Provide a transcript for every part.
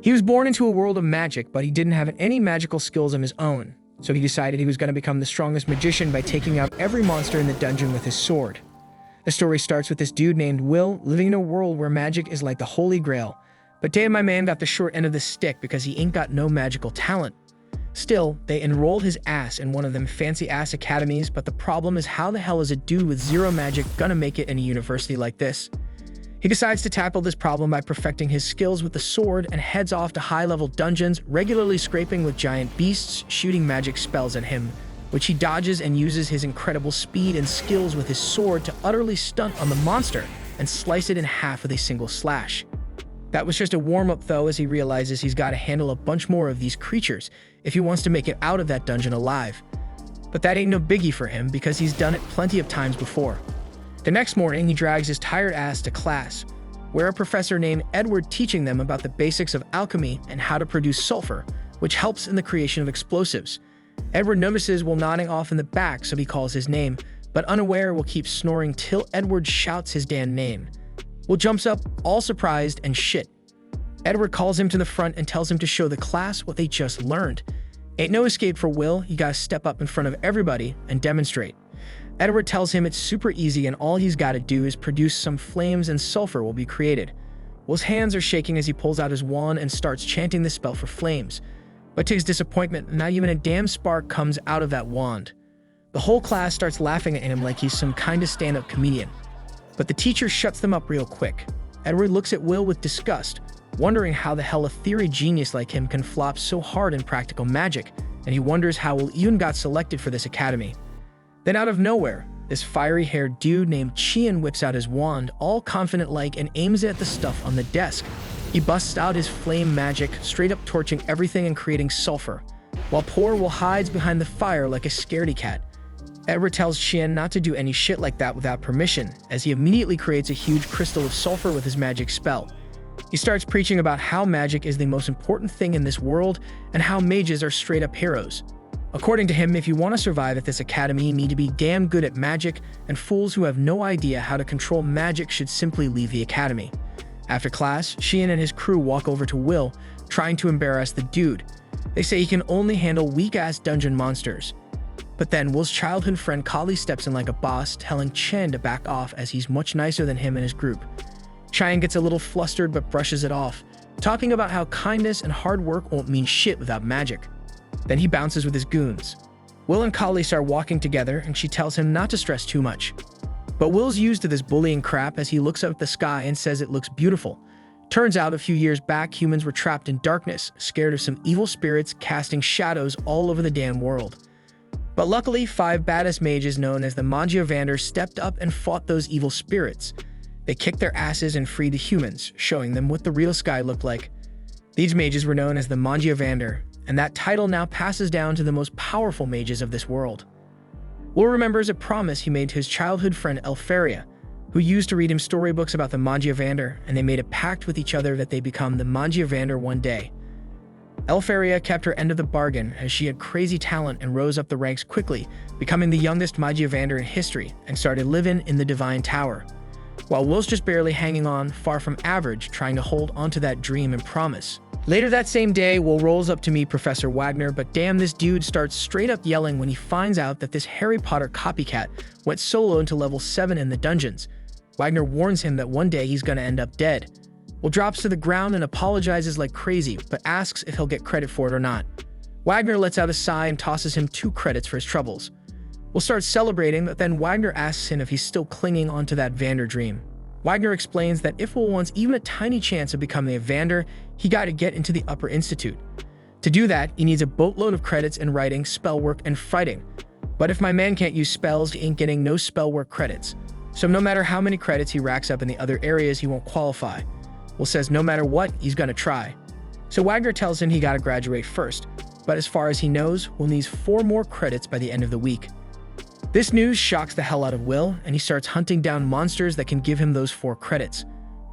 He was born into a world of magic, but he didn't have any magical skills of his own, so he decided he was going to become the strongest magician by taking out every monster in the dungeon with his sword. The story starts with this dude named Will living in a world where magic is like the holy grail, but damn, my man got the short end of the stick because he ain't got no magical talent. Still, they enrolled his ass in one of them fancy-ass academies, but the problem is how the hell is a dude with zero magic gonna make it in a university like this? He decides to tackle this problem by perfecting his skills with the sword and heads off to high-level dungeons, regularly scraping with giant beasts, shooting magic spells at him, which he dodges and uses his incredible speed and skills with his sword to utterly stunt on the monster and slice it in half with a single slash. That was just a warm-up though, as he realizes he's got to handle a bunch more of these creatures if he wants to make it out of that dungeon alive. But that ain't no biggie for him because he's done it plenty of times before. The next morning, he drags his tired ass to class, where a professor named Edward teaching them about the basics of alchemy and how to produce sulfur, which helps in the creation of explosives. Edward notices Will nodding off in the back, so he calls his name, but unaware Will keeps snoring till Edward shouts his damn name. Will jumps up, all surprised and shit. Edward calls him to the front and tells him to show the class what they just learned. Ain't no escape for Will, you gotta step up in front of everybody and demonstrate. Edward tells him it's super easy and all he's gotta do is produce some flames and sulfur will be created. Will's hands are shaking as he pulls out his wand and starts chanting the spell for flames. But to his disappointment, not even a damn spark comes out of that wand. The whole class starts laughing at him like he's some kind of stand-up comedian. But the teacher shuts them up real quick. Edward looks at Will with disgust, wondering how the hell a theory genius like him can flop so hard in practical magic, and he wonders how Will even got selected for this academy. Then out of nowhere, this fiery-haired dude named Chian whips out his wand, all confident-like, and aims it at the stuff on the desk. He busts out his flame magic, straight up torching everything and creating sulfur, while poor Will hides behind the fire like a scaredy cat. Edward tells Chian not to do any shit like that without permission, as he immediately creates a huge crystal of sulfur with his magic spell. He starts preaching about how magic is the most important thing in this world and how mages are straight-up heroes. According to him, if you want to survive at this academy, you need to be damn good at magic, and fools who have no idea how to control magic should simply leave the academy. After class, Chian and his crew walk over to Will, trying to embarrass the dude. They say he can only handle weak-ass dungeon monsters. But then Will's childhood friend Kali steps in like a boss, telling Chen to back off as he's much nicer than him and his group. Chian gets a little flustered but brushes it off, talking about how kindness and hard work won't mean shit without magic. Then he bounces with his goons. Will and Kali start walking together and she tells him not to stress too much. But Will's used to this bullying crap as he looks up at the sky and says it looks beautiful. Turns out a few years back, humans were trapped in darkness, scared of some evil spirits casting shadows all over the damn world. But luckily, 5 badass mages known as the Magiavander stepped up and fought those evil spirits. They kicked their asses and freed the humans, showing them what the real sky looked like. These mages were known as the Magiavander, and that title now passes down to the most powerful mages of this world. Will remembers a promise he made to his childhood friend Elfaria, who used to read him storybooks about the Magiavander, and they made a pact with each other that they become the Magiavander one day. Elfaria kept her end of the bargain as she had crazy talent and rose up the ranks quickly, becoming the youngest Magiavander in history and started living in the Divine Tower. While Will's just barely hanging on, far from average, trying to hold onto that dream and promise. Later that same day, Will rolls up to meet Professor Wagner, but damn, this dude starts straight up yelling when he finds out that this Harry Potter copycat went solo into level 7 in the dungeons. Wagner warns him that one day he's gonna end up dead. Will drops to the ground and apologizes like crazy, but asks if he'll get credit for it or not. Wagner lets out a sigh and tosses him 2 credits for his troubles. Will starts celebrating, but then Wagner asks him if he's still clinging onto that Vander dream. Wagner explains that if Will wants even a tiny chance of becoming a Vander, he gotta get into the Upper Institute. To do that, he needs a boatload of credits in writing, spell work, and fighting. But if my man can't use spells, he ain't getting no spell work credits. So no matter how many credits he racks up in the other areas, he won't qualify. Will says no matter what, he's gonna try. So Wagner tells him he gotta graduate first, but as far as he knows, Will needs 4 more credits by the end of the week. This news shocks the hell out of Will, and he starts hunting down monsters that can give him those 4 credits.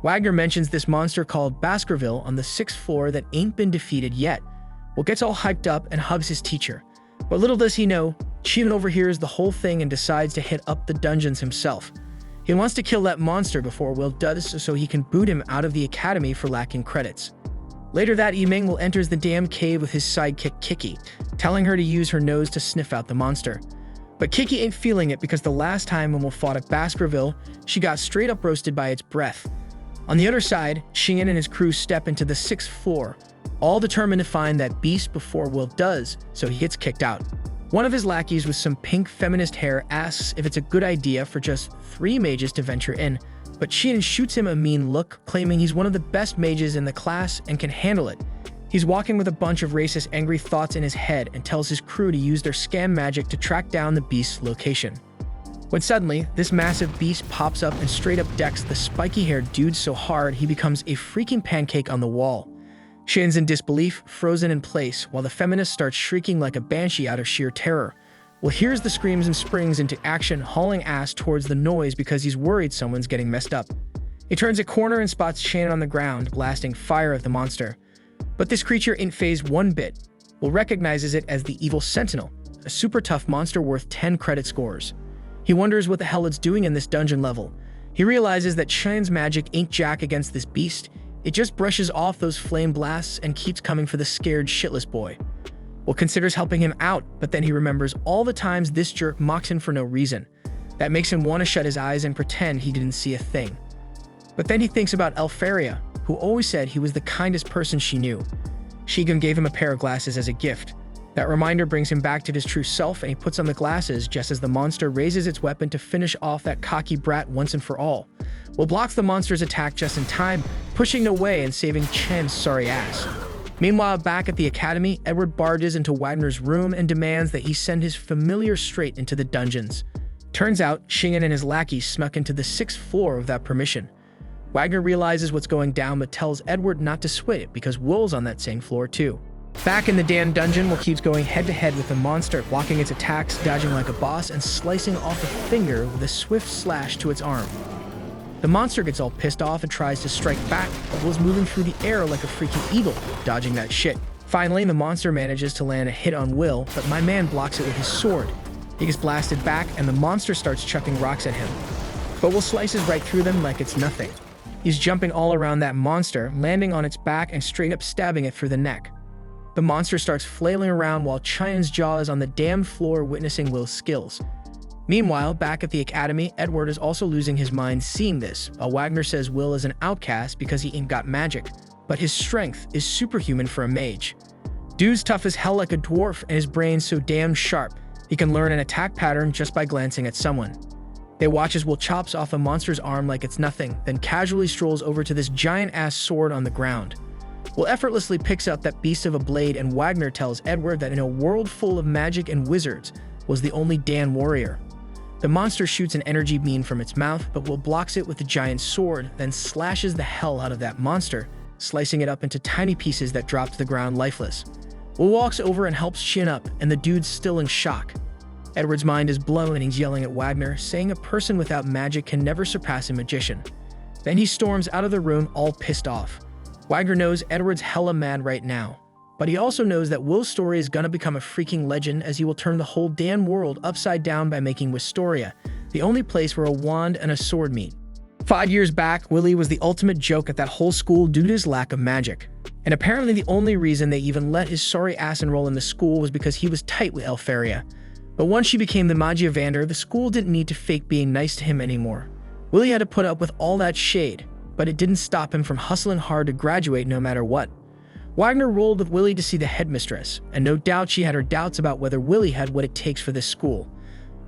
Wagner mentions this monster called Baskerville on the 6th floor that ain't been defeated yet. Will gets all hyped up and hugs his teacher. But little does he know, Chian overhears the whole thing and decides to hit up the dungeons himself. He wants to kill that monster before Will does so he can boot him out of the academy for lacking credits. Later that evening, Will enters the damn cave with his sidekick Kiki, telling her to use her nose to sniff out the monster. But Kiki ain't feeling it because the last time when Will fought at Baskerville, she got straight up roasted by its breath. On the other side, Shingen and his crew step into the 6th floor, all determined to find that beast before Will does, so he gets kicked out. One of his lackeys with some pink feminist hair asks if it's a good idea for just 3 mages to venture in, but Shingen shoots him a mean look, claiming he's one of the best mages in the class and can handle it. He's walking with a bunch of racist angry thoughts in his head and tells his crew to use their scan magic to track down the beast's location. When suddenly, this massive beast pops up and straight up decks the spiky-haired dude so hard he becomes a freaking pancake on the wall. Shin's in disbelief, frozen in place, while the feminist starts shrieking like a banshee out of sheer terror. Will hears the screams and springs into action, hauling ass towards the noise because he's worried someone's getting messed up. He turns a corner and spots Shannon on the ground, blasting fire at the monster. But this creature ain't phased one bit. Will recognizes it as the Evil Sentinel, a super tough monster worth 10 credit scores. He wonders what the hell it's doing in this dungeon level. He realizes that Shannon's magic ain't jack against this beast. It just brushes off those flame blasts and keeps coming for the scared shitless boy. Will considers helping him out, but then he remembers all the times this jerk mocks him for no reason. That makes him want to shut his eyes and pretend he didn't see a thing. But then he thinks about Elfaria, who always said he was the kindest person she knew. She even gave him a pair of glasses as a gift. That reminder brings him back to his true self, and he puts on the glasses just as the monster raises its weapon to finish off that cocky brat once and for all. Will blocks the monster's attack just in time, pushing it away and saving Chen's sorry ass. Meanwhile, back at the academy, Edward barges into Wagner's room and demands that he send his familiar straight into the dungeons. Turns out, Shingen and his lackeys snuck into the 6th floor without permission. Wagner realizes what's going down but tells Edward not to sweat it because Will's on that same floor too. Back in the damn dungeon, Will keeps going head-to-head with the monster, blocking its attacks, dodging like a boss, and slicing off a finger with a swift slash to its arm. The monster gets all pissed off and tries to strike back, but Will's moving through the air like a freaking eagle, dodging that shit. Finally, the monster manages to land a hit on Will, but my man blocks it with his sword. He gets blasted back, and the monster starts chucking rocks at him. But Will slices right through them like it's nothing. He's jumping all around that monster, landing on its back and straight up stabbing it through the neck. The monster starts flailing around while Cheyenne jaw is on the damn floor witnessing Will's skills. Meanwhile, back at the academy, Edward is also losing his mind seeing this, while Wagner says Will is an outcast because he ain't got magic, but his strength is superhuman for a mage. Dude's tough as hell like a dwarf and his brain's so damn sharp, he can learn an attack pattern just by glancing at someone. They watch as Will chops off a monster's arm like it's nothing, then casually strolls over to this giant-ass sword on the ground. Will effortlessly picks up that beast of a blade, and Wagner tells Edward that in a world full of magic and wizards, was the only Dan warrior. The monster shoots an energy beam from its mouth, but Will blocks it with the giant sword, then slashes the hell out of that monster, slicing it up into tiny pieces that drop to the ground lifeless. Will walks over and helps chin up, and the dude's still in shock. Edward's mind is blown and he's yelling at Wagner, saying a person without magic can never surpass a magician. Then he storms out of the room all pissed off. Wagner knows Edward's hella mad right now, but he also knows that Will's story is gonna become a freaking legend as he will turn the whole damn world upside down by making Wistoria the only place where a wand and a sword meet. 5 years back, Willie was the ultimate joke at that whole school due to his lack of magic. And apparently the only reason they even let his sorry ass enroll in the school was because he was tight with Elfaria. But once she became the Magiavander, the school didn't need to fake being nice to him anymore. Willie had to put up with all that shade, but it didn't stop him from hustling hard to graduate no matter what. Wagner rolled with Willie to see the headmistress, and no doubt she had her doubts about whether Willie had what it takes for this school.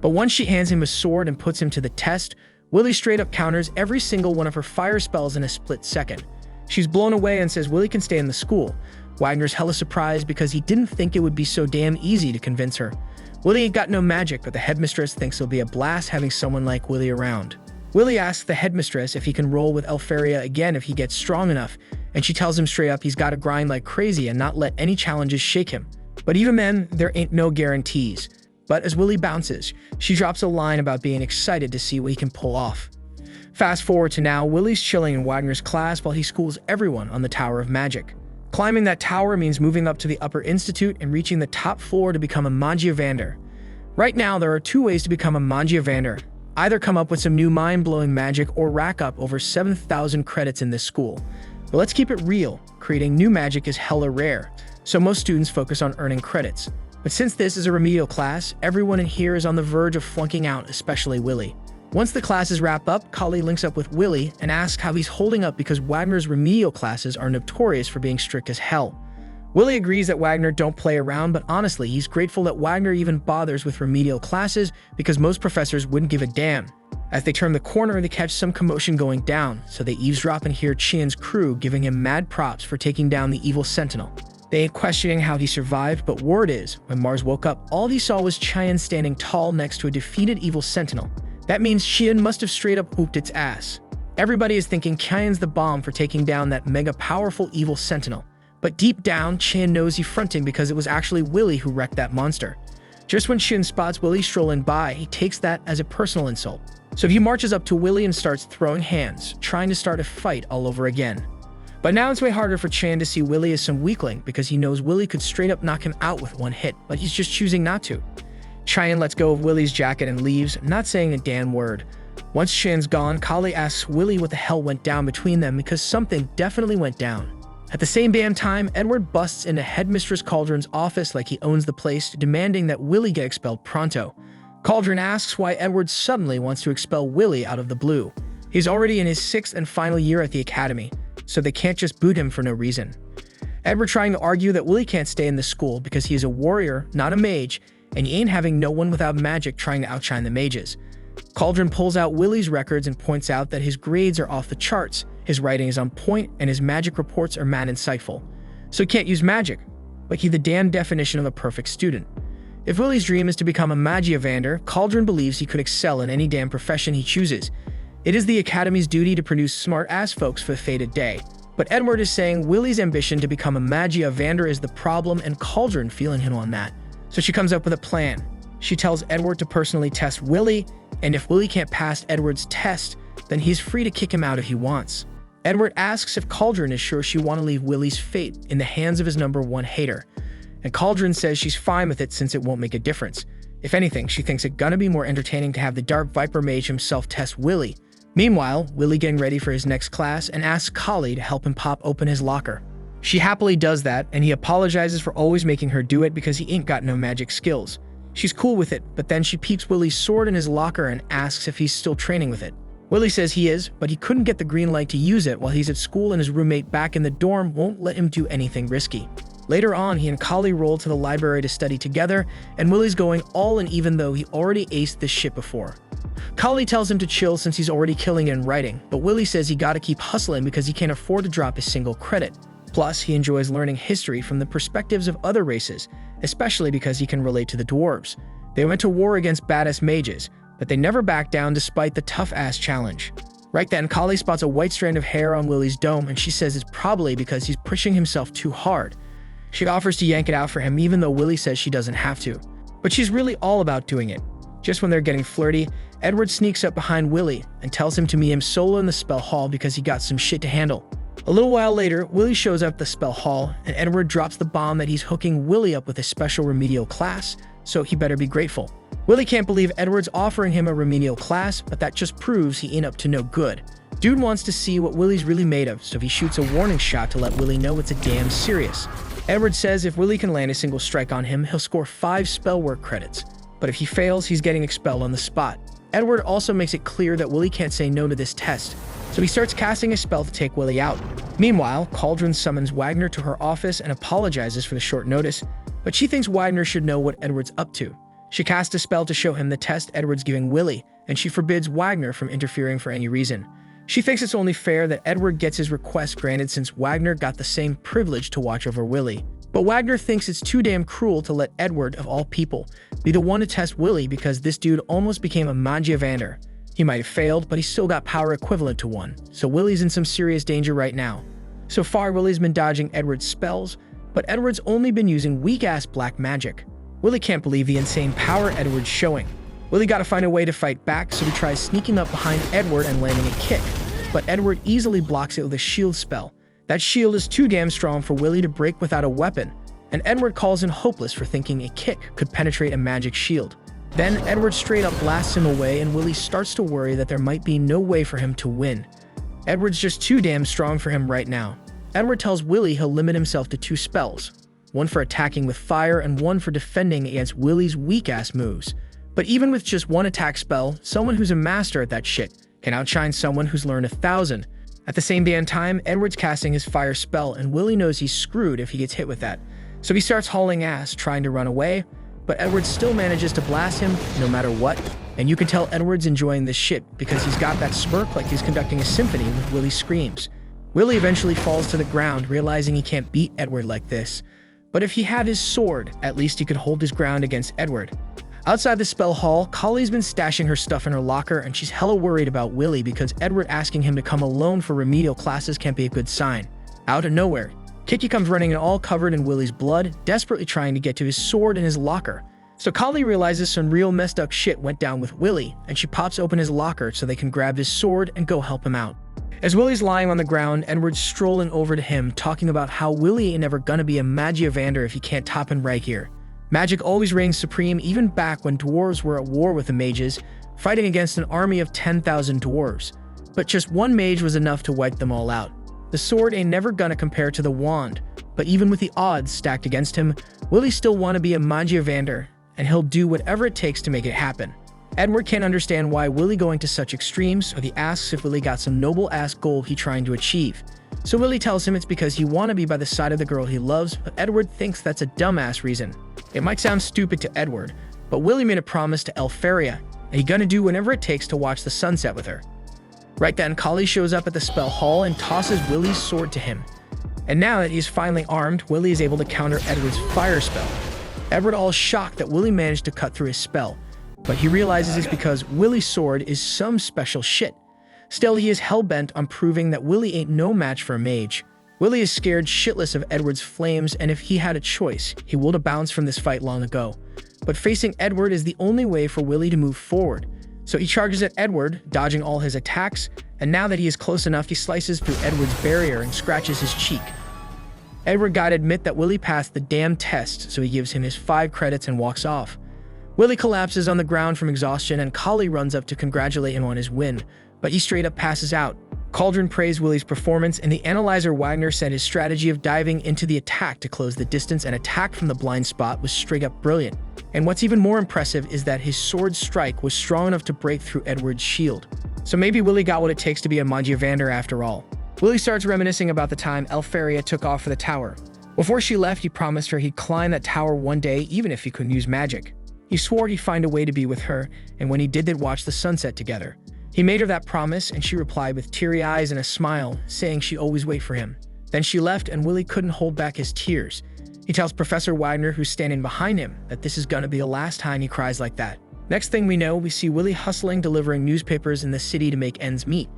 But once she hands him a sword and puts him to the test, Willie straight up counters every single one of her fire spells in a split second. She's blown away and says Willie can stay in the school. Wagner's hella surprised because he didn't think it would be so damn easy to convince her. Willie ain't got no magic, but the headmistress thinks it'll be a blast having someone like Willie around. Willie asks the headmistress if he can roll with Elfaria again if he gets strong enough, and she tells him straight up he's got to grind like crazy and not let any challenges shake him. But even then, there ain't no guarantees. But as Willie bounces, she drops a line about being excited to see what he can pull off. Fast forward to now, Willie's chilling in Wagner's class while he schools everyone on the Tower of Magic. Climbing that tower means moving up to the Upper Institute and reaching the top floor to become a Magiavander. Right now, there are 2 ways to become a Magiavander. Either come up with some new mind-blowing magic or rack up over 7,000 credits in this school. But let's keep it real, creating new magic is hella rare, so most students focus on earning credits. But since this is a remedial class, everyone in here is on the verge of flunking out, especially Willy. Once the classes wrap up, Kali links up with Willy and asks how he's holding up because Wagner's remedial classes are notorious for being strict as hell. Willy agrees that Wagner don't play around, but honestly, he's grateful that Wagner even bothers with remedial classes because most professors wouldn't give a damn. As they turn the corner, they catch some commotion going down, so they eavesdrop and hear Qian's crew giving him mad props for taking down the evil sentinel. They ain't questioning how he survived, but word is, when Mars woke up, all he saw was Qian standing tall next to a defeated evil sentinel. That means Qian must have straight up whooped its ass. Everybody is thinking Qian's the bomb for taking down that mega powerful evil sentinel. But deep down, Qian knows he's fronting because it was actually Willy who wrecked that monster. Just when Qian spots Willy strolling by, he takes that as a personal insult. So he marches up to Willy and starts throwing hands, trying to start a fight all over again. But now it's way harder for Qian to see Willy as some weakling because he knows Willy could straight up knock him out with one hit, but he's just choosing not to. Qian lets go of Willy's jacket and leaves, not saying a damn word. Once Qian's gone, Kali asks Willy what the hell went down between them because something definitely went down. At the same damn time, Edward busts into Headmistress Cauldron's office like he owns the place, demanding that Willy get expelled pronto. Cauldron asks why Edward suddenly wants to expel Willy out of the blue. He's already in his 6th and final year at the academy, so they can't just boot him for no reason. Edward trying to argue that Willy can't stay in the school because he is a warrior, not a mage, and he ain't having no one without magic trying to outshine the mages. Cauldron pulls out Willy's records and points out that his grades are off the charts, his writing is on point, and his magic reports are mad insightful. So he can't use magic, but he's the damn definition of a perfect student. If Willy's dream is to become a Magiavander, Cauldron believes he could excel in any damn profession he chooses. It is the Academy's duty to produce smart-ass folks for the fated day. But Edward is saying Willy's ambition to become a Magiavander is the problem, and Cauldron feeling him on that. So she comes up with a plan. She tells Edward to personally test Willy, and if Willy can't pass Edward's test, then he's free to kick him out if he wants. Edward asks if Cauldron is sure she want to leave Willy's fate in the hands of his #1 hater. And Cauldron says she's fine with it since it won't make a difference. If anything, she thinks it gonna be more entertaining to have the Dark Viper Mage himself test Willy. Meanwhile, Willy getting ready for his next class and asks Kali to help him pop open his locker. She happily does that, and he apologizes for always making her do it because he ain't got no magic skills. She's cool with it, but then she peeps Willy's sword in his locker and asks if he's still training with it. Willy says he is, but he couldn't get the green light to use it while he's at school and his roommate back in the dorm won't let him do anything risky. Later on, he and Kali roll to the library to study together, and Willy's going all in even though he already aced this shit before. Kali tells him to chill since he's already killing it in writing, but Willy says he gotta keep hustling because he can't afford to drop a single credit. Plus, he enjoys learning history from the perspectives of other races, especially because he can relate to the dwarves. They went to war against badass mages, but they never backed down despite the tough-ass challenge. Right then, Kali spots a white strand of hair on Willy's dome, and she says it's probably because he's pushing himself too hard. She offers to yank it out for him even though Willy says she doesn't have to. But she's really all about doing it. Just when they're getting flirty, Edward sneaks up behind Willy and tells him to meet him solo in the spell hall because he got some shit to handle. A little while later, Willy shows up at the spell hall, and Edward drops the bomb that he's hooking Willy up with a special remedial class, so he better be grateful. Willy can't believe Edward's offering him a remedial class, but that just proves he ain't up to no good. Dude wants to see what Willy's really made of, so he shoots a warning shot to let Willy know it's a damn serious. Edward says if Willy can land a single strike on him, he'll score 5 spell work credits. But if he fails, he's getting expelled on the spot. Edward also makes it clear that Willy can't say no to this test, so he starts casting a spell to take Willy out. Meanwhile, Cauldron summons Wagner to her office and apologizes for the short notice, but she thinks Wagner should know what Edward's up to. She casts a spell to show him the test Edward's giving Willy, and she forbids Wagner from interfering for any reason. She thinks it's only fair that Edward gets his request granted since Wagner got the same privilege to watch over Willy. But Wagner thinks it's too damn cruel to let Edward, of all people, be the one to test Willy because this dude almost became a Magiavander. He might have failed, but he's still got power equivalent to one, so Willy's in some serious danger right now. So far, Willy's been dodging Edward's spells, but Edward's only been using weak-ass black magic. Willy can't believe the insane power Edward's showing. Willy gotta find a way to fight back, so he tries sneaking up behind Edward and landing a kick, but Edward easily blocks it with a shield spell. That shield is too damn strong for Willy to break without a weapon, and Edward calls him hopeless for thinking a kick could penetrate a magic shield. Then Edward straight up blasts him away, and Willy starts to worry that there might be no way for him to win. Edward's just too damn strong for him right now. Edward tells Willie he'll limit himself to 2 spells, one for attacking with fire and one for defending against Willie's weak-ass moves. But even with just 1 attack spell, someone who's a master at that shit can outshine someone who's learned 1,000. At the same damn time, Edward's casting his fire spell, and Willie knows he's screwed if he gets hit with that. So he starts hauling ass, trying to run away, but Edward still manages to blast him no matter what. And you can tell Edward's enjoying this shit because he's got that smirk like he's conducting a symphony with Willie's screams. Willie eventually falls to the ground, realizing he can't beat Edward like this. But if he had his sword, at least he could hold his ground against Edward. Outside the spell hall, Collie's been stashing her stuff in her locker, and she's hella worried about Willie because Edward asking him to come alone for remedial classes can't be a good sign. Out of nowhere, Kiki comes running in all covered in Willie's blood, desperately trying to get to his sword in his locker. So Collie realizes some real messed up shit went down with Willie, and she pops open his locker so they can grab his sword and go help him out. As Willie's lying on the ground, Edward's strolling over to him, talking about how Willie ain't never gonna be a Magiavander if he can't top him right here. Magic always reigns supreme, even back when dwarves were at war with the mages, fighting against an army of 10,000 dwarves. But just 1 mage was enough to wipe them all out. The sword ain't never gonna compare to the wand, but even with the odds stacked against him, Willie still wanna be a Magiavander, and he'll do whatever it takes to make it happen. Edward can't understand why Willie going to such extremes, so he asks if Willie got some noble-ass goal he trying to achieve. So Willie tells him it's because he wanna be by the side of the girl he loves, but Edward thinks that's a dumbass reason. It might sound stupid to Edward, but Willie made a promise to Elfaria, and he gonna do whatever it takes to watch the sunset with her. Right then, Collie shows up at the spell hall and tosses Willie's sword to him. And now that he's finally armed, Willie is able to counter Edward's fire spell. Edward all shocked that Willie managed to cut through his spell, but he realizes it's because Willie's sword is some special shit. Still, he is hell-bent on proving that Willie ain't no match for a mage. Willie is scared shitless of Edward's flames, and if he had a choice, he would have bounced from this fight long ago. But facing Edward is the only way for Willie to move forward. So he charges at Edward, dodging all his attacks, and now that he is close enough, he slices through Edward's barrier and scratches his cheek. Edward gotta admit that Willie passed the damn test, so he gives him his 5 credits and walks off. Willie collapses on the ground from exhaustion, and Collie runs up to congratulate him on his win, but he straight up passes out. Cauldron praised Willie's performance, and the analyzer Wagner said his strategy of diving into the attack to close the distance and attack from the blind spot was straight up brilliant. And what's even more impressive is that his sword strike was strong enough to break through Edward's shield. So maybe Willie got what it takes to be a Magiavander after all. Willie starts reminiscing about the time Elfaria took off for the tower. Before she left, he promised her he'd climb that tower one day even if he couldn't use magic. He swore he'd find a way to be with her, and when he did, they'd watch the sunset together. He made her that promise, and she replied with teary eyes and a smile, saying she'd always wait for him. Then she left, and Willie couldn't hold back his tears. He tells Professor Wagner, who's standing behind him, that this is gonna be the last time he cries like that. Next thing we know, we see Willie hustling, delivering newspapers in the city to make ends meet.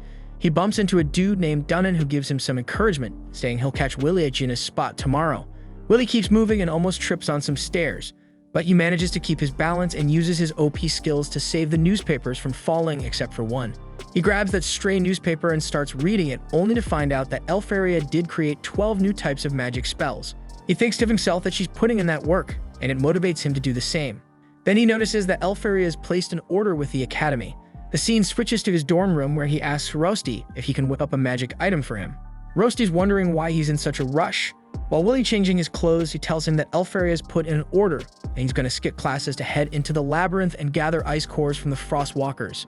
He bumps into a dude named Dunnan who gives him some encouragement, saying he'll catch Willie at Gina's spot tomorrow. Willie keeps moving and almost trips on some stairs, but he manages to keep his balance and uses his OP skills to save the newspapers from falling except for one. He grabs that stray newspaper and starts reading it, only to find out that Elfaria did create 12 new types of magic spells. He thinks to himself that she's putting in that work, and it motivates him to do the same. Then he notices that Elfaria has placed an order with the academy. The scene switches to his dorm room where he asks Roasty if he can whip up a magic item for him. Roasty's wondering why he's in such a rush. While Willie changing his clothes, he tells him that Elfaria has put in an order, and he's going to skip classes to head into the labyrinth and gather ice cores from the Frost Walkers.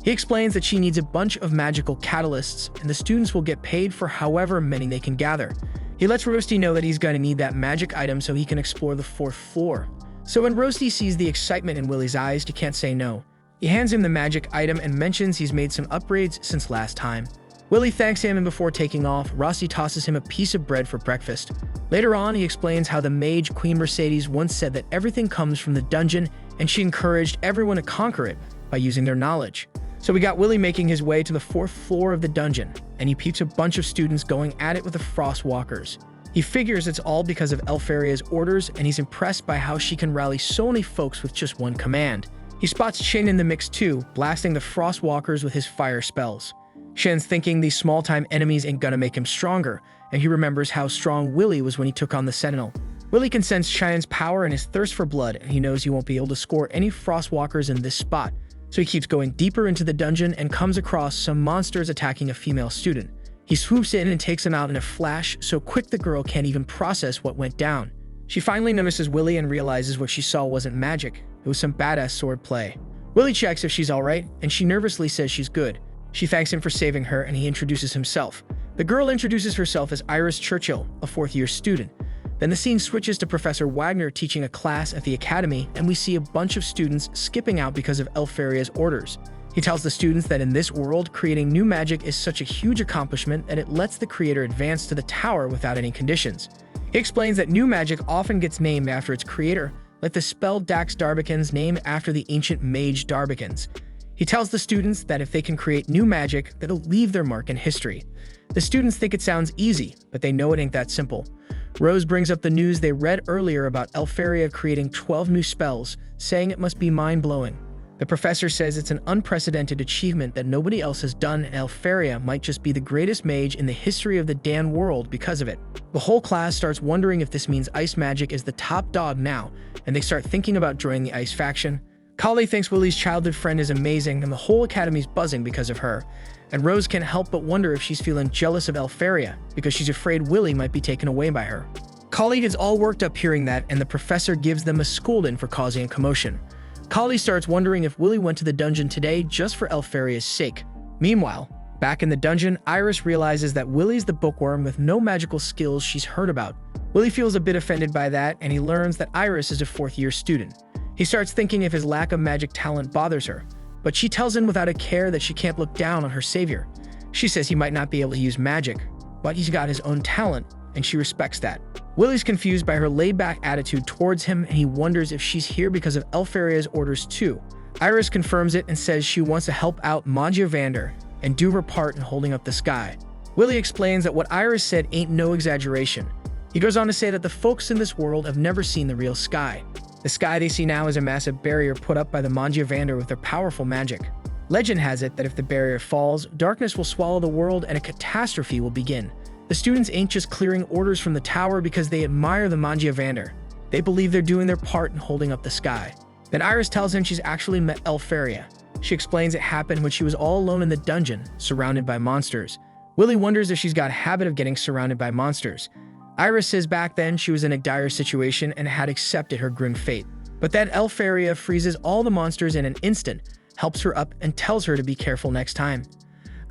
He explains that she needs a bunch of magical catalysts, and the students will get paid for however many they can gather. He lets Roasty know that he's going to need that magic item so he can explore the 4th floor. So when Roasty sees the excitement in Willie's eyes, he can't say no. He hands him the magic item and mentions he's made some upgrades since last time. Willie thanks him, and before taking off, Roasty tosses him a piece of bread for breakfast. Later on, he explains how the mage Queen Mercedes once said that everything comes from the dungeon, and she encouraged everyone to conquer it by using their knowledge. So we got Willie making his way to the 4th floor of the dungeon, and he peeps a bunch of students going at it with the Frost Walkers. He figures it's all because of Elfaria's orders, and he's impressed by how she can rally so many folks with just one command. He spots Shin in the mix too, blasting the Frost Walkers with his fire spells. Shin's thinking these small-time enemies ain't gonna make him stronger, and he remembers how strong Willie was when he took on the Sentinel. Willie can sense Shin's power and his thirst for blood, and he knows he won't be able to score any Frost Walkers in this spot, So he keeps going deeper into the dungeon and comes across some monsters attacking a female student. He swoops in and takes them out in a flash, so quick the girl can't even process what went down. She finally notices Willy and realizes what she saw wasn't magic, it was some badass sword play. Willy checks if she's alright, and she nervously says she's good. She thanks him for saving her, and he introduces himself. The girl introduces herself as Iris Churchill, a fourth-year student. Then the scene switches to Professor Wagner teaching a class at the academy, and we see a bunch of students skipping out because of Elfaria's orders. He tells the students that in this world, creating new magic is such a huge accomplishment that it lets the creator advance to the tower without any conditions. He explains that new magic often gets named after its creator, like the spell Dax Darbicans named after the ancient mage Darbicans. He tells the students that if they can create new magic, that'll leave their mark in history. The students think it sounds easy, but they know it ain't that simple. Rose brings up the news they read earlier about Elfaria creating 12 new spells, saying it must be mind-blowing. The professor says it's an unprecedented achievement that nobody else has done, and Elfaria might just be the greatest mage in the history of the Dan world because of it. The whole class starts wondering if this means ice magic is the top dog now, and they start thinking about joining the ice faction. Kali thinks Willy's childhood friend is amazing, and the whole academy's buzzing because of her. And Rose can't help but wonder if she's feeling jealous of Elfaria, because she's afraid Willy might be taken away by her. Kali gets all worked up hearing that, and the professor gives them a scolding for causing a commotion. Kali starts wondering if Willy went to the dungeon today just for Elfaria's sake. Meanwhile, back in the dungeon, Iris realizes that Willy's the bookworm with no magical skills she's heard about. Willy feels a bit offended by that, and he learns that Iris is a fourth-year student. He starts thinking if his lack of magic talent bothers her, but she tells him without a care that she can't look down on her savior. She says he might not be able to use magic, but he's got his own talent, and she respects that. Willy's confused by her laid-back attitude towards him, and he wonders if she's here because of Elfaria's orders too. Iris confirms it and says she wants to help out Magia Vander and do her part in holding up the sky. Willy explains that what Iris said ain't no exaggeration. He goes on to say that the folks in this world have never seen the real sky. The sky they see now is a massive barrier put up by the Magia Vander with their powerful magic. Legend has it that if the barrier falls, darkness will swallow the world and a catastrophe will begin. The students ain't just clearing orders from the tower because they admire the Magia Vander. They believe they're doing their part in holding up the sky. Then Iris tells him she's actually met Elfaria. She explains it happened when she was all alone in the dungeon, surrounded by monsters. Willy wonders if she's got a habit of getting surrounded by monsters. Iris says back then she was in a dire situation and had accepted her grim fate. But that Elfaria freezes all the monsters in an instant, helps her up, and tells her to be careful next time.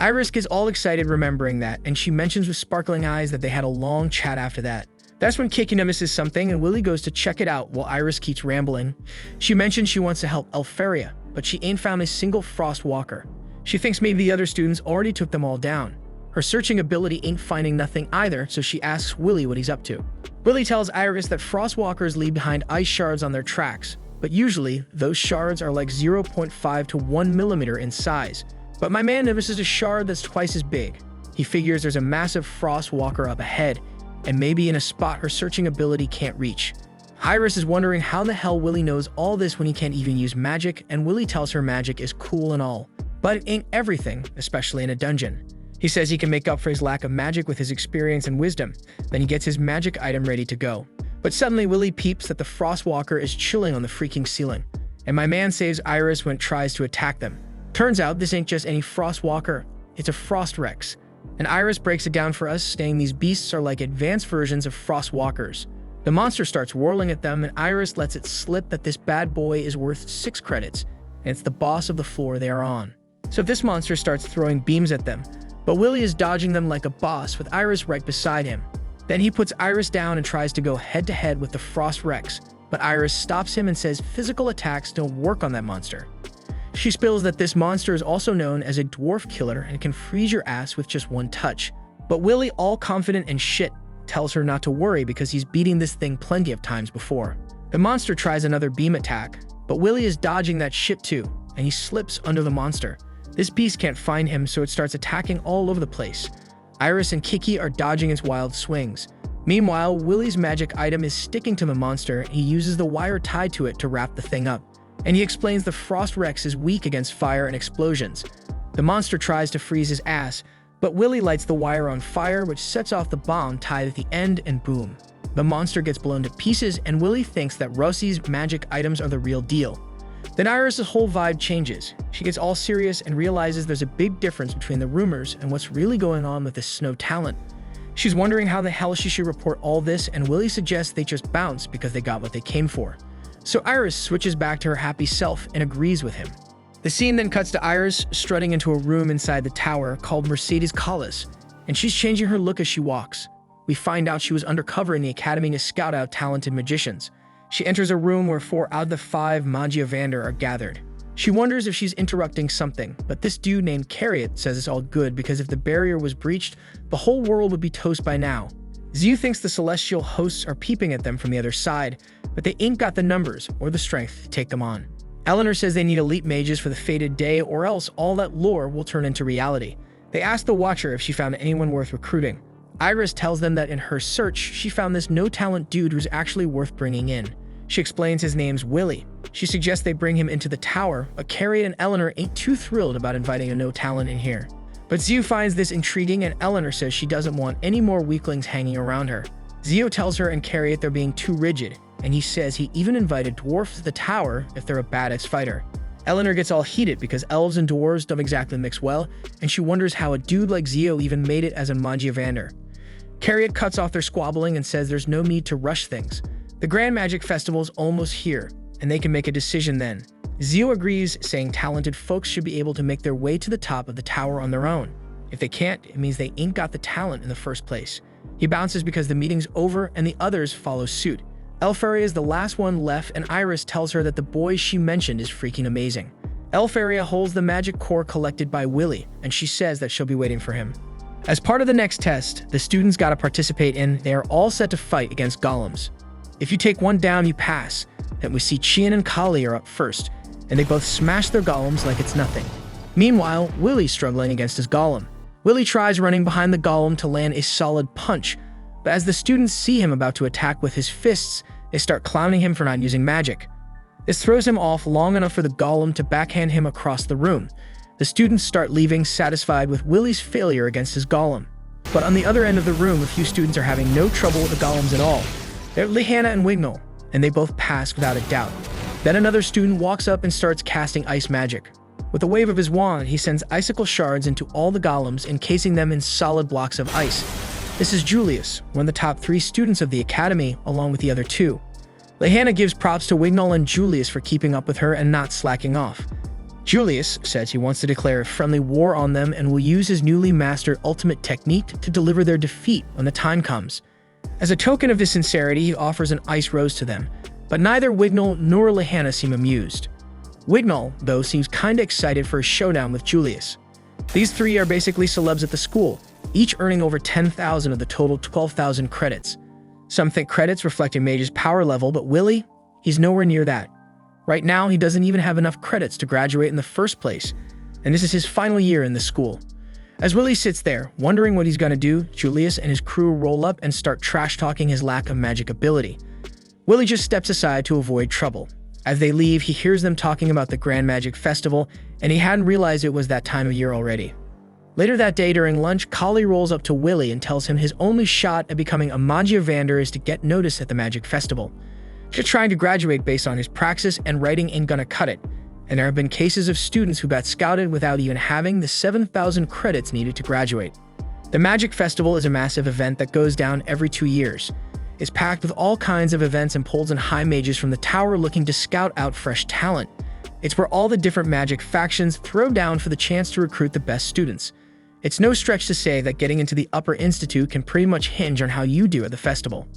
Iris gets all excited remembering that, and she mentions with sparkling eyes that they had a long chat after that. That's when Kiki notices something, and Willy goes to check it out while Iris keeps rambling. She mentions she wants to help Elfaria, but she ain't found a single Frost Walker. She thinks maybe the other students already took them all down. Her searching ability ain't finding nothing either, so she asks Willy what he's up to. Willy tells Iris that Frostwalkers leave behind ice shards on their tracks, but usually those shards are like 0.5 to 1 millimeter in size. But my man notices a shard that's twice as big. He figures there's a massive Frostwalker up ahead, and maybe in a spot her searching ability can't reach. Iris is wondering how the hell Willy knows all this when he can't even use magic, and Willy tells her magic is cool and all, but it ain't everything, especially in a dungeon. He says he can make up for his lack of magic with his experience and wisdom. Then he gets his magic item ready to go. But suddenly Willy peeps that the Frostwalker is chilling on the freaking ceiling, and my man saves Iris when it tries to attack them. Turns out this ain't just any Frostwalker, it's a Frost Rex. And Iris breaks it down for us, saying these beasts are like advanced versions of Frostwalkers. The monster starts whirling at them, and Iris lets it slip that this bad boy is worth 6 credits, and it's the boss of the floor they are on. So this monster starts throwing beams at them, but Willy is dodging them like a boss with Iris right beside him. Then he puts Iris down and tries to go head-to-head with the Frost Rex, but Iris stops him and says physical attacks don't work on that monster. She spills that this monster is also known as a dwarf killer and can freeze your ass with just one touch. But Willy, all confident and shit, tells her not to worry because he's beaten this thing plenty of times before. The monster tries another beam attack, but Willy is dodging that shit too, and he slips under the monster. This beast can't find him, so it starts attacking all over the place. Iris and Kiki are dodging its wild swings. Meanwhile, Willy's magic item is sticking to the monster, and he uses the wire tied to it to wrap the thing up. And he explains the Frost Rex is weak against fire and explosions. The monster tries to freeze his ass, but Willy lights the wire on fire, which sets off the bomb tied at the end, and boom. The monster gets blown to pieces, and Willy thinks that Rossi's magic items are the real deal. Then Iris' whole vibe changes. She gets all serious and realizes there's a big difference between the rumors and what's really going on with this snow talent. She's wondering how the hell she should report all this, and Willie suggests they just bounce because they got what they came for. So Iris switches back to her happy self and agrees with him. The scene then cuts to Iris strutting into a room inside the tower called Mercedes Callas, and she's changing her look as she walks. We find out she was undercover in the academy to scout out talented magicians. She enters a room where 4 out of the 5 Magiavander are gathered. She wonders if she's interrupting something, but this dude named Carriot says it's all good because if the barrier was breached, the whole world would be toast by now. Ziu thinks the celestial hosts are peeping at them from the other side, but they ain't got the numbers or the strength to take them on. Eleanor says they need elite mages for the fated day or else all that lore will turn into reality. They ask the Watcher if she found anyone worth recruiting. Iris tells them that in her search, she found this no-talent dude who's actually worth bringing in. She explains his name's Willie. She suggests they bring him into the tower, but Carriot and Eleanor ain't too thrilled about inviting a no-talent in here. But Ziu finds this intriguing and Eleanor says she doesn't want any more weaklings hanging around her. Zio tells her and Carriot they're being too rigid, and he says he even invited dwarfs to the tower if they're a badass fighter. Eleanor gets all heated because elves and dwarves don't exactly mix well, and she wonders how a dude like Zio even made it as a Magiavander. Carriot cuts off their squabbling and says there's no need to rush things. The Grand Magic Festival's almost here, and they can make a decision then. Zio agrees, saying talented folks should be able to make their way to the top of the tower on their own. If they can't, it means they ain't got the talent in the first place. He bounces because the meeting's over and the others follow suit. Elfaria is the last one left, and Iris tells her that the boy she mentioned is freaking amazing. Elfaria holds the magic core collected by Willie, and she says that she'll be waiting for him. As part of the next test, the students gotta participate in, they are all set to fight against golems. If you take one down, you pass. Then we see Chian and Kali are up first, and they both smash their golems like it's nothing. Meanwhile, Willie's struggling against his golem. Willie tries running behind the golem to land a solid punch, but as the students see him about to attack with his fists, they start clowning him for not using magic. This throws him off long enough for the golem to backhand him across the room. The students start leaving satisfied with Willie's failure against his golem. But on the other end of the room, a few students are having no trouble with the golems at all. They're Lehana and Wignall, and they both pass without a doubt. Then another student walks up and starts casting ice magic. With a wave of his wand, he sends icicle shards into all the golems, encasing them in solid blocks of ice. This is Julius, one of the top 3 students of the academy, along with the other 2. Lehana gives props to Wignall and Julius for keeping up with her and not slacking off. Julius says he wants to declare a friendly war on them and will use his newly mastered ultimate technique to deliver their defeat when the time comes. As a token of his sincerity, he offers an ice rose to them, but neither Wignall nor Lehana seem amused. Wignall, though, seems kinda excited for a showdown with Julius. These 3 are basically celebs at the school, each earning over 10,000 of the total 12,000 credits. Some think credits reflect a mage's power level, but Willie, he's nowhere near that. Right now, he doesn't even have enough credits to graduate in the first place, and this is his final year in the school. As Willie sits there, wondering what he's gonna do, Julius and his crew roll up and start trash-talking his lack of magic ability. Willie just steps aside to avoid trouble. As they leave, he hears them talking about the Grand Magic Festival, and he hadn't realized it was that time of year already. Later that day during lunch, Kali rolls up to Willie and tells him his only shot at becoming a Magiavander is to get noticed at the Magic Festival. Just trying to graduate based on his praxis and writing ain't gonna cut it, and there have been cases of students who got scouted without even having the 7,000 credits needed to graduate. The Magic Festival is a massive event that goes down every 2 years. It's packed with all kinds of events and pulls in high mages from the tower looking to scout out fresh talent. It's where all the different magic factions throw down for the chance to recruit the best students. It's no stretch to say that getting into the Upper Institute can pretty much hinge on how you do at the festival.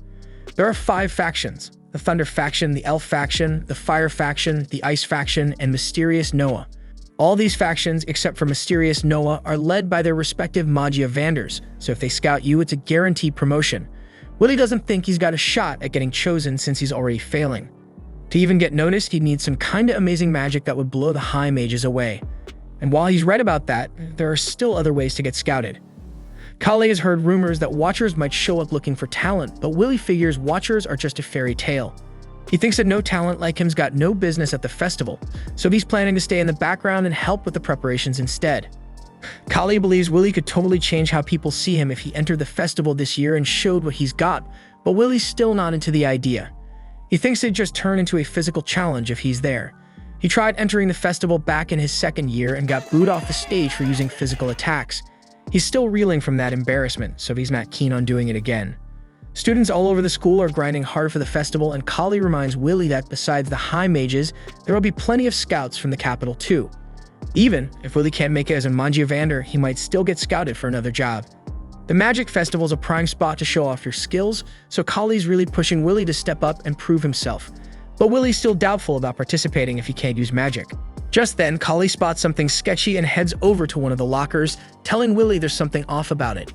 There are 5 factions: the Thunder faction, the Elf faction, the Fire faction, the Ice faction, and Mysterious Noah. All these factions, except for Mysterious Noah, are led by their respective Magiavanders, so if they scout you, it's a guaranteed promotion. Willie doesn't think he's got a shot at getting chosen since he's already failing. To even get noticed, he'd need some kinda amazing magic that would blow the high mages away. And while he's right about that, there are still other ways to get scouted. Kali has heard rumors that Watchers might show up looking for talent, but Willie figures Watchers are just a fairy tale. He thinks that no talent like him's got no business at the festival, so he's planning to stay in the background and help with the preparations instead. Kali believes Willie could totally change how people see him if he entered the festival this year and showed what he's got, but Willie's still not into the idea. He thinks it'd just turn into a physical challenge if he's there. He tried entering the festival back in his second year and got booed off the stage for using physical attacks. He's still reeling from that embarrassment, so he's not keen on doing it again. Students all over the school are grinding hard for the festival, and Kali reminds Willie that besides the high mages, there will be plenty of scouts from the capital too. Even if Willie can't make it as a Mangiavander, he might still get scouted for another job. The Magic Festival is a prime spot to show off your skills, so Kali's really pushing Willie to step up and prove himself. But Willie's still doubtful about participating if he can't use magic. Just then, Kali spots something sketchy and heads over to one of the lockers, telling Willie there's something off about it.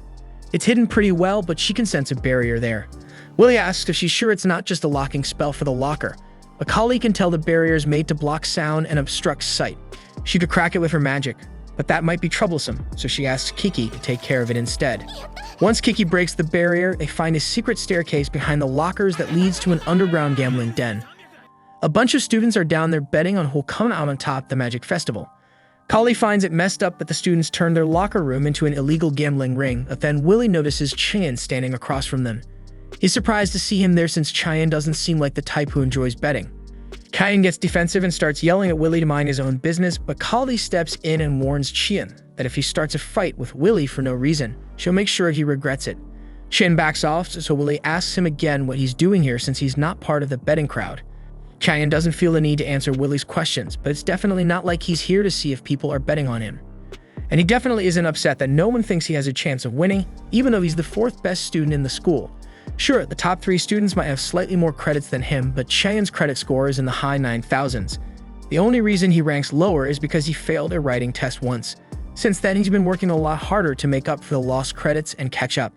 It's hidden pretty well, but she can sense a barrier there. Willie asks if she's sure it's not just a locking spell for the locker, but Kali can tell the barrier is made to block sound and obstruct sight. She could crack it with her magic, but that might be troublesome, so she asks Kiki to take care of it instead. Once Kiki breaks the barrier, they find a secret staircase behind the lockers that leads to an underground gambling den. A bunch of students are down there betting on who'll come out on top the Magic Festival. Kali finds it messed up that the students turned their locker room into an illegal gambling ring, but then Willie notices Cheyenne standing across from them. He's surprised to see him there since Cheyenne doesn't seem like the type who enjoys betting. Cheyenne gets defensive and starts yelling at Willie to mind his own business, but Kali steps in and warns Cheyenne that if he starts a fight with Willie for no reason, she'll make sure he regrets it. Cheyenne backs off, so Willie asks him again what he's doing here since he's not part of the betting crowd. Cheyenne doesn't feel the need to answer Willie's questions, but it's definitely not like he's here to see if people are betting on him. And he definitely isn't upset that no one thinks he has a chance of winning, even though he's the fourth best student in the school. Sure, the top 3 students might have slightly more credits than him, but Cheyenne's credit score is in the high 9,000s. The only reason he ranks lower is because he failed a writing test once. Since then, he's been working a lot harder to make up for the lost credits and catch up.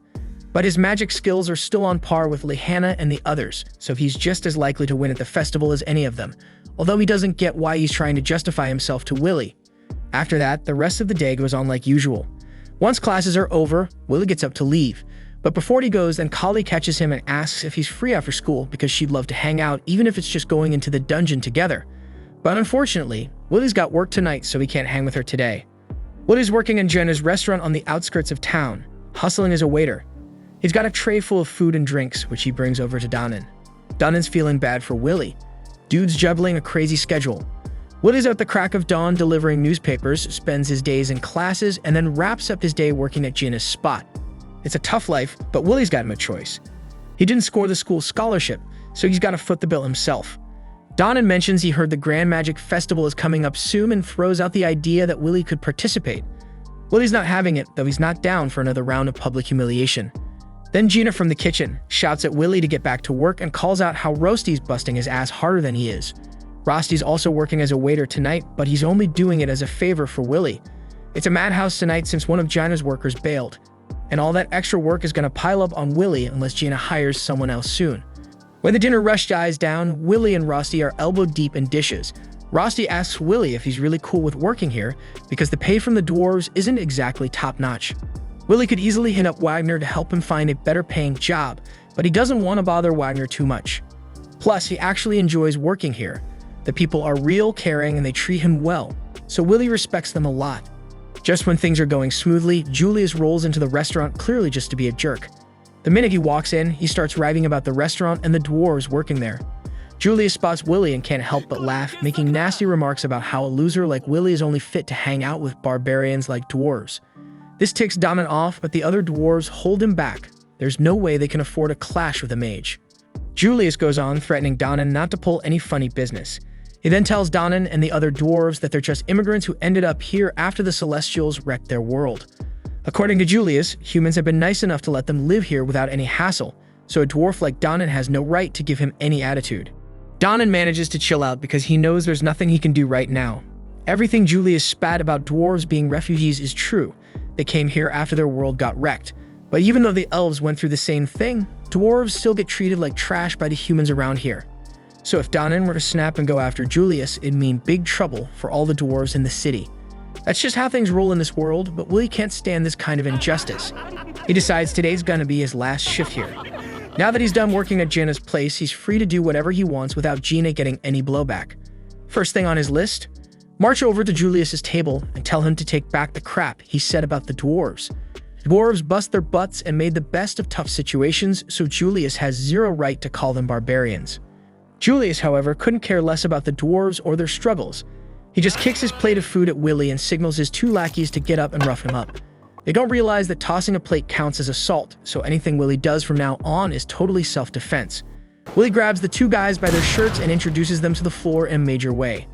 But his magic skills are still on par with Lehana and the others, so he's just as likely to win at the festival as any of them, although he doesn't get why he's trying to justify himself to Willie. After that, the rest of the day goes on like usual. Once classes are over, Willie gets up to leave. But before he goes, then Kali catches him and asks if he's free after school because she'd love to hang out even if it's just going into the dungeon together. But unfortunately, Willie's got work tonight, so he can't hang with her today. Willie's working in Jenna's restaurant on the outskirts of town, hustling as a waiter. He's got a tray full of food and drinks, which he brings over to Donnan. Donnan's feeling bad for Willie. Dude's juggling a crazy schedule. Willie's at the crack of dawn delivering newspapers, spends his days in classes, and then wraps up his day working at Gina's spot. It's a tough life, but Willie's got him a choice. He didn't score the school scholarship, so he's got to foot the bill himself. Donnan mentions he heard the Grand Magic Festival is coming up soon and throws out the idea that Willie could participate. Willie's not having it, though he's not down for another round of public humiliation. Then Gina from the kitchen shouts at Willie to get back to work and calls out how Rosty's busting his ass harder than he is. Rosty's also working as a waiter tonight, but he's only doing it as a favor for Willie. It's a madhouse tonight since one of Gina's workers bailed, and all that extra work is going to pile up on Willie unless Gina hires someone else soon. When the dinner rush dies down, Willie and Rosty are elbow deep in dishes. Rosty asks Willie if he's really cool with working here because the pay from the dwarves isn't exactly top-notch. Willie could easily hit up Wagner to help him find a better-paying job, but he doesn't want to bother Wagner too much. Plus, he actually enjoys working here. The people are real, caring, and they treat him well, so Willie respects them a lot. Just when things are going smoothly, Julius rolls into the restaurant clearly just to be a jerk. The minute he walks in, he starts raving about the restaurant and the dwarves working there. Julius spots Willie and can't help but laugh, making nasty remarks about how a loser like Willie is only fit to hang out with barbarians like dwarves. This ticks Donnan off, but the other dwarves hold him back. There's no way they can afford a clash with a mage. Julius goes on, threatening Donnan not to pull any funny business. He then tells Donnan and the other dwarves that they're just immigrants who ended up here after the Celestials wrecked their world. According to Julius, humans have been nice enough to let them live here without any hassle, so a dwarf like Donnan has no right to give him any attitude. Donnan manages to chill out because he knows there's nothing he can do right now. Everything Julius spat about dwarves being refugees is true. They came here after their world got wrecked. But even though the elves went through the same thing, dwarves still get treated like trash by the humans around here. So if Donnan were to snap and go after Julius, it'd mean big trouble for all the dwarves in the city. That's just how things roll in this world, but Willie can't stand this kind of injustice. He decides today's gonna be his last shift here. Now that he's done working at Gina's place, he's free to do whatever he wants without Gina getting any blowback. First thing on his list, march over to Julius's table and tell him to take back the crap he said about the dwarves. Dwarves bust their butts and made the best of tough situations, so Julius has zero right to call them barbarians. Julius, however, couldn't care less about the dwarves or their struggles. He just kicks his plate of food at Willy and signals his two lackeys to get up and rough him up. They don't realize that tossing a plate counts as assault, so anything Willy does from now on is totally self-defense. Willy grabs the two guys by their shirts and introduces them to the floor in a major way.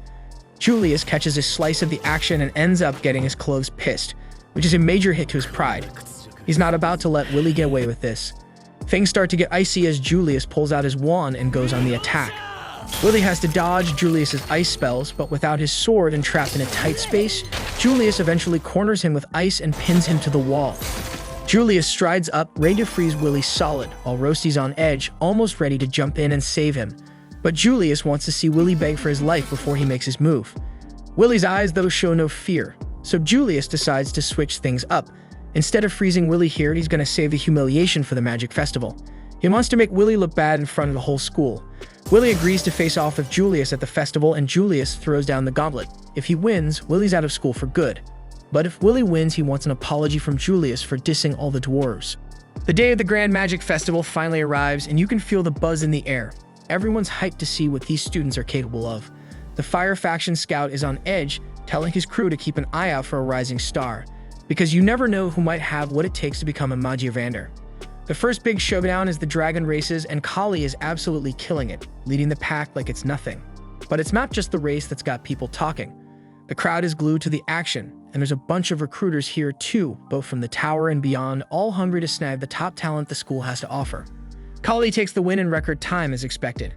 Julius catches a slice of the action and ends up getting his clothes pissed, which is a major hit to his pride. He's not about to let Willy get away with this. Things start to get icy as Julius pulls out his wand and goes on the attack. Willy has to dodge Julius's ice spells, but without his sword and trapped in a tight space, Julius eventually corners him with ice and pins him to the wall. Julius strides up, ready to freeze Willy solid, while Roasty's on edge, almost ready to jump in and save him. But Julius wants to see Willy beg for his life before he makes his move. Willy's eyes, though, show no fear, so Julius decides to switch things up. Instead of freezing Willy here, he's going to save the humiliation for the Magic Festival. He wants to make Willy look bad in front of the whole school. Willy agrees to face off with Julius at the festival, and Julius throws down the gauntlet. If he wins, Willy's out of school for good. But if Willy wins, he wants an apology from Julius for dissing all the dwarves. The day of the Grand Magic Festival finally arrives, and you can feel the buzz in the air. Everyone's hyped to see what these students are capable of. The Fire Faction Scout is on edge, telling his crew to keep an eye out for a rising star, because you never know who might have what it takes to become a Magiavander. The first big showdown is the Dragon Races, and Kali is absolutely killing it, leading the pack like it's nothing. But it's not just the race that's got people talking. The crowd is glued to the action, and there's a bunch of recruiters here too, both from the tower and beyond, all hungry to snag the top talent the school has to offer. Kali takes the win in record time as expected.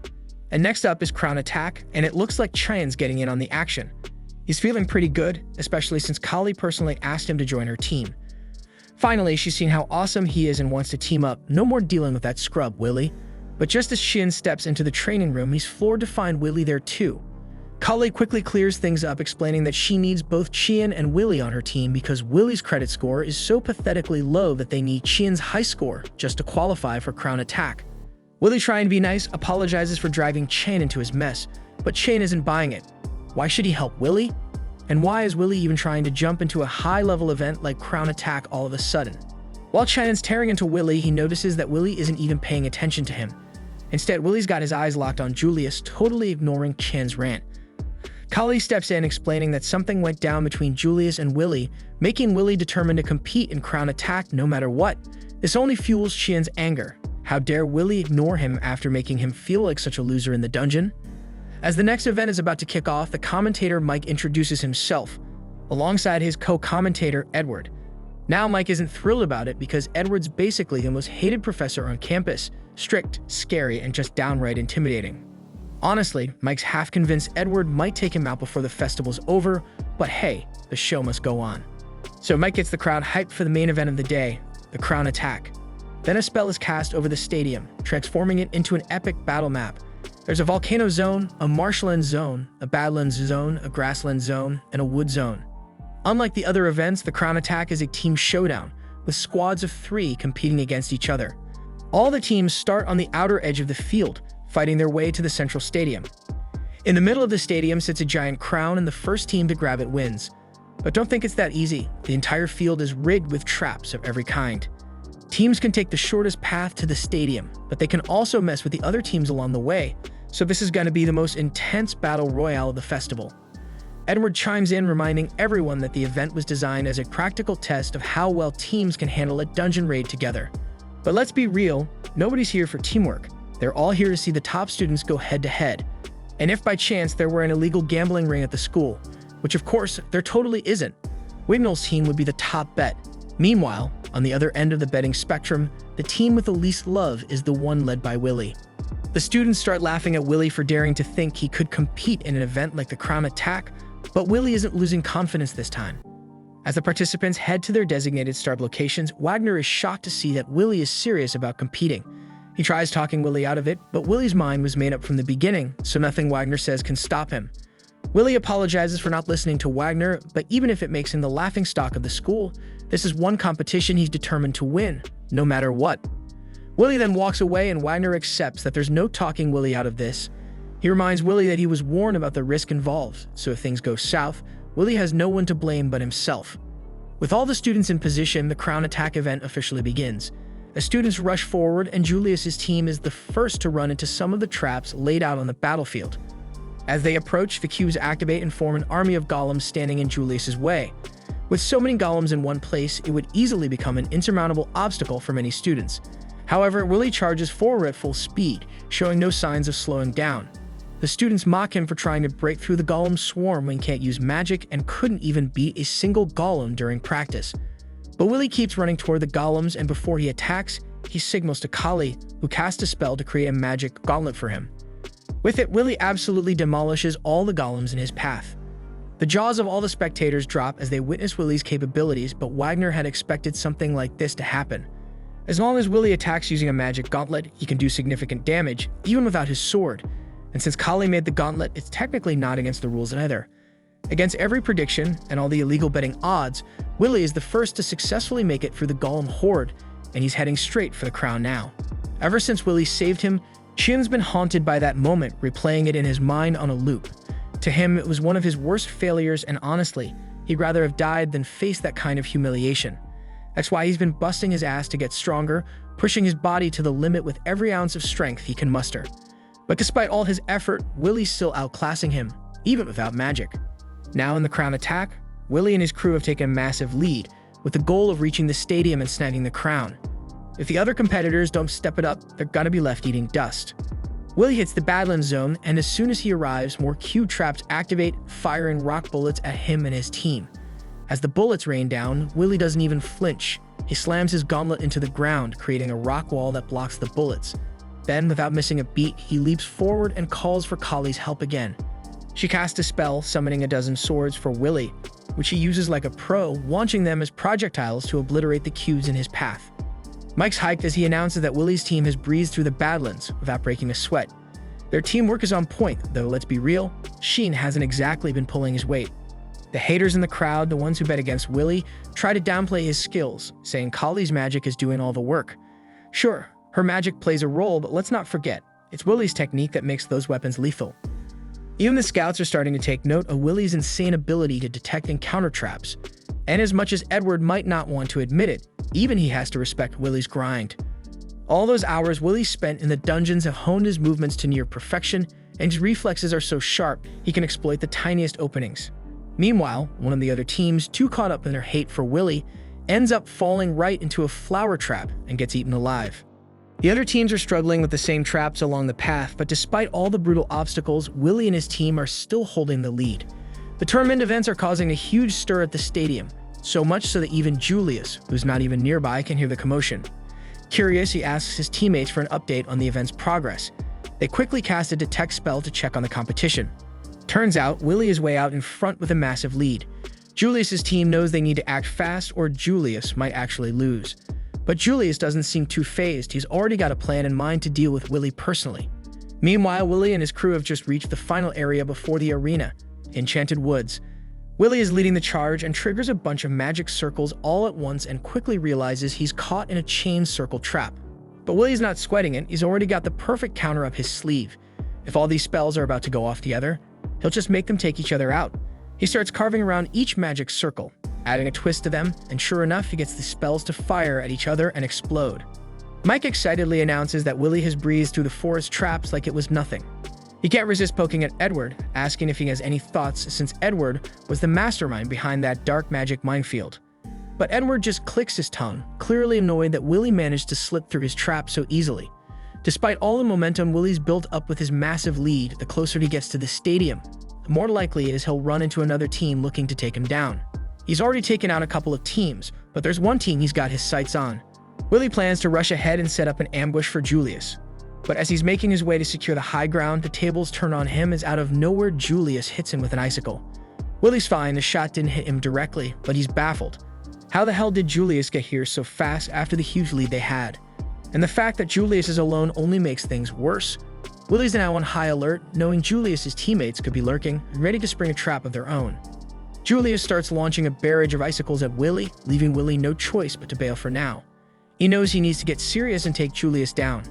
And next up is Crown Attack, and it looks like Chan's getting in on the action. He's feeling pretty good, especially since Kali personally asked him to join her team. Finally, she's seen how awesome he is and wants to team up. No more dealing with that scrub, Willy. But just as Shin steps into the training room, he's floored to find Willy there too. Kali quickly clears things up, explaining that she needs both Chien and Willy on her team because Willy's credit score is so pathetically low that they need Chien's high score just to qualify for Crown Attack. Willy, trying to be nice, apologizes for driving Chien into his mess, but Chien isn't buying it. Why should he help Willy? And why is Willy even trying to jump into a high-level event like Crown Attack all of a sudden? While Chien is tearing into Willy, he notices that Willy isn't even paying attention to him. Instead, Willy's got his eyes locked on Julius, totally ignoring Chien's rant. Kali steps in, explaining that something went down between Julius and Willy, making Willy determined to compete in Crown Attack no matter what. This only fuels Chien's anger. How dare Willy ignore him after making him feel like such a loser in the dungeon? As the next event is about to kick off, the commentator Mike introduces himself, alongside his co-commentator Edward. Now Mike isn't thrilled about it because Edward's basically the most hated professor on campus, strict, scary, and just downright intimidating. Honestly, Mike's half convinced Edward might take him out before the festival's over, but hey, the show must go on. So Mike gets the crowd hyped for the main event of the day, the Crown Attack. Then a spell is cast over the stadium, transforming it into an epic battle map. There's a volcano zone, a marshland zone, a badlands zone, a grassland zone, and a wood zone. Unlike the other events, the Crown Attack is a team showdown, with squads of 3 competing against each other. All the teams start on the outer edge of the field, fighting their way to the central stadium. In the middle of the stadium sits a giant crown, and the first team to grab it wins. But don't think it's that easy. The entire field is rigged with traps of every kind. Teams can take the shortest path to the stadium, but they can also mess with the other teams along the way, so this is going to be the most intense battle royale of the festival. Edward chimes in, reminding everyone that the event was designed as a practical test of how well teams can handle a dungeon raid together. But let's be real, nobody's here for teamwork. They're all here to see the top students go head-to-head. And if by chance there were an illegal gambling ring at the school, which of course there totally isn't, Wignall's team would be the top bet. Meanwhile, on the other end of the betting spectrum, the team with the least love is the one led by Willy. The students start laughing at Willy for daring to think he could compete in an event like the Crown Attack, but Willy isn't losing confidence this time. As the participants head to their designated start locations, Wagner is shocked to see that Willy is serious about competing. He tries talking Willy out of it, but Willy's mind was made up from the beginning, so nothing Wagner says can stop him. Willy apologizes for not listening to Wagner, but even if it makes him the laughingstock of the school, this is one competition he's determined to win, no matter what. Willy then walks away, and Wagner accepts that there's no talking Willy out of this. He reminds Willy that he was warned about the risk involved, so if things go south, Willy has no one to blame but himself. With all the students in position, the Crown Attack event officially begins. The students rush forward, and Julius's team is the first to run into some of the traps laid out on the battlefield. As they approach, the cubes activate and form an army of golems standing in Julius's way. With so many golems in one place, it would easily become an insurmountable obstacle for many students. However, Willy charges forward at full speed, showing no signs of slowing down. The students mock him for trying to break through the golem swarm when he can't use magic and couldn't even beat a single golem during practice. But Willy keeps running toward the golems, and before he attacks, he signals to Kali, who casts a spell to create a magic gauntlet for him. With it, Willy absolutely demolishes all the golems in his path. The jaws of all the spectators drop as they witness Willy's capabilities, but Wagner had expected something like this to happen. As long as Willy attacks using a magic gauntlet, he can do significant damage, even without his sword. And since Kali made the gauntlet, it's technically not against the rules either. Against every prediction and all the illegal betting odds, Willy is the first to successfully make it through the golem horde, and he's heading straight for the crown now. Ever since Willy saved him, Qian's been haunted by that moment, replaying it in his mind on a loop. To him, it was one of his worst failures, and honestly, he'd rather have died than face that kind of humiliation. That's why he's been busting his ass to get stronger, pushing his body to the limit with every ounce of strength he can muster. But despite all his effort, Willy's still outclassing him, even without magic. Now in the crown attack, Willy and his crew have taken a massive lead, with the goal of reaching the stadium and snagging the crown. If the other competitors don't step it up, they're gonna be left eating dust. Willy hits the Badlands zone, and as soon as he arrives, more cube traps activate, firing rock bullets at him and his team. As the bullets rain down, Willy doesn't even flinch. He slams his gauntlet into the ground, creating a rock wall that blocks the bullets. Then, without missing a beat, he leaps forward and calls for Kali's help again. She casts a spell, summoning a dozen swords for Willy, which he uses like a pro, launching them as projectiles to obliterate the cubes in his path. Mike's hyped as he announces that Willy's team has breezed through the Badlands without breaking a sweat. Their teamwork is on point, though let's be real, Sheen hasn't exactly been pulling his weight. The haters in the crowd, the ones who bet against Willy, try to downplay his skills, saying Kali's magic is doing all the work. Sure, her magic plays a role, but let's not forget, it's Willy's technique that makes those weapons lethal. Even the scouts are starting to take note of Willy's insane ability to detect and counter traps. And as much as Edward might not want to admit it, even he has to respect Willy's grind. All those hours Willy spent in the dungeons have honed his movements to near perfection, and his reflexes are so sharp he can exploit the tiniest openings. Meanwhile, one of the other teams, too caught up in their hate for Willy, ends up falling right into a flower trap and gets eaten alive. The other teams are struggling with the same traps along the path, but despite all the brutal obstacles, Willy and his team are still holding the lead. The tournament events are causing a huge stir at the stadium, so much so that even Julius, who's not even nearby, can hear the commotion. Curious, he asks his teammates for an update on the event's progress. They quickly cast a detect spell to check on the competition. Turns out, Willy is way out in front with a massive lead. Julius's team knows they need to act fast or Julius might actually lose. But Julius doesn't seem too fazed. He's already got a plan in mind to deal with Willy personally. Meanwhile, Willy and his crew have just reached the final area before the arena, Enchanted Woods. Willy is leading the charge and triggers a bunch of magic circles all at once and quickly realizes he's caught in a chain circle trap. But Willy's not sweating it. He's already got the perfect counter up his sleeve. If all these spells are about to go off together, he'll just make them take each other out. He starts carving around each magic circle, adding a twist to them, and sure enough, he gets the spells to fire at each other and explode. Mike excitedly announces that Willy has breezed through the forest traps like it was nothing. He can't resist poking at Edward, asking if he has any thoughts since Edward was the mastermind behind that dark magic minefield. But Edward just clicks his tongue, clearly annoyed that Willy managed to slip through his trap so easily. Despite all the momentum Willy's built up with his massive lead, the closer he gets to the stadium, the more likely it is he'll run into another team looking to take him down. He's already taken out a couple of teams, but there's one team he's got his sights on. Willy plans to rush ahead and set up an ambush for Julius. But as he's making his way to secure the high ground, the tables turn on him as out of nowhere Julius hits him with an icicle. Willy's fine, the shot didn't hit him directly, but he's baffled. How the hell did Julius get here so fast after the huge lead they had? And the fact that Julius is alone only makes things worse. Willy's now on high alert, knowing Julius's teammates could be lurking and ready to spring a trap of their own. Julius starts launching a barrage of icicles at Willy, leaving Willy no choice but to bail for now. He knows he needs to get serious and take Julius down.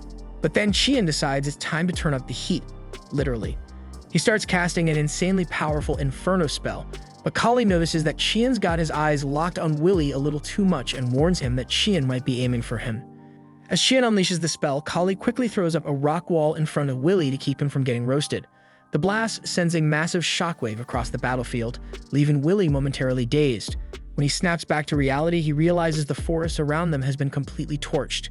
But then Qian decides it's time to turn up the heat, literally. He starts casting an insanely powerful Inferno spell, but Kali notices that Qian's got his eyes locked on Willy a little too much and warns him that Qian might be aiming for him. As Qian unleashes the spell, Kali quickly throws up a rock wall in front of Willy to keep him from getting roasted. The blast sends a massive shockwave across the battlefield, leaving Willy momentarily dazed. When he snaps back to reality, he realizes the forest around them has been completely torched.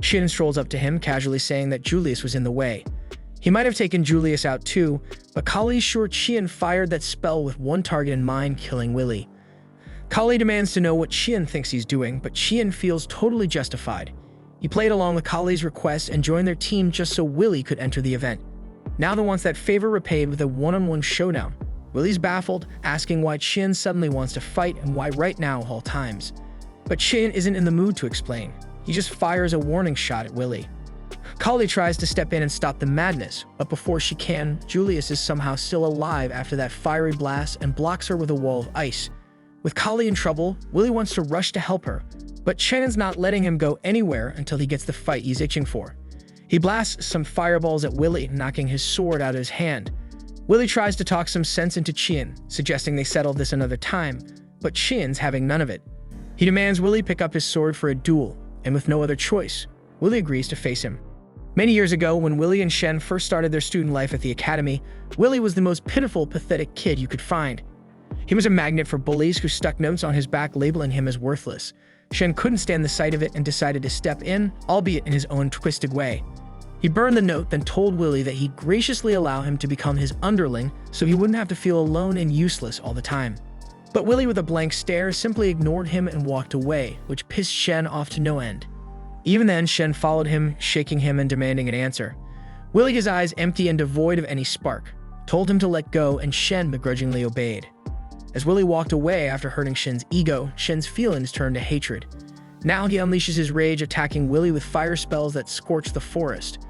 Qian strolls up to him, casually saying that Julius was in the way. He might have taken Julius out too, but Kali's sure Qian fired that spell with one target in mind, killing Willy. Kali demands to know what Qian thinks he's doing, but Qian feels totally justified. He played along with Kali's request and joined their team just so Willy could enter the event. Now he wants that favor repaid with a one-on-one showdown. Willy's baffled, asking why Qian suddenly wants to fight and why right now of all times. But Qian isn't in the mood to explain. He just fires a warning shot at Willy. Kali tries to step in and stop the madness, but before she can, Julius is somehow still alive after that fiery blast and blocks her with a wall of ice. With Kali in trouble, Willy wants to rush to help her, but Shannon's not letting him go anywhere until he gets the fight he's itching for. He blasts some fireballs at Willy, knocking his sword out of his hand. Willy tries to talk some sense into Qian, suggesting they settle this another time, but Qian's having none of it. He demands Willy pick up his sword for a duel, and with no other choice, Willy agrees to face him. Many years ago, when Willy and Shen first started their student life at the academy, Willy was the most pitiful, pathetic kid you could find. He was a magnet for bullies who stuck notes on his back labeling him as worthless. Shen couldn't stand the sight of it and decided to step in, albeit in his own twisted way. He burned the note, then told Willy that he'd graciously allow him to become his underling so he wouldn't have to feel alone and useless all the time. But Willy, with a blank stare, simply ignored him and walked away, which pissed Shen off to no end. Even then, Shen followed him, shaking him and demanding an answer. Willy, his eyes empty and devoid of any spark, told him to let go, and Shen begrudgingly obeyed. As Willy walked away after hurting Shen's ego, Shen's feelings turned to hatred. Now he unleashes his rage, attacking Willy with fire spells that scorch the forest.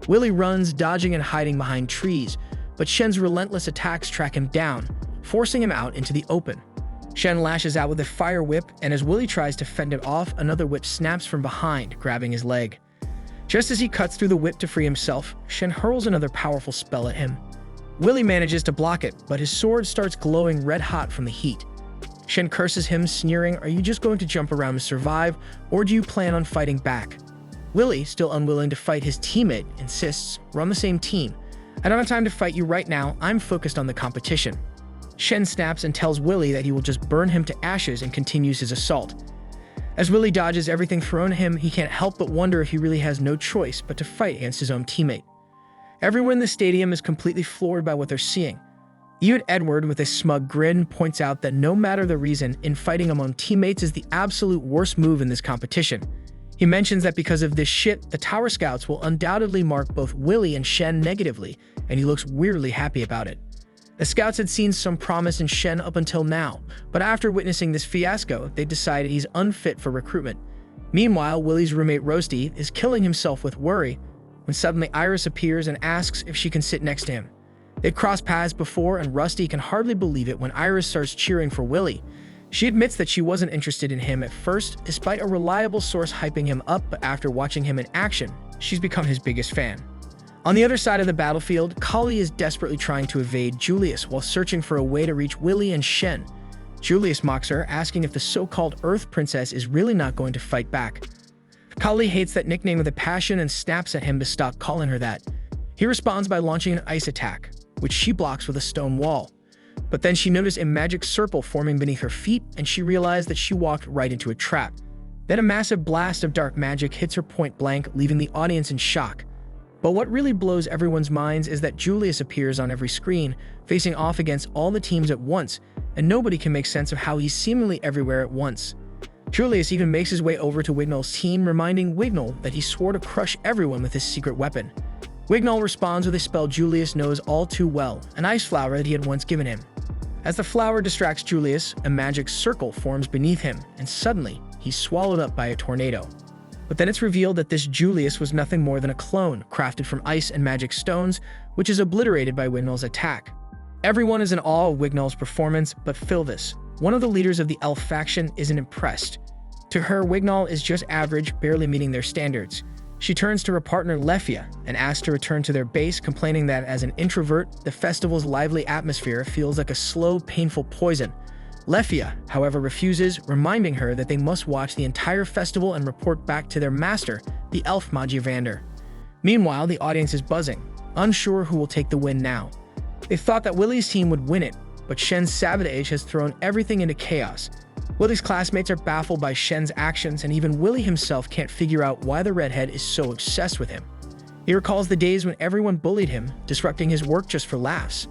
Willy runs, dodging and hiding behind trees, but Shen's relentless attacks track him down, forcing him out into the open. Shen lashes out with a fire whip, and as Willy tries to fend it off, another whip snaps from behind, grabbing his leg. Just as he cuts through the whip to free himself, Shen hurls another powerful spell at him. Willy manages to block it, but his sword starts glowing red-hot from the heat. Shen curses him, sneering, "Are you just going to jump around to survive, or do you plan on fighting back?" Willy, still unwilling to fight his teammate, insists, "We're on the same team. I don't have time to fight you right now, I'm focused on the competition." Shen snaps and tells Willy that he will just burn him to ashes and continues his assault. As Willy dodges everything thrown at him, he can't help but wonder if he really has no choice but to fight against his own teammate. Everyone in the stadium is completely floored by what they're seeing. Even Edward, with a smug grin, points out that no matter the reason, infighting among teammates is the absolute worst move in this competition. He mentions that because of this shit, the Tower Scouts will undoubtedly mark both Willy and Shen negatively, and he looks weirdly happy about it. The Scouts had seen some promise in Shen up until now, but after witnessing this fiasco, they decided he's unfit for recruitment. Meanwhile, Willy's roommate Roasty is killing himself with worry when suddenly Iris appears and asks if she can sit next to him. They'd crossed paths before, and Rusty can hardly believe it when Iris starts cheering for Willy. She admits that she wasn't interested in him at first, despite a reliable source hyping him up, but after watching him in action, she's become his biggest fan. On the other side of the battlefield, Kali is desperately trying to evade Julius while searching for a way to reach Willy and Shen. Julius mocks her, asking if the so-called Earth Princess is really not going to fight back. Kali hates that nickname with a passion and snaps at him to stop calling her that. He responds by launching an ice attack, which she blocks with a stone wall. But then she noticed a magic circle forming beneath her feet, and she realized that she walked right into a trap. Then a massive blast of dark magic hits her point blank, leaving the audience in shock. But what really blows everyone's minds is that Julius appears on every screen, facing off against all the teams at once, and nobody can make sense of how he's seemingly everywhere at once. Julius even makes his way over to Wignall's team, reminding Wignall that he swore to crush everyone with his secret weapon. Wignall responds with a spell Julius knows all too well, an ice flower that he had once given him. As the flower distracts Julius, a magic circle forms beneath him, and suddenly, he's swallowed up by a tornado. But then it's revealed that this Julius was nothing more than a clone, crafted from ice and magic stones, which is obliterated by Wignall's attack. Everyone is in awe of Wignall's performance, but Philvis, one of the leaders of the elf faction, isn't impressed. To her, Wignall is just average, barely meeting their standards. She turns to her partner Lefia and asks to return to their base, complaining that as an introvert, the festival's lively atmosphere feels like a slow, painful poison. Lefia, however, refuses, reminding her that they must watch the entire festival and report back to their master, the elf Magiavander. Meanwhile, the audience is buzzing, unsure who will take the win now. They thought that Willy's team would win it, but Shen's sabotage has thrown everything into chaos. Willy's classmates are baffled by Shen's actions, and even Willy himself can't figure out why the redhead is so obsessed with him. He recalls the days when everyone bullied him, disrupting his work just for laughs.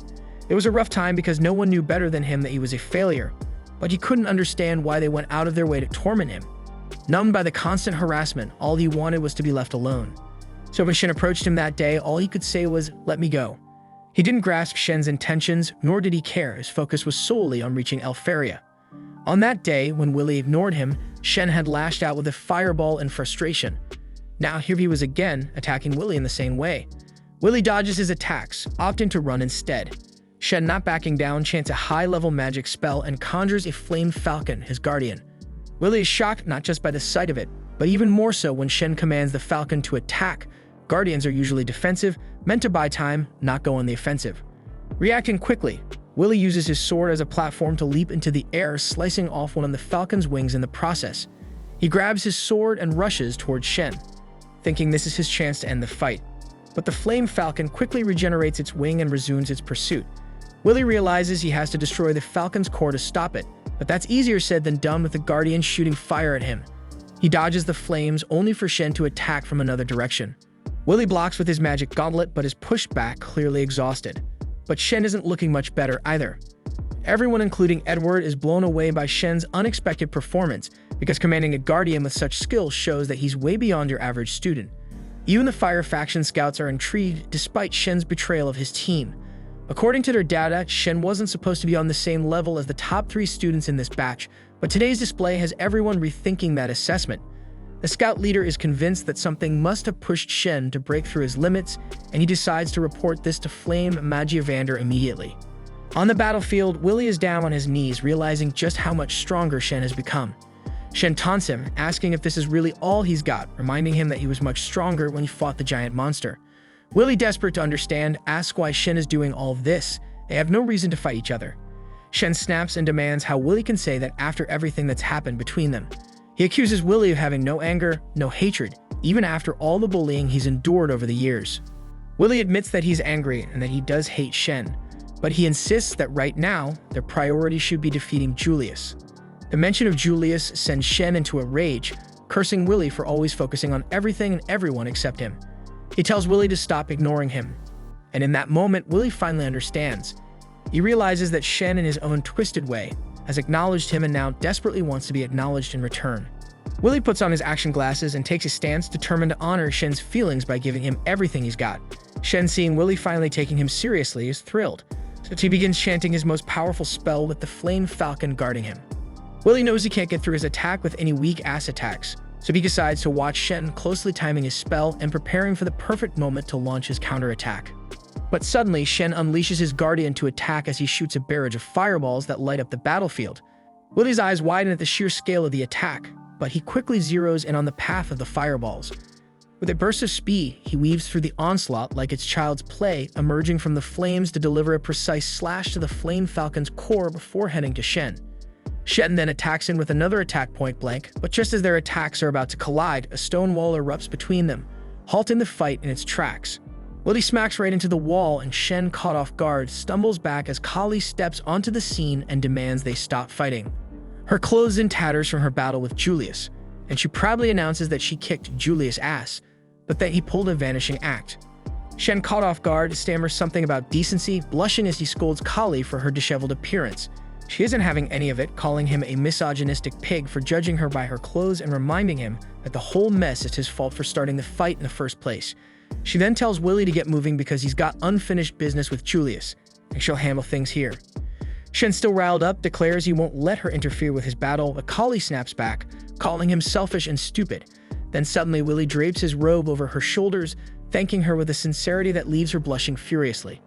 It was a rough time because no one knew better than him that he was a failure, but he couldn't understand why they went out of their way to torment him. Numbed by the constant harassment, all he wanted was to be left alone. So when Shen approached him that day, all he could say was, "Let me go." He didn't grasp Shen's intentions, nor did he care. His focus was solely on reaching Elferia. On that day, when Willy ignored him, Shen had lashed out with a fireball in frustration. Now here he was again, attacking Willy in the same way. Willy dodges his attacks, opting to run instead. Shen, not backing down, chants a high-level magic spell and conjures a flamed falcon, his guardian. Willy is shocked not just by the sight of it, but even more so when Shen commands the falcon to attack. Guardians are usually defensive, meant to buy time, not go on the offensive. Reacting quickly, Willy uses his sword as a platform to leap into the air, slicing off one of the falcon's wings in the process. He grabs his sword and rushes towards Shen, thinking this is his chance to end the fight. But the flame falcon quickly regenerates its wing and resumes its pursuit. Willy realizes he has to destroy the falcon's core to stop it, but that's easier said than done with the guardian shooting fire at him. He dodges the flames, only for Shen to attack from another direction. Willy blocks with his magic gauntlet, but is pushed back, clearly exhausted. But Shen isn't looking much better either. Everyone, including Edward, is blown away by Shen's unexpected performance, because commanding a guardian with such skill shows that he's way beyond your average student. Even the Fire faction scouts are intrigued despite Shen's betrayal of his team. According to their data, Shen wasn't supposed to be on the same level as the top 3 students in this batch, but today's display has everyone rethinking that assessment. The scout leader is convinced that something must have pushed Shen to break through his limits, and he decides to report this to Flame Magiavander immediately. On the battlefield, Willy is down on his knees, realizing just how much stronger Shen has become. Shen taunts him, asking if this is really all he's got, reminding him that he was much stronger when he fought the giant monster. Willy, desperate to understand, asks why Shen is doing all of this. They have no reason to fight each other. Shen snaps and demands how Willy can say that after everything that's happened between them. He accuses Willy of having no anger, no hatred, even after all the bullying he's endured over the years. Willy admits that he's angry and that he does hate Shen, but he insists that right now, their priority should be defeating Julius. The mention of Julius sends Shen into a rage, cursing Willy for always focusing on everything and everyone except him. He tells Willy to stop ignoring him. And in that moment, Willy finally understands. He realizes that Shen, in his own twisted way, has acknowledged him and now desperately wants to be acknowledged in return. Willy puts on his action glasses and takes a stance determined to honor Shen's feelings by giving him everything he's got. Shen, seeing Willy finally taking him seriously, is thrilled. So he begins chanting his most powerful spell with the flame falcon guarding him. Willy knows he can't get through his attack with any weak-ass attacks, so he decides to watch Shen, closely timing his spell and preparing for the perfect moment to launch his counterattack. But suddenly, Shen unleashes his guardian to attack as he shoots a barrage of fireballs that light up the battlefield. Willy's eyes widen at the sheer scale of the attack, but he quickly zeroes in on the path of the fireballs. With a burst of speed, he weaves through the onslaught like it's child's play, emerging from the flames to deliver a precise slash to the flame falcon's core before heading to Shen. Shen then attacks him with another attack point blank, but just as their attacks are about to collide, a stone wall erupts between them, halting the fight in its tracks. Willy smacks right into the wall, and Shen, caught off guard, stumbles back as Kali steps onto the scene and demands they stop fighting. Her clothes in tatters from her battle with Julius, and she proudly announces that she kicked Julius' ass, but that he pulled a vanishing act. Shen, caught off guard, stammers something about decency, blushing as he scolds Kali for her disheveled appearance. She isn't having any of it, calling him a misogynistic pig for judging her by her clothes and reminding him that the whole mess is his fault for starting the fight in the first place. She then tells Willy to get moving because he's got unfinished business with Julius, and she'll handle things here. Shen, still riled up, declares he won't let her interfere with his battle, but Kali snaps back, calling him selfish and stupid. Then suddenly Willy drapes his robe over her shoulders, thanking her with a sincerity that leaves her blushing furiously.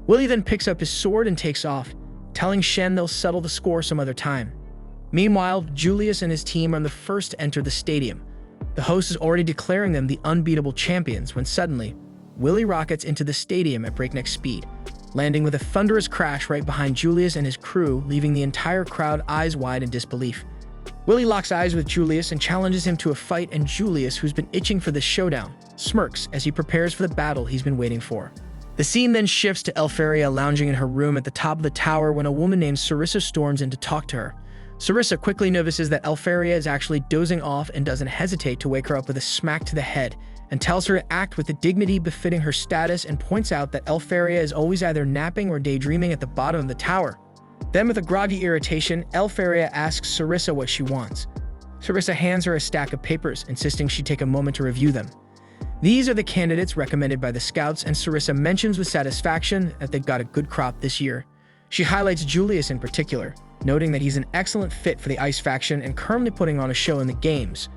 Willy then picks up his sword and takes off, telling Shen they'll settle the score some other time. Meanwhile, Julius and his team are the first to enter the stadium. The host is already declaring them the unbeatable champions when suddenly, Willy rockets into the stadium at breakneck speed. landing with a thunderous crash right behind Julius and his crew, leaving the entire crowd eyes wide in disbelief. Willie locks eyes with Julius and challenges him to a fight, and Julius, who's been itching for this showdown, smirks as he prepares for the battle he's been waiting for. The scene then shifts to Elfaria lounging in her room at the top of the tower when a woman named Sarissa storms in to talk to her. Sarissa quickly notices that Elfaria is actually dozing off and doesn't hesitate to wake her up with a smack to the head, and tells her to act with the dignity befitting her status, and points out that Elfaria is always either napping or daydreaming at the bottom of the tower. Then, with a groggy irritation, Elfaria asks Sarissa what she wants. Sarissa hands her a stack of papers, insisting she take a moment to review them. These are the candidates recommended by the scouts, and Sarissa mentions with satisfaction that they've got a good crop this year. She highlights Julius in particular, noting that he's an excellent fit for the Ice faction and currently putting on a show in the games.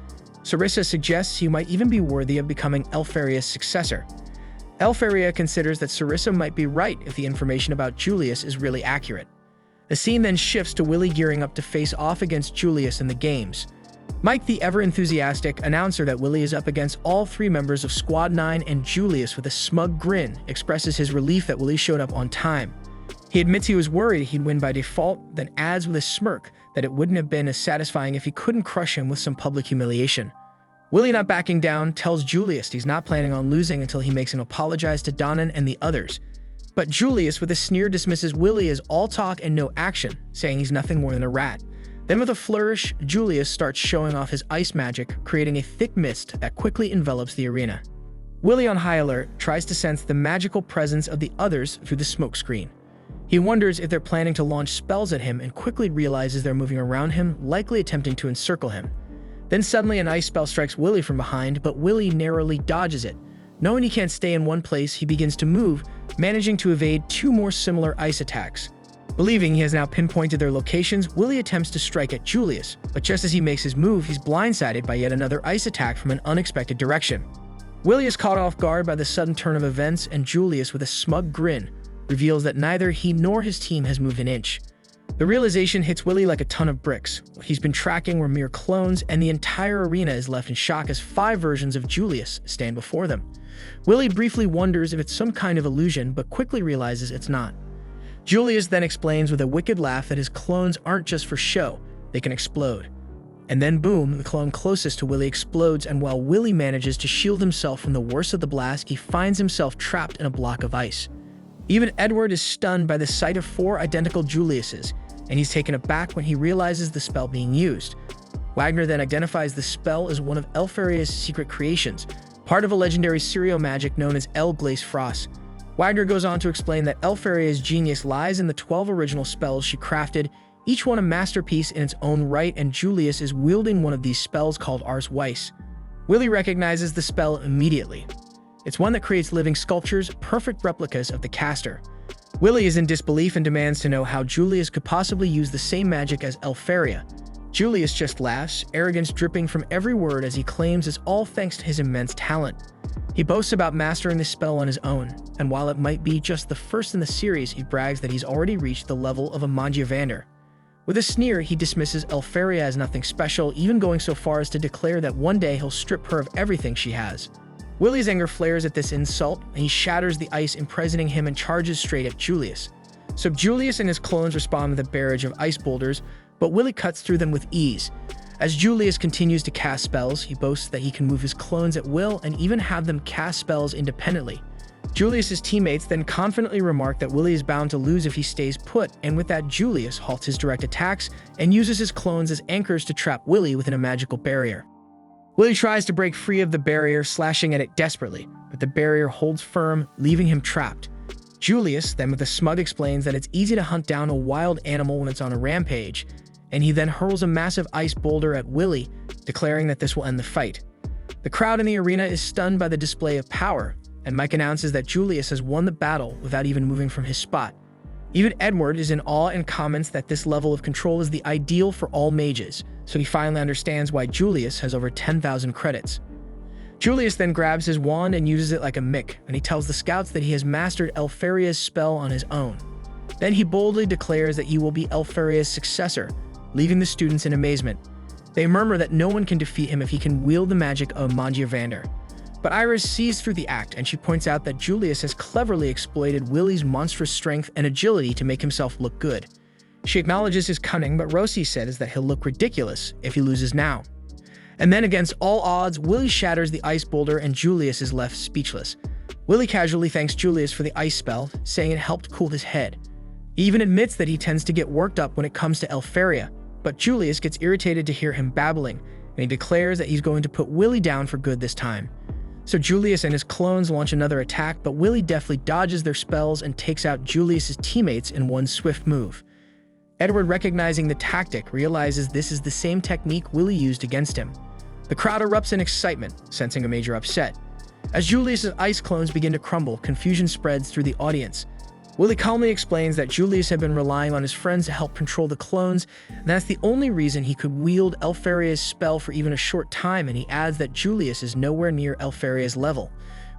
Sarissa suggests he might even be worthy of becoming Elfaria's successor. Elfaria considers that Sarissa might be right if the information about Julius is really accurate. The scene then shifts to Willie gearing up to face off against Julius in the games. Mike, the ever-enthusiastic, announcer that Willie is up against all 3 members of Squad 9, and Julius, with a smug grin, expresses his relief that Willie showed up on time. He admits he was worried he'd win by default, then adds with a smirk that it wouldn't have been as satisfying if he couldn't crush him with some public humiliation. Willie, not backing down, tells Julius he's not planning on losing until he makes him apologize to Donnan and the others. But Julius, with a sneer, dismisses Willie as all talk and no action, saying he's nothing more than a rat. Then, with a flourish, Julius starts showing off his ice magic, creating a thick mist that quickly envelops the arena. Willie, on high alert, tries to sense the magical presence of the others through the smokescreen. He wonders if they're planning to launch spells at him and quickly realizes they're moving around him, likely attempting to encircle him. Then suddenly an ice spell strikes Willie from behind, but Willie narrowly dodges it. Knowing he can't stay in one place, he begins to move, managing to evade 2 more similar ice attacks. Believing he has now pinpointed their locations, Willie attempts to strike at Julius, but just as he makes his move, he's blindsided by yet another ice attack from an unexpected direction. Willie is caught off guard by the sudden turn of events, and Julius, with a smug grin, reveals that neither he nor his team has moved an inch. The realization hits Willie like a ton of bricks. What he's been tracking were mere clones, and the entire arena is left in shock as 5 versions of Julius stand before them. Willie briefly wonders if it's some kind of illusion, but quickly realizes it's not. Julius then explains with a wicked laugh that his clones aren't just for show, they can explode. And then boom, the clone closest to Willie explodes, and while Willie manages to shield himself from the worst of the blast, he finds himself trapped in a block of ice. Even Edward is stunned by the sight of 4 identical Juliuses, and he's taken aback when he realizes the spell being used. Wagner then identifies the spell as one of Elfaria's secret creations, part of a legendary serial magic known as El Glace Frost. Wagner goes on to explain that Elfaria's genius lies in the 12 original spells she crafted, each one a masterpiece in its own right, and Julius is wielding one of these spells called Ars Weiss. Willie recognizes the spell immediately. It's one that creates living sculptures, perfect replicas of the caster. Willie is in disbelief and demands to know how Julius could possibly use the same magic as Elfaria. Julius just laughs, arrogance dripping from every word as he claims it's all thanks to his immense talent. He boasts about mastering the spell on his own, and while it might be just the first in the series, he brags that he's already reached the level of a Mangiavander. With a sneer, he dismisses Elfaria as nothing special, even going so far as to declare that one day he'll strip her of everything she has. Willie's anger flares at this insult, and he shatters the ice imprisoning him and charges straight at Julius. So Julius and his clones respond with a barrage of ice boulders, but Willie cuts through them with ease. As Julius continues to cast spells, he boasts that he can move his clones at will and even have them cast spells independently. Julius's teammates then confidently remark that Willie is bound to lose if he stays put, and with that, Julius halts his direct attacks and uses his clones as anchors to trap Willie within a magical barrier. Willie tries to break free of the barrier, slashing at it desperately, but the barrier holds firm, leaving him trapped. Julius, then with a smug, explains that it's easy to hunt down a wild animal when it's on a rampage, and he then hurls a massive ice boulder at Willie, declaring that this will end the fight. The crowd in the arena is stunned by the display of power, and Mike announces that Julius has won the battle without even moving from his spot. Even Edward is in awe and comments that this level of control is the ideal for all mages, so he finally understands why Julius has over 10,000 credits. Julius then grabs his wand and uses it like a mick, and he tells the scouts that he has mastered Elfaria's spell on his own. Then he boldly declares that he will be Elfaria's successor, leaving the students in amazement. They murmur that no one can defeat him if he can wield the magic of Mangiavander. But Iris sees through the act, and she points out that Julius has cleverly exploited Willie's monstrous strength and agility to make himself look good. She acknowledges his cunning, but Rosie says that he'll look ridiculous if he loses now. And then, against all odds, Willie shatters the ice boulder and Julius is left speechless. Willie casually thanks Julius for the ice spell, saying it helped cool his head. He even admits that he tends to get worked up when it comes to Elfaria, but Julius gets irritated to hear him babbling, and he declares that he's going to put Willie down for good this time. So Julius and his clones launch another attack, but Willie deftly dodges their spells and takes out Julius's teammates in one swift move. Edward, recognizing the tactic, realizes this is the same technique Willie used against him. The crowd erupts in excitement, sensing a major upset. As Julius's ice clones begin to crumble, confusion spreads through the audience. Willie calmly explains that Julius had been relying on his friends to help control the clones, and that's the only reason he could wield Elfaria's spell for even a short time, and he adds that Julius is nowhere near Elfaria's level.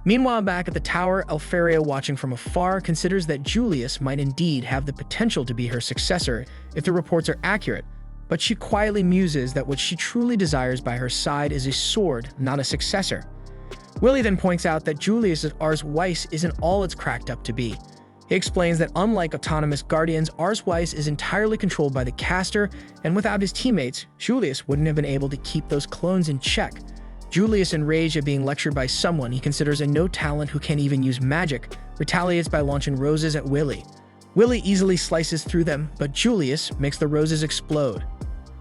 Meanwhile, back at the tower, Elfaria, watching from afar, considers that Julius might indeed have the potential to be her successor if the reports are accurate, but she quietly muses that what she truly desires by her side is a sword, not a successor. Willie then points out that Julius's Ars Weiss isn't all it's cracked up to be. He explains that unlike autonomous guardians, Ars Weiss is entirely controlled by the caster, and without his teammates, Julius wouldn't have been able to keep those clones in check. Julius, enraged at being lectured by someone he considers a no-talent who can't even use magic, retaliates by launching roses at Willie. Willie easily slices through them, but Julius makes the roses explode.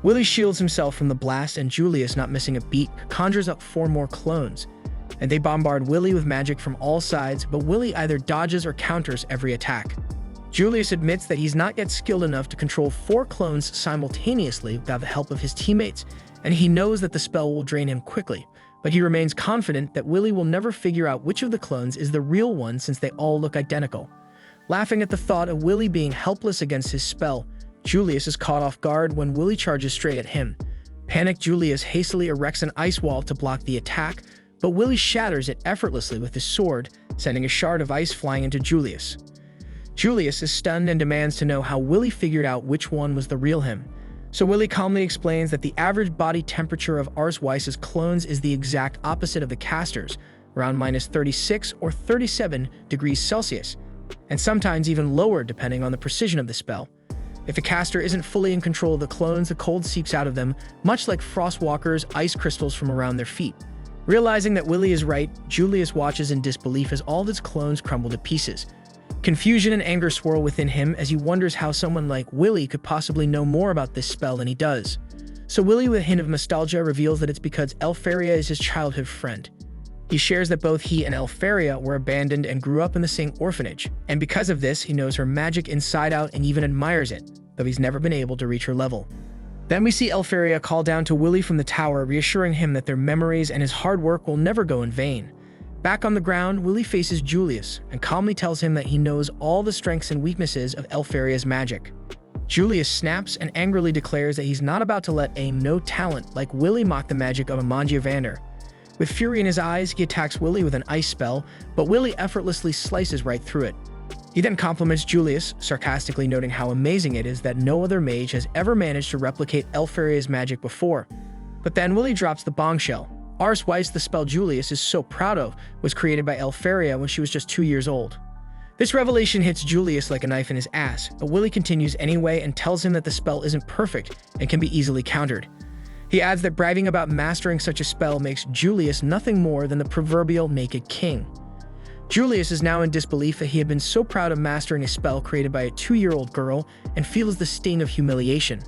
Willie shields himself from the blast, and Julius, not missing a beat, conjures up 4 more clones. And they bombard Willie with magic from all sides, but Willie either dodges or counters every attack. Julius admits that he's not yet skilled enough to control 4 clones simultaneously without the help of his teammates, and he knows that the spell will drain him quickly, but he remains confident that Willie will never figure out which of the clones is the real one since they all look identical. Laughing at the thought of Willie being helpless against his spell, Julius is caught off guard when Willie charges straight at him. Panicked, Julius hastily erects an ice wall to block the attack, but Willie shatters it effortlessly with his sword, sending a shard of ice flying into Julius. Julius is stunned and demands to know how Willie figured out which one was the real him. So Willie calmly explains that the average body temperature of Ars Weiss's clones is the exact opposite of the caster's, around -36 or 37 degrees Celsius, and sometimes even lower depending on the precision of the spell. If the caster isn't fully in control of the clones, the cold seeps out of them, much like Frostwalker's ice crystals from around their feet. Realizing that Willie is right, Julius watches in disbelief as all of his clones crumble to pieces. Confusion and anger swirl within him as he wonders how someone like Willie could possibly know more about this spell than he does. So Willie, with a hint of nostalgia, reveals that it's because Elfaria is his childhood friend. He shares that both he and Elfaria were abandoned and grew up in the same orphanage, and because of this, he knows her magic inside out and even admires it, though he's never been able to reach her level. Then we see Elfaria call down to Willie from the tower, reassuring him that their memories and his hard work will never go in vain. Back on the ground, Willie faces Julius and calmly tells him that he knows all the strengths and weaknesses of Elfaria's magic. Julius snaps and angrily declares that he's not about to let a no-talent like Willie mock the magic of a Mangiavander. With fury in his eyes, he attacks Willie with an ice spell, but Willie effortlessly slices right through it. He then compliments Julius, sarcastically noting how amazing it is that no other mage has ever managed to replicate Elfaria's magic before. But then Willie drops the bombshell. Ars Weiss, the spell Julius is so proud of, was created by Elfaria when she was just 2 years old. This revelation hits Julius like a knife in his ass, but Willie continues anyway and tells him that the spell isn't perfect and can be easily countered. He adds that bragging about mastering such a spell makes Julius nothing more than the proverbial naked king. Julius is now in disbelief that he had been so proud of mastering a spell created by a 2-year-old girl and feels the sting of humiliation.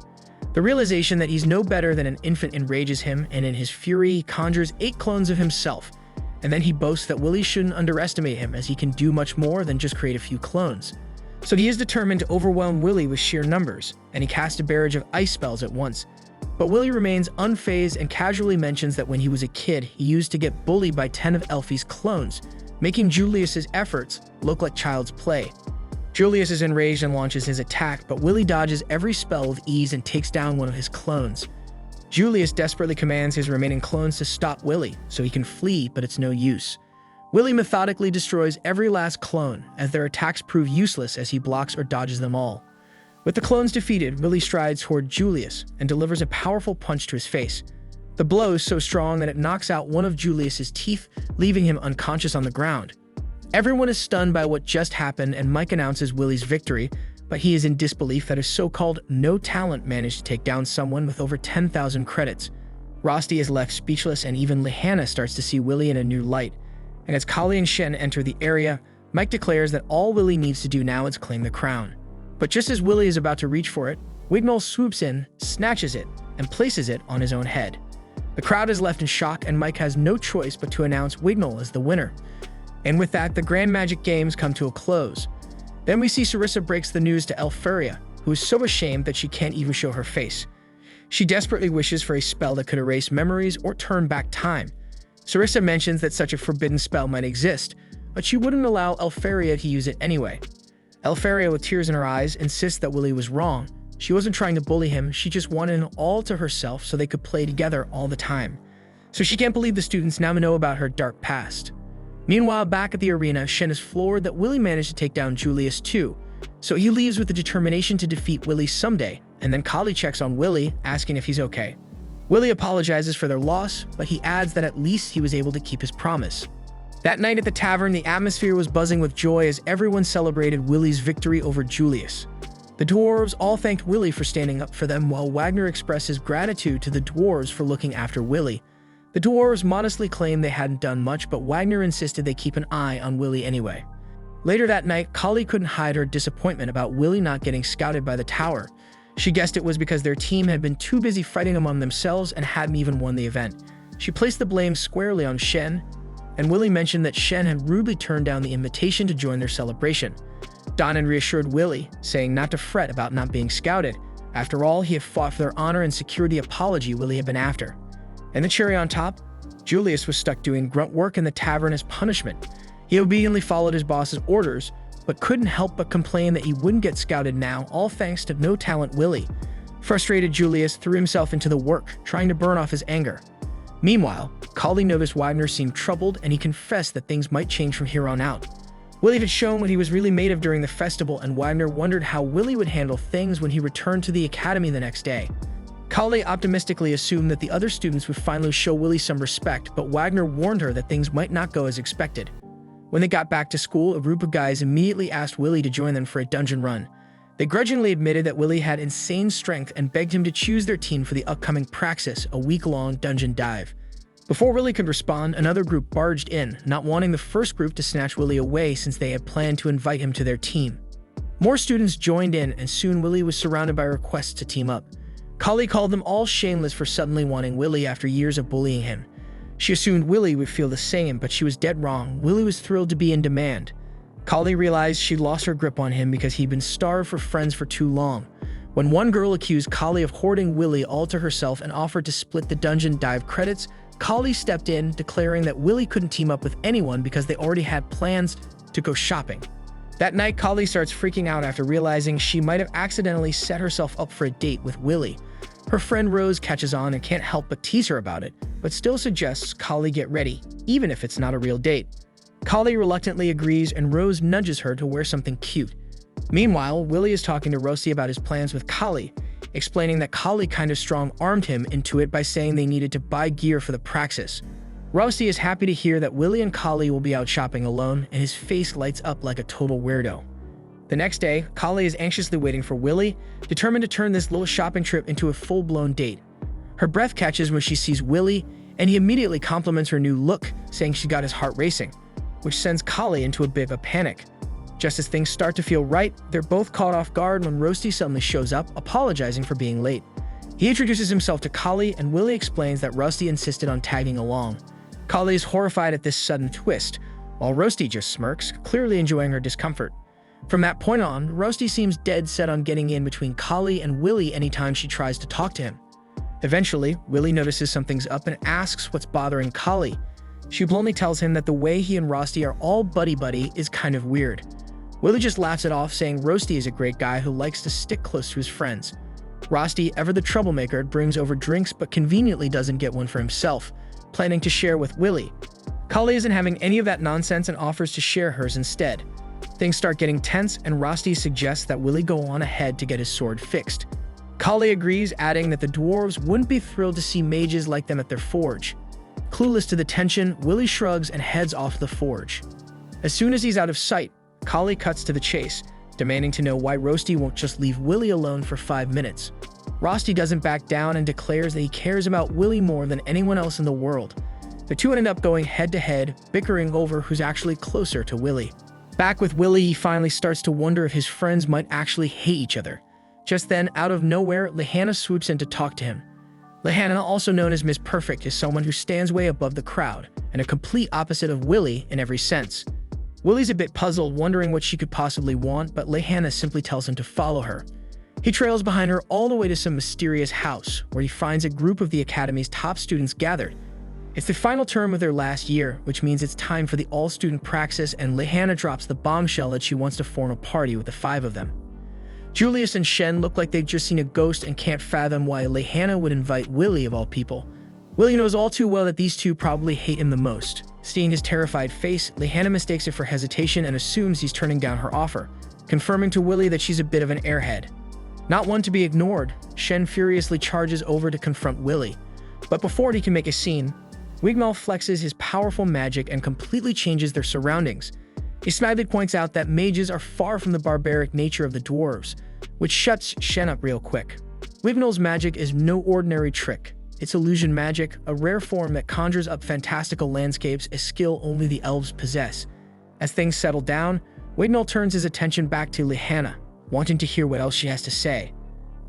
The realization that he's no better than an infant enrages him, and in his fury, he conjures 8 clones of himself. And then he boasts that Willie shouldn't underestimate him, as he can do much more than just create a few clones. So he is determined to overwhelm Willie with sheer numbers, and he casts a barrage of ice spells at once. But Willie remains unfazed and casually mentions that when he was a kid, he used to get bullied by 10 of Elfie's clones, making Julius's efforts look like child's play. Julius is enraged and launches his attack, but Willie dodges every spell with ease and takes down one of his clones. Julius desperately commands his remaining clones to stop Willie so he can flee, but it's no use. Willie methodically destroys every last clone, as their attacks prove useless as he blocks or dodges them all. With the clones defeated, Willie strides toward Julius and delivers a powerful punch to his face. The blow is so strong that it knocks out one of Julius's teeth, leaving him unconscious on the ground. Everyone is stunned by what just happened, and Mike announces Willie's victory, but he is in disbelief that his so-called no talent managed to take down someone with over 10,000 credits. Rusty is left speechless, and even Lehana starts to see Willie in a new light. And as Kali and Shen enter the area, Mike declares that all Willie needs to do now is claim the crown. But just as Willie is about to reach for it, Wignall swoops in, snatches it, and places it on his own head. The crowd is left in shock, and Mike has no choice but to announce Wignall as the winner. And with that, the Grand Magic Games come to a close. Then we see Sarissa breaks the news to Elfaria, who is so ashamed that she can't even show her face. She desperately wishes for a spell that could erase memories or turn back time. Sarissa mentions that such a forbidden spell might exist, but she wouldn't allow Elfaria to use it anyway. Elfaria, with tears in her eyes, insists that Willie was wrong. She wasn't trying to bully him, she just wanted him all to herself so they could play together all the time. So she can't believe the students now know about her dark past. Meanwhile, back at the arena, Shen is floored that Willie managed to take down Julius too, so he leaves with the determination to defeat Willie someday, and then Kali checks on Willie, asking if he's okay. Willie apologizes for their loss, but he adds that at least he was able to keep his promise. That night at the tavern, the atmosphere was buzzing with joy as everyone celebrated Willie's victory over Julius. The dwarves all thanked Willie for standing up for them, while Wagner expressed his gratitude to the dwarves for looking after Willie. The dwarves modestly claimed they hadn't done much, but Wagner insisted they keep an eye on Willie anyway. Later that night, Kali couldn't hide her disappointment about Willie not getting scouted by the tower. She guessed it was because their team had been too busy fighting among themselves and hadn't even won the event. She placed the blame squarely on Shen, and Willie mentioned that Shen had rudely turned down the invitation to join their celebration. Donnan reassured Willie, saying not to fret about not being scouted. After all, he had fought for their honor and secured the apology Willie had been after. And the cherry on top, Julius was stuck doing grunt work in the tavern as punishment. He obediently followed his boss's orders, but couldn't help but complain that he wouldn't get scouted now, all thanks to no-talent Willie. Frustrated, Julius threw himself into the work, trying to burn off his anger. Meanwhile, Kali noticed Wagner seemed troubled, and he confessed that things might change from here on out. Willie had shown what he was really made of during the festival, and Wagner wondered how Willie would handle things when he returned to the academy the next day. Kali optimistically assumed that the other students would finally show Willie some respect, but Wagner warned her that things might not go as expected. When they got back to school, a group of guys immediately asked Willie to join them for a dungeon run. They grudgingly admitted that Willie had insane strength and begged him to choose their team for the upcoming Praxis, a week-long dungeon dive. Before Willie could respond, another group barged in, not wanting the first group to snatch Willie away since they had planned to invite him to their team. More students joined in, and soon Willie was surrounded by requests to team up. Kali called them all shameless for suddenly wanting Willie after years of bullying him. She assumed Willie would feel the same, but she was dead wrong. Willie was thrilled to be in demand. Kali realized she'd lost her grip on him because he'd been starved for friends for too long. When one girl accused Kali of hoarding Willie all to herself and offered to split the dungeon dive credits, Kali stepped in, declaring that Willie couldn't team up with anyone because they already had plans to go shopping. That night, Kali starts freaking out after realizing she might have accidentally set herself up for a date with Willie. Her friend Rose catches on and can't help but tease her about it, but still suggests Kali get ready, even if it's not a real date. Kali reluctantly agrees, and Rose nudges her to wear something cute. Meanwhile, Willie is talking to Rosie about his plans with Kali, explaining that Kali kind of strong-armed him into it by saying they needed to buy gear for the Praxis. Rosie is happy to hear that Willie and Kali will be out shopping alone, and his face lights up like a total weirdo. The next day, Kali is anxiously waiting for Willie, determined to turn this little shopping trip into a full-blown date. Her breath catches when she sees Willie, and he immediately compliments her new look, saying she got his heart racing, which sends Kali into a bit of a panic. Just as things start to feel right, they're both caught off guard when Rosti suddenly shows up, apologizing for being late. He introduces himself to Kali, and Willie explains that Rosti insisted on tagging along. Kali is horrified at this sudden twist, while Rosti just smirks, clearly enjoying her discomfort. From that point on, Rosti seems dead set on getting in between Kali and Willie anytime she tries to talk to him. Eventually, Willie notices something's up and asks what's bothering Kali. She bluntly tells him that the way he and Rosti are all buddy-buddy is kind of weird. Willie just laughs it off, saying Rosti is a great guy who likes to stick close to his friends. Rosti, ever the troublemaker, brings over drinks but conveniently doesn't get one for himself, planning to share with Willie. Kali isn't having any of that nonsense and offers to share hers instead. Things start getting tense, and Rosti suggests that Willie go on ahead to get his sword fixed. Kali agrees, adding that the dwarves wouldn't be thrilled to see mages like them at their forge. Clueless to the tension, Willie shrugs and heads off the forge. As soon as he's out of sight, Kali cuts to the chase, demanding to know why Rosti won't just leave Willie alone for 5 minutes. Rosti doesn't back down and declares that he cares about Willie more than anyone else in the world. The two end up going head-to-head, bickering over who's actually closer to Willie. Back with Willie, he finally starts to wonder if his friends might actually hate each other. Just then, out of nowhere, Lehana swoops in to talk to him. Lehana, also known as Miss Perfect, is someone who stands way above the crowd, and a complete opposite of Willie in every sense. Willie's a bit puzzled, wondering what she could possibly want, but Lehana simply tells him to follow her. He trails behind her all the way to some mysterious house, where he finds a group of the academy's top students gathered. It's the final term of their last year, which means it's time for the all-student praxis, and Lehana drops the bombshell that she wants to form a party with the 5 of them. Julius and Shen look like they've just seen a ghost and can't fathom why Lehana would invite Willie of all people. Willie knows all too well that these two probably hate him the most. Seeing his terrified face, Lehana mistakes it for hesitation and assumes he's turning down her offer, confirming to Willie that she's a bit of an airhead. Not one to be ignored, Shen furiously charges over to confront Willie. But before he can make a scene, Wigmel flexes his powerful magic and completely changes their surroundings. He smilingly points out that mages are far from the barbaric nature of the dwarves, which shuts Shen up real quick. Wigmel's magic is no ordinary trick. It's illusion magic, a rare form that conjures up fantastical landscapes, a skill only the elves possess. As things settle down, Wigmel turns his attention back to Lehana, wanting to hear what else she has to say.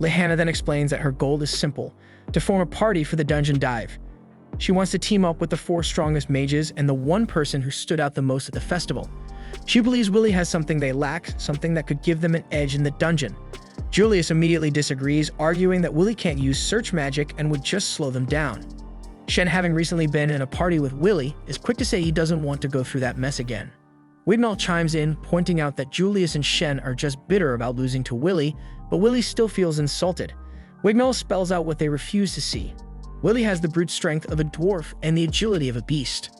Lehana then explains that her goal is simple, to form a party for the dungeon dive. She wants to team up with the 4 strongest mages and the one person who stood out the most at the festival. She believes Willie has something they lack, something that could give them an edge in the dungeon. Julius immediately disagrees, arguing that Willie can't use search magic and would just slow them down. Shen, having recently been in a party with Willie, is quick to say he doesn't want to go through that mess again. Wigmel chimes in, pointing out that Julius and Shen are just bitter about losing to Willie, but Willie still feels insulted. Wigmel spells out what they refuse to see. Willie has the brute strength of a dwarf and the agility of a beast.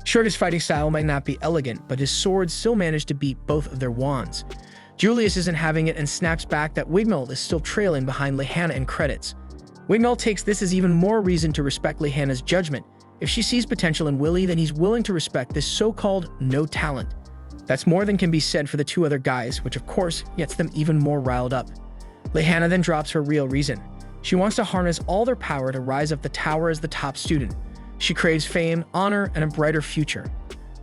Sure, his fighting style might not be elegant, but his swords still manage to beat both of their wands. Julius isn't having it and snaps back that Wigmel is still trailing behind Lehana in credits. Wigmel takes this as even more reason to respect Lehana's judgment. If she sees potential in Willie, then he's willing to respect this so-called no talent. That's more than can be said for the 2 other guys, which of course gets them even more riled up. Lehana then drops her real reason. She wants to harness all their power to rise up the tower as the top student. She craves fame, honor, and a brighter future.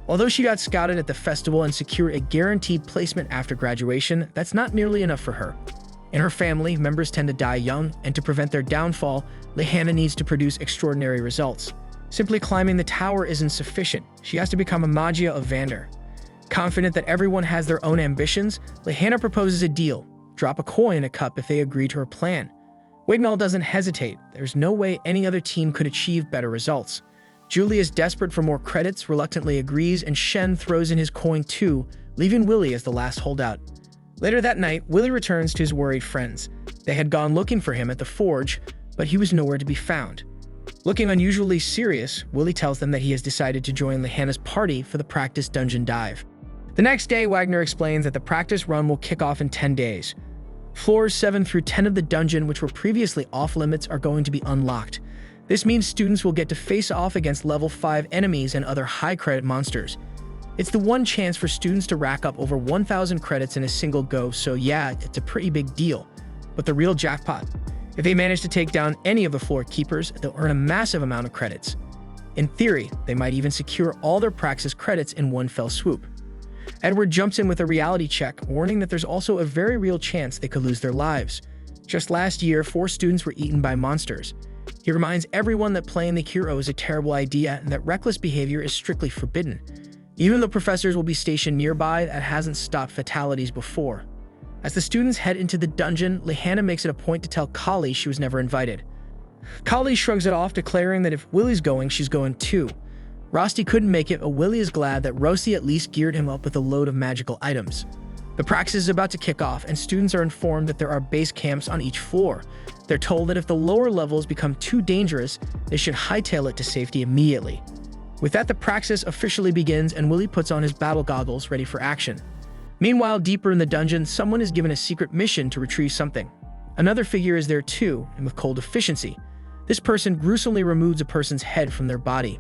Although she got scouted at the festival and secured a guaranteed placement after graduation, that's not nearly enough for her. In her family, members tend to die young, and to prevent their downfall, Lehana needs to produce extraordinary results. Simply climbing the tower isn't sufficient. She has to become a Magia of Vander. Confident that everyone has their own ambitions, Lehana proposes a deal. Drop a coin in a cup if they agree to her plan. Wigmel doesn't hesitate. There's no way any other team could achieve better results. Julius, desperate for more credits, reluctantly agrees, and Shen throws in his coin too, leaving Willie as the last holdout. Later that night, Willie returns to his worried friends. They had gone looking for him at the forge, but he was nowhere to be found. Looking unusually serious, Willie tells them that he has decided to join Lehana's party for the practice dungeon dive. The next day, Wagner explains that the practice run will kick off in 10 days. Floors 7 through 10 of the dungeon, which were previously off-limits, are going to be unlocked. This means students will get to face off against level 5 enemies and other high-credit monsters. It's the one chance for students to rack up over 1,000 credits in a single go, so yeah, it's a pretty big deal. But the real jackpot: if they manage to take down any of the floor keepers, they'll earn a massive amount of credits. In theory, they might even secure all their praxis credits in one fell swoop. Edward jumps in with a reality check, warning that there's also a very real chance they could lose their lives. Just last year, 4 students were eaten by monsters. He reminds everyone that playing the hero is a terrible idea and that reckless behavior is strictly forbidden. Even though professors will be stationed nearby, that hasn't stopped fatalities before. As the students head into the dungeon, Lehana makes it a point to tell Kali she was never invited. Kali shrugs it off, declaring that if Willie's going, she's going too. Rosti couldn't make it, but Willie is glad that Rosti at least geared him up with a load of magical items. The praxis is about to kick off, and students are informed that there are base camps on each floor. They're told that if the lower levels become too dangerous, they should hightail it to safety immediately. With that, the praxis officially begins, and Willie puts on his battle goggles, ready for action. Meanwhile, deeper in the dungeon, someone is given a secret mission to retrieve something. Another figure is there too, and with cold efficiency. This person gruesomely removes a person's head from their body.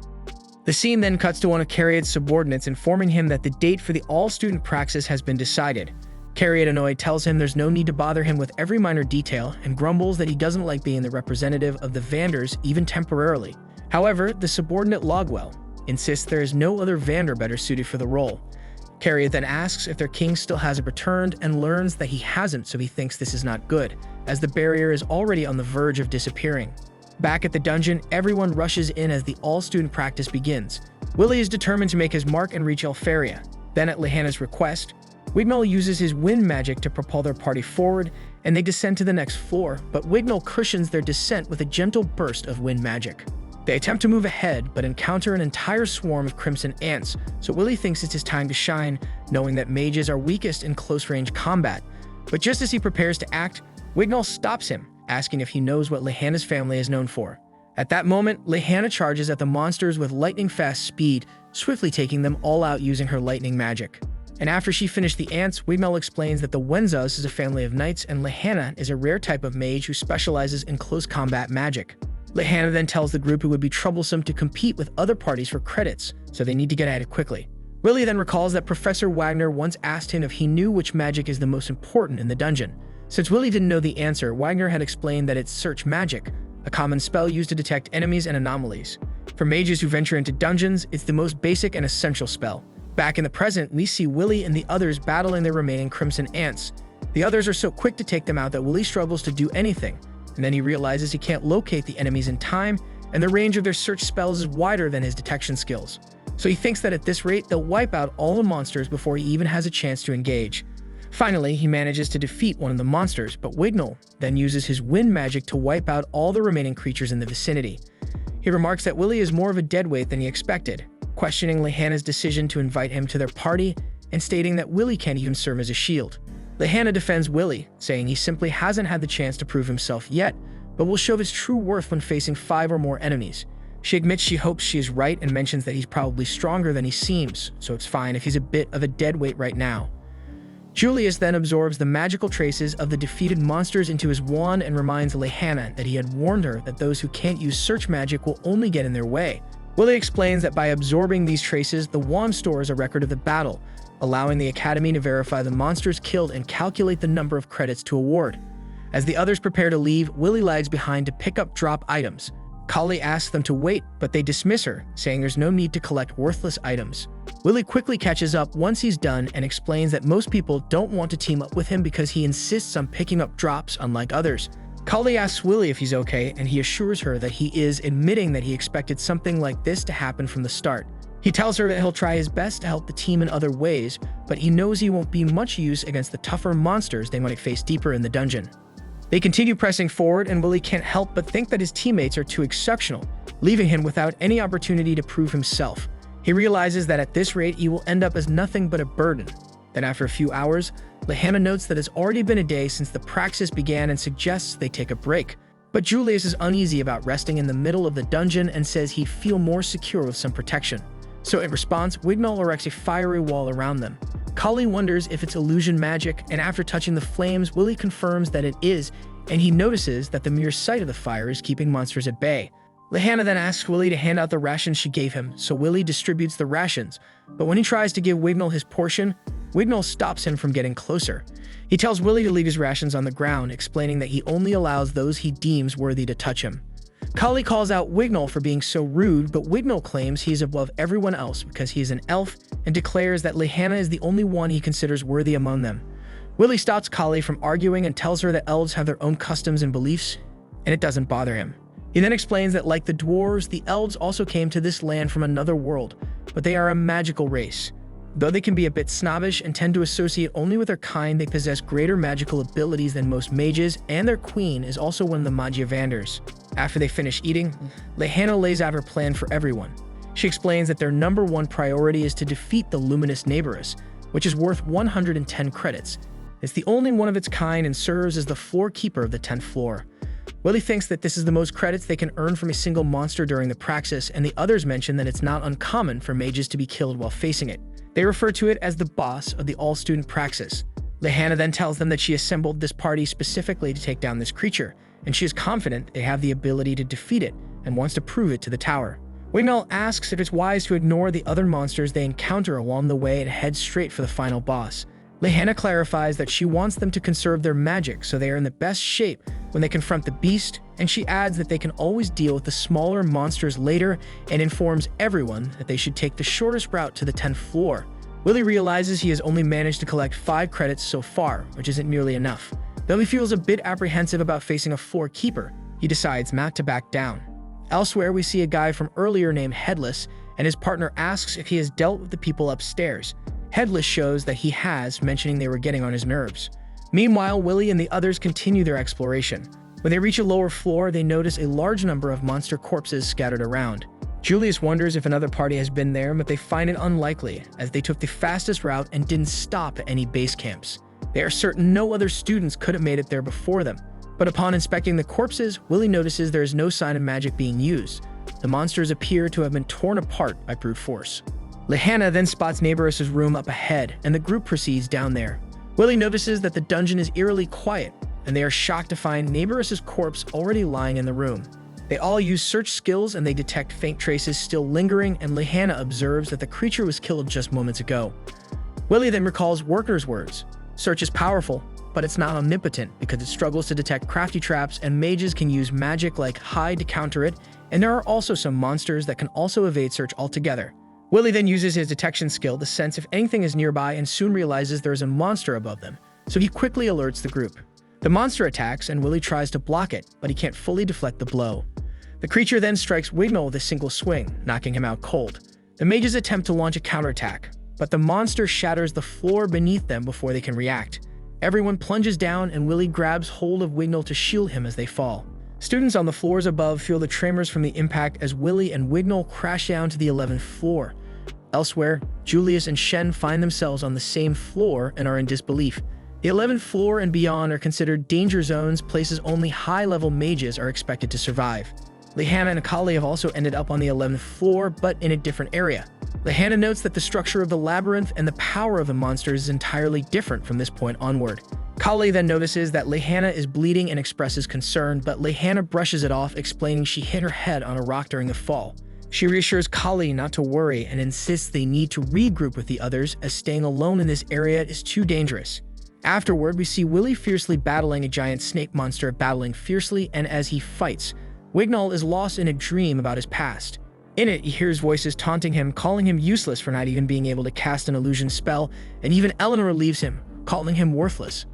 The scene then cuts to one of Cariad's subordinates informing him that the date for the all-student praxis has been decided. Cariad, annoyed, tells him there's no need to bother him with every minor detail and grumbles that he doesn't like being the representative of the Vanders, even temporarily. However, the subordinate Logwell insists there is no other Vander better suited for the role. Cariad then asks if their king still hasn't returned and learns that he hasn't, so he thinks this is not good, as the barrier is already on the verge of disappearing. Back at the dungeon, everyone rushes in as the all-student practice begins. Willie is determined to make his mark and reach Elfaria. Then, at Lehana's request, Wigmel uses his wind magic to propel their party forward, and they descend to the next floor, but Wigmel cushions their descent with a gentle burst of wind magic. They attempt to move ahead, but encounter an entire swarm of crimson ants, so Willie thinks it's his time to shine, knowing that mages are weakest in close-range combat. But just as he prepares to act, Wigmel stops him, asking if he knows what Lehana's family is known for. At that moment, Lehana charges at the monsters with lightning-fast speed, swiftly taking them all out using her lightning magic. And after she finished the ants, Wigmel explains that the Wenzas is a family of knights and Lehana is a rare type of mage who specializes in close combat magic. Lehana then tells the group it would be troublesome to compete with other parties for credits, so they need to get at it quickly. Willie then recalls that Professor Wagner once asked him if he knew which magic is the most important in the dungeon. Since Willie didn't know the answer, Wagner had explained that it's Search Magic, a common spell used to detect enemies and anomalies. For mages who venture into dungeons, it's the most basic and essential spell. Back in the present, we see Willie and the others battling their remaining crimson ants. The others are so quick to take them out that Willie struggles to do anything, and then he realizes he can't locate the enemies in time, and the range of their search spells is wider than his detection skills. So he thinks that at this rate, they'll wipe out all the monsters before he even has a chance to engage. Finally, he manages to defeat one of the monsters, but Wigmel then uses his wind magic to wipe out all the remaining creatures in the vicinity. He remarks that Willie is more of a deadweight than he expected, questioning Lehana's decision to invite him to their party and stating that Willie can't even serve as a shield. Lehana defends Willie, saying he simply hasn't had the chance to prove himself yet, but will show his true worth when facing 5 or more enemies. She admits she hopes she is right and mentions that he's probably stronger than he seems, so it's fine if he's a bit of a deadweight right now. Julius then absorbs the magical traces of the defeated monsters into his wand and reminds Lehana that he had warned her that those who can't use search magic will only get in their way. Willie explains that by absorbing these traces, the wand stores a record of the battle, allowing the Academy to verify the monsters killed and calculate the number of credits to award. As the others prepare to leave, Willie lags behind to pick up drop items. Kali asks them to wait, but they dismiss her, saying there's no need to collect worthless items. Willie quickly catches up once he's done and explains that most people don't want to team up with him because he insists on picking up drops unlike others. Kali asks Willie if he's okay, and he assures her that he is, admitting that he expected something like this to happen from the start. He tells her that he'll try his best to help the team in other ways, but he knows he won't be much use against the tougher monsters they might face deeper in the dungeon. They continue pressing forward, and Willie can't help but think that his teammates are too exceptional, leaving him without any opportunity to prove himself. He realizes that at this rate, he will end up as nothing but a burden. Then after a few hours, Lehana notes that it's already been a day since the praxis began and suggests they take a break. But Julius is uneasy about resting in the middle of the dungeon and says he'd feel more secure with some protection. So in response, Wigmel erects a fiery wall around them. Kali wonders if it's illusion magic, and after touching the flames, Willie confirms that it is, and he notices that the mere sight of the fire is keeping monsters at bay. Lehana then asks Willie to hand out the rations she gave him, so Willie distributes the rations, but when he tries to give Wigmel his portion, Wigmel stops him from getting closer. He tells Willie to leave his rations on the ground, explaining that he only allows those he deems worthy to touch him. Kali calls out Wigmel for being so rude, but Wigmel claims he is above everyone else because he is an elf and declares that Lehana is the only one he considers worthy among them. Willie stops Kali from arguing and tells her that elves have their own customs and beliefs, and it doesn't bother him. He then explains that like the dwarves, the elves also came to this land from another world, but they are a magical race. Though they can be a bit snobbish and tend to associate only with their kind, they possess greater magical abilities than most mages, and their queen is also one of the Magia Vanders. After they finish eating, Lehana lays out her plan for everyone. She explains that their number one priority is to defeat the Luminous Neighboress, which is worth 110 credits. It's the only one of its kind and serves as the floor keeper of the 10th floor. Willie thinks that this is the most credits they can earn from a single monster during the praxis, and the others mention that it's not uncommon for mages to be killed while facing it. They refer to it as the boss of the all-student praxis. Lehana then tells them that she assembled this party specifically to take down this creature, and she is confident they have the ability to defeat it and wants to prove it to the tower. Wignall asks if it's wise to ignore the other monsters they encounter along the way and head straight for the final boss. Lehana clarifies that she wants them to conserve their magic so they are in the best shape when they confront the beast, and she adds that they can always deal with the smaller monsters later and informs everyone that they should take the shortest route to the 10th floor. Willie realizes he has only managed to collect 5 credits so far, which isn't nearly enough. Though he feels a bit apprehensive about facing a floor keeper, he decides not to back down. Elsewhere, we see a guy from earlier named Headless, and his partner asks if he has dealt with the people upstairs. Headless shows that he has, mentioning they were getting on his nerves. Meanwhile, Willie and the others continue their exploration. When they reach a lower floor, they notice a large number of monster corpses scattered around. Julius wonders if another party has been there, but they find it unlikely, as they took the fastest route and didn't stop at any base camps. They are certain no other students could have made it there before them. But upon inspecting the corpses, Willie notices there is no sign of magic being used. The monsters appear to have been torn apart by brute force. Lehana then spots Neighboress's room up ahead, and the group proceeds down there. Willie notices that the dungeon is eerily quiet, and they are shocked to find Neighboress's corpse already lying in the room. They all use search skills, and they detect faint traces still lingering, and Lehana observes that the creature was killed just moments ago. Willie then recalls Worker's words. Search is powerful, but it's not omnipotent because it struggles to detect crafty traps, and mages can use magic like hide to counter it, and there are also some monsters that can also evade search altogether. Willie then uses his detection skill to sense if anything is nearby and soon realizes there is a monster above them, so he quickly alerts the group. The monster attacks, and Willie tries to block it, but he can't fully deflect the blow. The creature then strikes Wignall with a single swing, knocking him out cold. The mages attempt to launch a counterattack, but the monster shatters the floor beneath them before they can react. Everyone plunges down, and Willie grabs hold of Wignall to shield him as they fall. Students on the floors above feel the tremors from the impact as Willie and Wignall crash down to the 11th floor. Elsewhere, Julius and Shen find themselves on the same floor and are in disbelief. The 11th floor and beyond are considered danger zones, places only high-level mages are expected to survive. Lehana and Akali have also ended up on the 11th floor, but in a different area. Lehana notes that the structure of the labyrinth and the power of the monsters is entirely different from this point onward. Kali then notices that Lehana is bleeding and expresses concern, but Lehana brushes it off, explaining she hit her head on a rock during the fall. She reassures Kali not to worry and insists they need to regroup with the others, as staying alone in this area is too dangerous. Afterward, we see Willie fiercely battling a giant snake monster, battling fiercely, and as he fights, Wignall is lost in a dream about his past. In it, he hears voices taunting him, calling him useless for not even being able to cast an illusion spell, and even Eleanor leaves him, calling him worthless.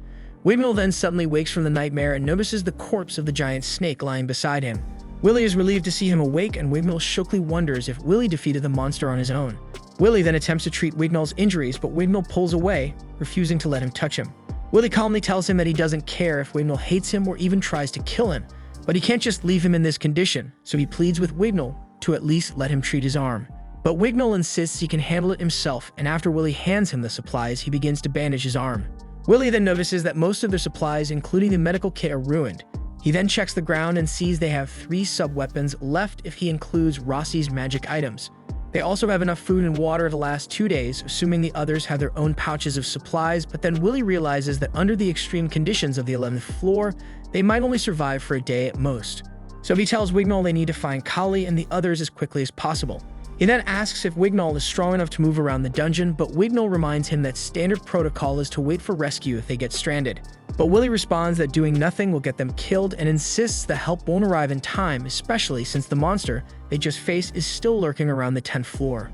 Wignall then suddenly wakes from the nightmare and notices the corpse of the giant snake lying beside him. Willie is relieved to see him awake, and Wignall shockingly wonders if Willie defeated the monster on his own. Willie then attempts to treat Wignall's injuries, but Wignall pulls away, refusing to let him touch him. Willie calmly tells him that he doesn't care if Wignall hates him or even tries to kill him, but he can't just leave him in this condition, so he pleads with Wignall to at least let him treat his arm. But Wignall insists he can handle it himself, and after Willie hands him the supplies, he begins to bandage his arm. Willie then notices that most of their supplies, including the medical kit, are ruined. He then checks the ground and sees they have 3 sub-weapons left if he includes Rossi's magic items. They also have enough food and water to last 2 days, assuming the others have their own pouches of supplies, but then Willie realizes that under the extreme conditions of the 11th floor, they might only survive for a day at most. So he tells Wignall they need to find Kali and the others as quickly as possible. He then asks if Wignall is strong enough to move around the dungeon, but Wignall reminds him that standard protocol is to wait for rescue if they get stranded. But Willie responds that doing nothing will get them killed and insists the help won't arrive in time, especially since the monster they just faced is still lurking around the 10th floor.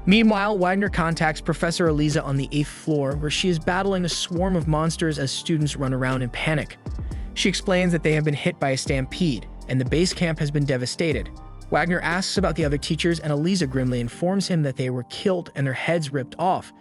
Meanwhile, Wagner contacts Professor Eliza on the 8th floor, where she is battling a swarm of monsters as students run around in panic. She explains that they have been hit by a stampede, and the base camp has been devastated. Wagner asks about the other teachers, and Eliza grimly informs him that they were killed and their heads ripped off.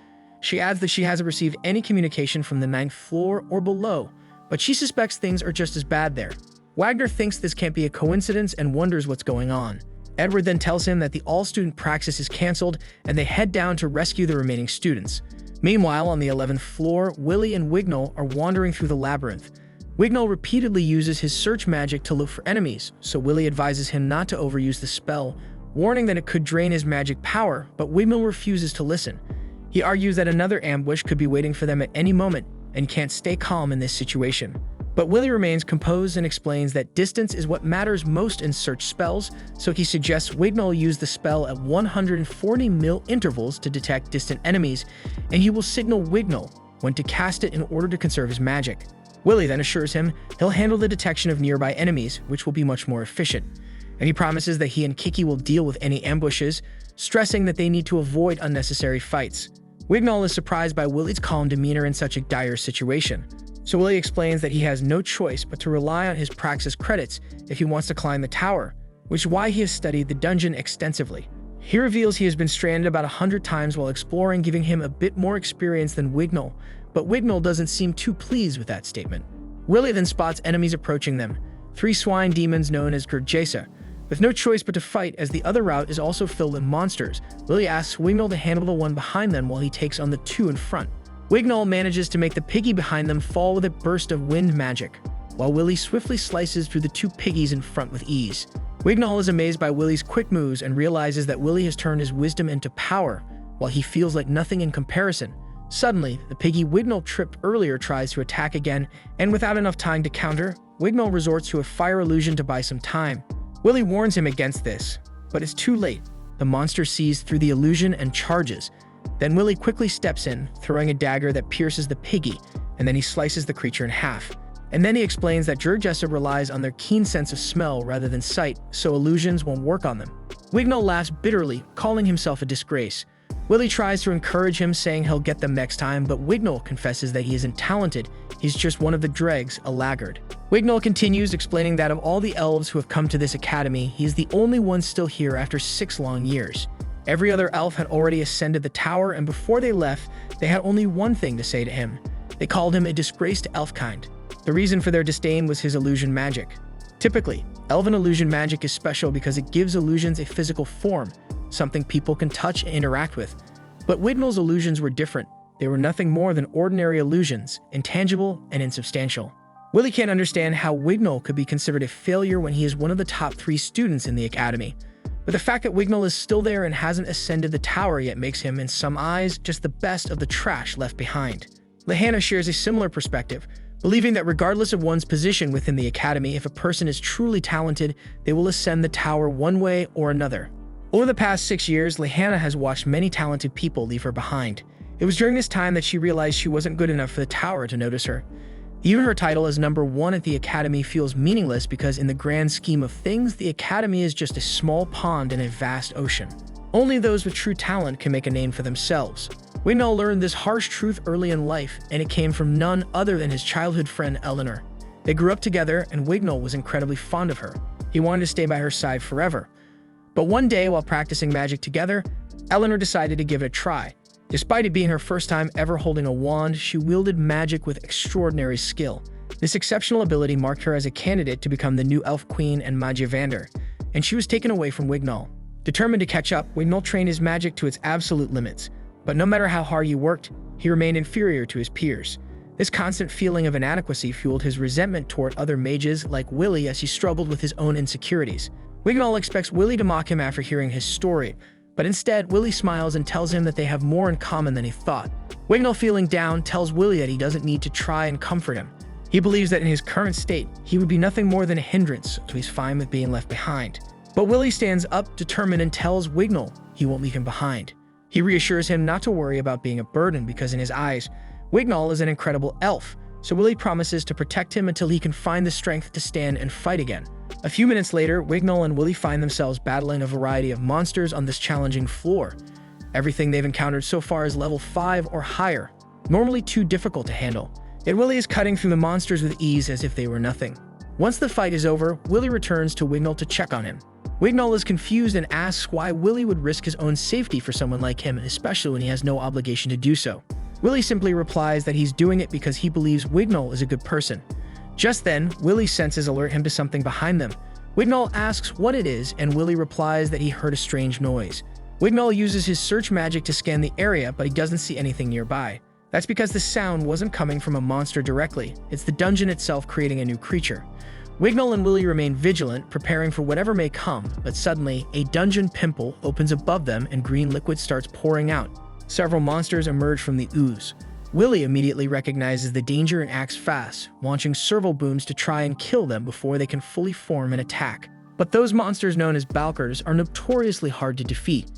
She adds that she hasn't received any communication from the 9th floor or below, but she suspects things are just as bad there. Wagner thinks this can't be a coincidence and wonders what's going on. Edward then tells him that the all-student praxis is cancelled, and they head down to rescue the remaining students. Meanwhile, on the 11th floor, Willie and Wignall are wandering through the labyrinth. Wignall repeatedly uses his search magic to look for enemies, so Willie advises him not to overuse the spell, warning that it could drain his magic power, but Wignall refuses to listen. He argues that another ambush could be waiting for them at any moment, and can't stay calm in this situation. But Willie remains composed and explains that distance is what matters most in search spells, so he suggests Wignall use the spell at 140 mil intervals to detect distant enemies, and he will signal Wignall when to cast it in order to conserve his magic. Willie then assures him he'll handle the detection of nearby enemies, which will be much more efficient. And he promises that he and Kiki will deal with any ambushes, stressing that they need to avoid unnecessary fights. Wignall is surprised by Willie's calm demeanor in such a dire situation. So Willie explains that he has no choice but to rely on his praxis credits if he wants to climb the tower, which is why he has studied the dungeon extensively. He reveals he has been stranded about 100 times while exploring, giving him a bit more experience than Wignall, but Wignall doesn't seem too pleased with that statement. Willie then spots enemies approaching them, 3 swine demons known as Gurjesa. With no choice but to fight, as the other route is also filled with monsters, Willie asks Wignall to handle the one behind them while he takes on the 2 in front. Wignall manages to make the piggy behind them fall with a burst of wind magic, while Willie swiftly slices through the 2 piggies in front with ease. Wignall is amazed by Willie's quick moves and realizes that Willie has turned his wisdom into power, while he feels like nothing in comparison. Suddenly, the piggy Wignall tripped earlier tries to attack again, and without enough time to counter, Wignall resorts to a fire illusion to buy some time. Willie warns him against this, but it's too late. The monster sees through the illusion and charges. Then Willie quickly steps in, throwing a dagger that pierces the piggy, and then he slices the creature in half. And then he explains that Gurjesa relies on their keen sense of smell rather than sight, so illusions won't work on them. Wignall laughs bitterly, calling himself a disgrace. Willie tries to encourage him, saying he'll get them next time, but Wignall confesses that he isn't talented, he's just one of the dregs, a laggard. Wignall continues, explaining that of all the elves who have come to this academy, he is the only one still here after 6 long years. Every other elf had already ascended the tower, and before they left, they had only one thing to say to him. They called him a disgrace to elfkind. The reason for their disdain was his illusion magic. Typically, elven illusion magic is special because it gives illusions a physical form, something people can touch and interact with. But Wignall's illusions were different. They were nothing more than ordinary illusions, intangible and insubstantial. Willie can't understand how Wignall could be considered a failure when he is one of the top 3 students in the academy. But the fact that Wignall is still there and hasn't ascended the tower yet makes him, in some eyes, just the best of the trash left behind. Lehana shares a similar perspective, believing that regardless of one's position within the academy, if a person is truly talented, they will ascend the tower one way or another. Over the past 6 years, Lehana has watched many talented people leave her behind. It was during this time that she realized she wasn't good enough for the tower to notice her. Even her title as number 1 at the academy feels meaningless because in the grand scheme of things, the academy is just a small pond in a vast ocean. Only those with true talent can make a name for themselves. Wignall learned this harsh truth early in life, and it came from none other than his childhood friend Eleanor. They grew up together, and Wignall was incredibly fond of her. He wanted to stay by her side forever. But one day, while practicing magic together, Eleanor decided to give it a try. Despite it being her first time ever holding a wand, she wielded magic with extraordinary skill. This exceptional ability marked her as a candidate to become the new elf queen and Magiavander, and she was taken away from Wignall. Determined to catch up, Wignall trained his magic to its absolute limits. But no matter how hard he worked, he remained inferior to his peers. This constant feeling of inadequacy fueled his resentment toward other mages like Willie as he struggled with his own insecurities. Wignall expects Willie to mock him after hearing his story, but instead, Willie smiles and tells him that they have more in common than he thought. Wignall, feeling down, tells Willie that he doesn't need to try and comfort him. He believes that in his current state, he would be nothing more than a hindrance, so he's fine with being left behind. But Willie stands up, determined, and tells Wignall he won't leave him behind. He reassures him not to worry about being a burden because in his eyes, Wignall is an incredible elf, so Willie promises to protect him until he can find the strength to stand and fight again. A few minutes later, Wignall and Willie find themselves battling a variety of monsters on this challenging floor. Everything they've encountered so far is level 5 or higher, normally too difficult to handle. Yet Willie is cutting through the monsters with ease as if they were nothing. Once the fight is over, Willie returns to Wignall to check on him. Wignall is confused and asks why Willie would risk his own safety for someone like him, especially when he has no obligation to do so. Willie simply replies that he's doing it because he believes Wignall is a good person. Just then, Willie's senses alert him to something behind them. Wignall asks what it is, and Willie replies that he heard a strange noise. Wignall uses his search magic to scan the area, but he doesn't see anything nearby. That's because the sound wasn't coming from a monster directly. It's the dungeon itself creating a new creature. Wignall and Willie remain vigilant, preparing for whatever may come, but suddenly, a dungeon pimple opens above them and green liquid starts pouring out. Several monsters emerge from the ooze. Willie immediately recognizes the danger and acts fast, launching serval booms to try and kill them before they can fully form and attack. But those monsters known as Balkers are notoriously hard to defeat.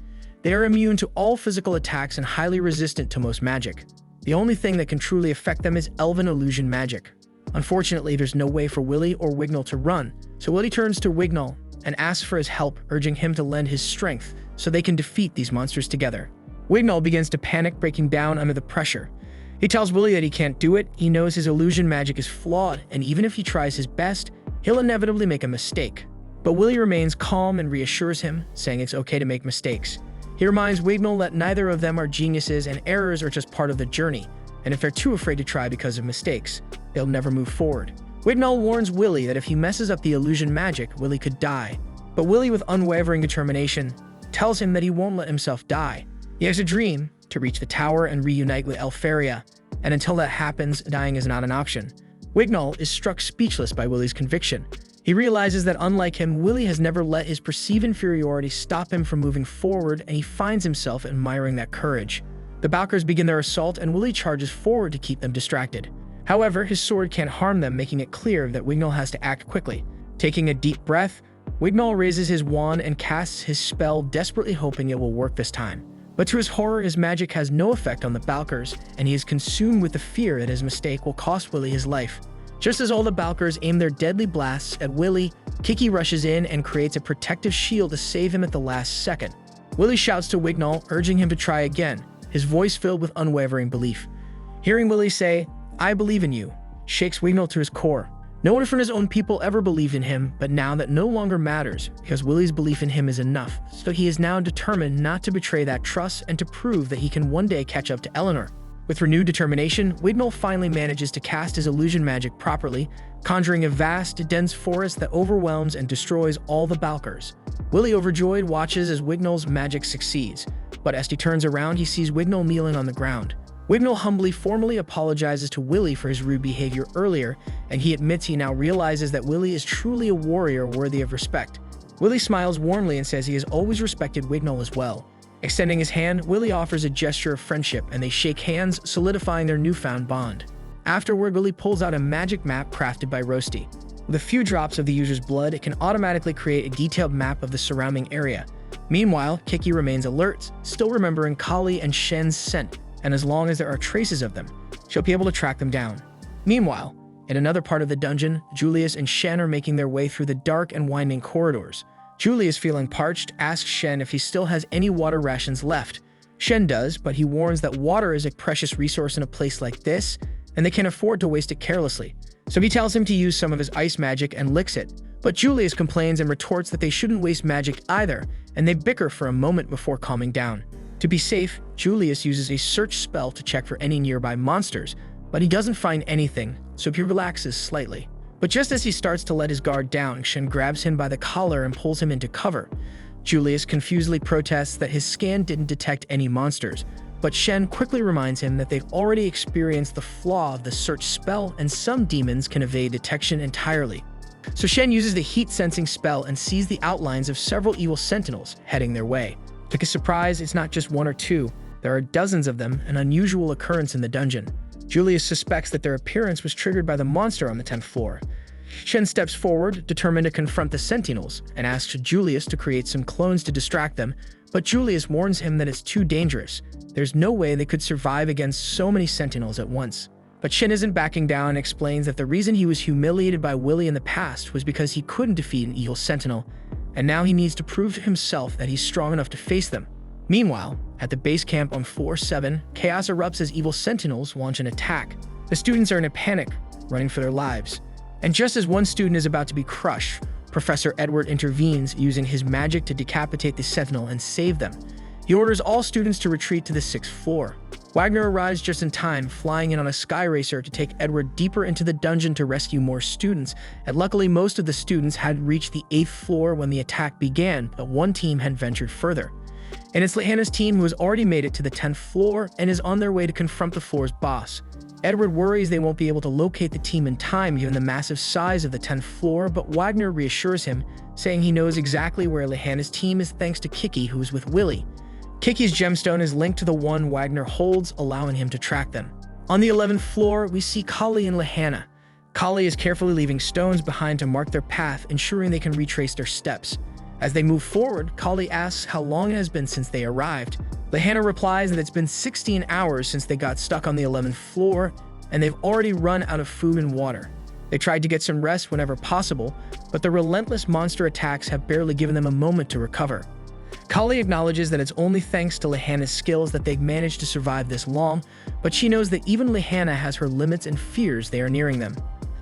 They are immune to all physical attacks and highly resistant to most magic. The only thing that can truly affect them is elven illusion magic. Unfortunately, there's no way for Willie or Wignall to run, so Willie turns to Wignall and asks for his help, urging him to lend his strength so they can defeat these monsters together. Wignall begins to panic, breaking down under the pressure. He tells Willie that he can't do it, he knows his illusion magic is flawed, and even if he tries his best, he'll inevitably make a mistake. But Willie remains calm and reassures him, saying it's okay to make mistakes. He reminds Wignall that neither of them are geniuses and errors are just part of the journey, and if they're too afraid to try because of mistakes, they'll never move forward. Wignall warns Willie that if he messes up the illusion magic, Willie could die. But Willie, with unwavering determination, tells him that he won't let himself die. He has a dream to reach the tower and reunite with Elfaria, and until that happens, dying is not an option. Wignall is struck speechless by Willie's conviction. He realizes that unlike him, Willie has never let his perceived inferiority stop him from moving forward, and he finds himself admiring that courage. The Balkers begin their assault, and Willie charges forward to keep them distracted. However, his sword can't harm them, making it clear that Wignall has to act quickly. Taking a deep breath, Wignall raises his wand and casts his spell, desperately hoping it will work this time. But to his horror, his magic has no effect on the Balkers, and he is consumed with the fear that his mistake will cost Willie his life. Just as all the Balkers aim their deadly blasts at Willie, Kiki rushes in and creates a protective shield to save him at the last second. Willie shouts to Wignall, urging him to try again, his voice filled with unwavering belief. Hearing Willie say, "I believe in you," shakes Wignall to his core. No one from his own people ever believed in him, but now that no longer matters, because Willie's belief in him is enough, so he is now determined not to betray that trust and to prove that he can one day catch up to Eleanor. With renewed determination, Wignall finally manages to cast his illusion magic properly, conjuring a vast, dense forest that overwhelms and destroys all the Balkers. Willie, overjoyed, watches as Wignall's magic succeeds, but as he turns around, he sees Wignall kneeling on the ground. Wignall humbly formally apologizes to Willie for his rude behavior earlier, and he admits he now realizes that Willie is truly a warrior worthy of respect. Willie smiles warmly and says he has always respected Wignall as well. Extending his hand, Willie offers a gesture of friendship, and they shake hands, solidifying their newfound bond. Afterward, Willie pulls out a magic map crafted by Roasty. With a few drops of the user's blood, it can automatically create a detailed map of the surrounding area. Meanwhile, Kiki remains alert, still remembering Kali and Shen's scent, and as long as there are traces of them, she'll be able to track them down. Meanwhile, in another part of the dungeon, Julius and Shen are making their way through the dark and winding corridors. Julius, feeling parched, asks Shen if he still has any water rations left. Shen does, but he warns that water is a precious resource in a place like this, and they can't afford to waste it carelessly. So he tells him to use some of his ice magic and licks it. But Julius complains and retorts that they shouldn't waste magic either, and they bicker for a moment before calming down. To be safe, Julius uses a search spell to check for any nearby monsters, but he doesn't find anything, so he relaxes slightly. But just as he starts to let his guard down, Shen grabs him by the collar and pulls him into cover. Julius confusedly protests that his scan didn't detect any monsters, but Shen quickly reminds him that they've already experienced the flaw of the search spell, and some demons can evade detection entirely. So Shen uses the heat-sensing spell and sees the outlines of several evil sentinels heading their way. To his surprise, it's not just one or two. There are dozens of them, an unusual occurrence in the dungeon. Julius suspects that their appearance was triggered by the monster on the 10th floor. Shen steps forward, determined to confront the sentinels, and asks Julius to create some clones to distract them, but Julius warns him that it's too dangerous. There's no way they could survive against so many sentinels at once. But Shen isn't backing down and explains that the reason he was humiliated by Willie in the past was because he couldn't defeat an evil sentinel, and now he needs to prove to himself that he's strong enough to face them. Meanwhile, at the base camp on floor 7, chaos erupts as evil sentinels launch an attack. The students are in a panic, running for their lives. And just as one student is about to be crushed, Professor Edward intervenes, using his magic to decapitate the sentinel and save them. He orders all students to retreat to the 6th floor. Wagner arrives just in time, flying in on a sky racer to take Edward deeper into the dungeon to rescue more students, and luckily most of the students had reached the 8th floor when the attack began, but one team had ventured further. And it's Lehana's team who has already made it to the 10th floor and is on their way to confront the floor's boss. Edward worries they won't be able to locate the team in time given the massive size of the 10th floor, but Wagner reassures him, saying he knows exactly where Lehana's team is thanks to Kiki, who is with Willie. Kiki's gemstone is linked to the one Wagner holds, allowing him to track them. On the 11th floor, we see Kali and Lehana. Kali is carefully leaving stones behind to mark their path, ensuring they can retrace their steps. As they move forward, Kali asks how long it has been since they arrived. Lehana replies that it's been 16 hours since they got stuck on the 11th floor, and they've already run out of food and water. They tried to get some rest whenever possible, but the relentless monster attacks have barely given them a moment to recover. Kali acknowledges that it's only thanks to Lehana's skills that they've managed to survive this long, but she knows that even Lehana has her limits and fears they are nearing them.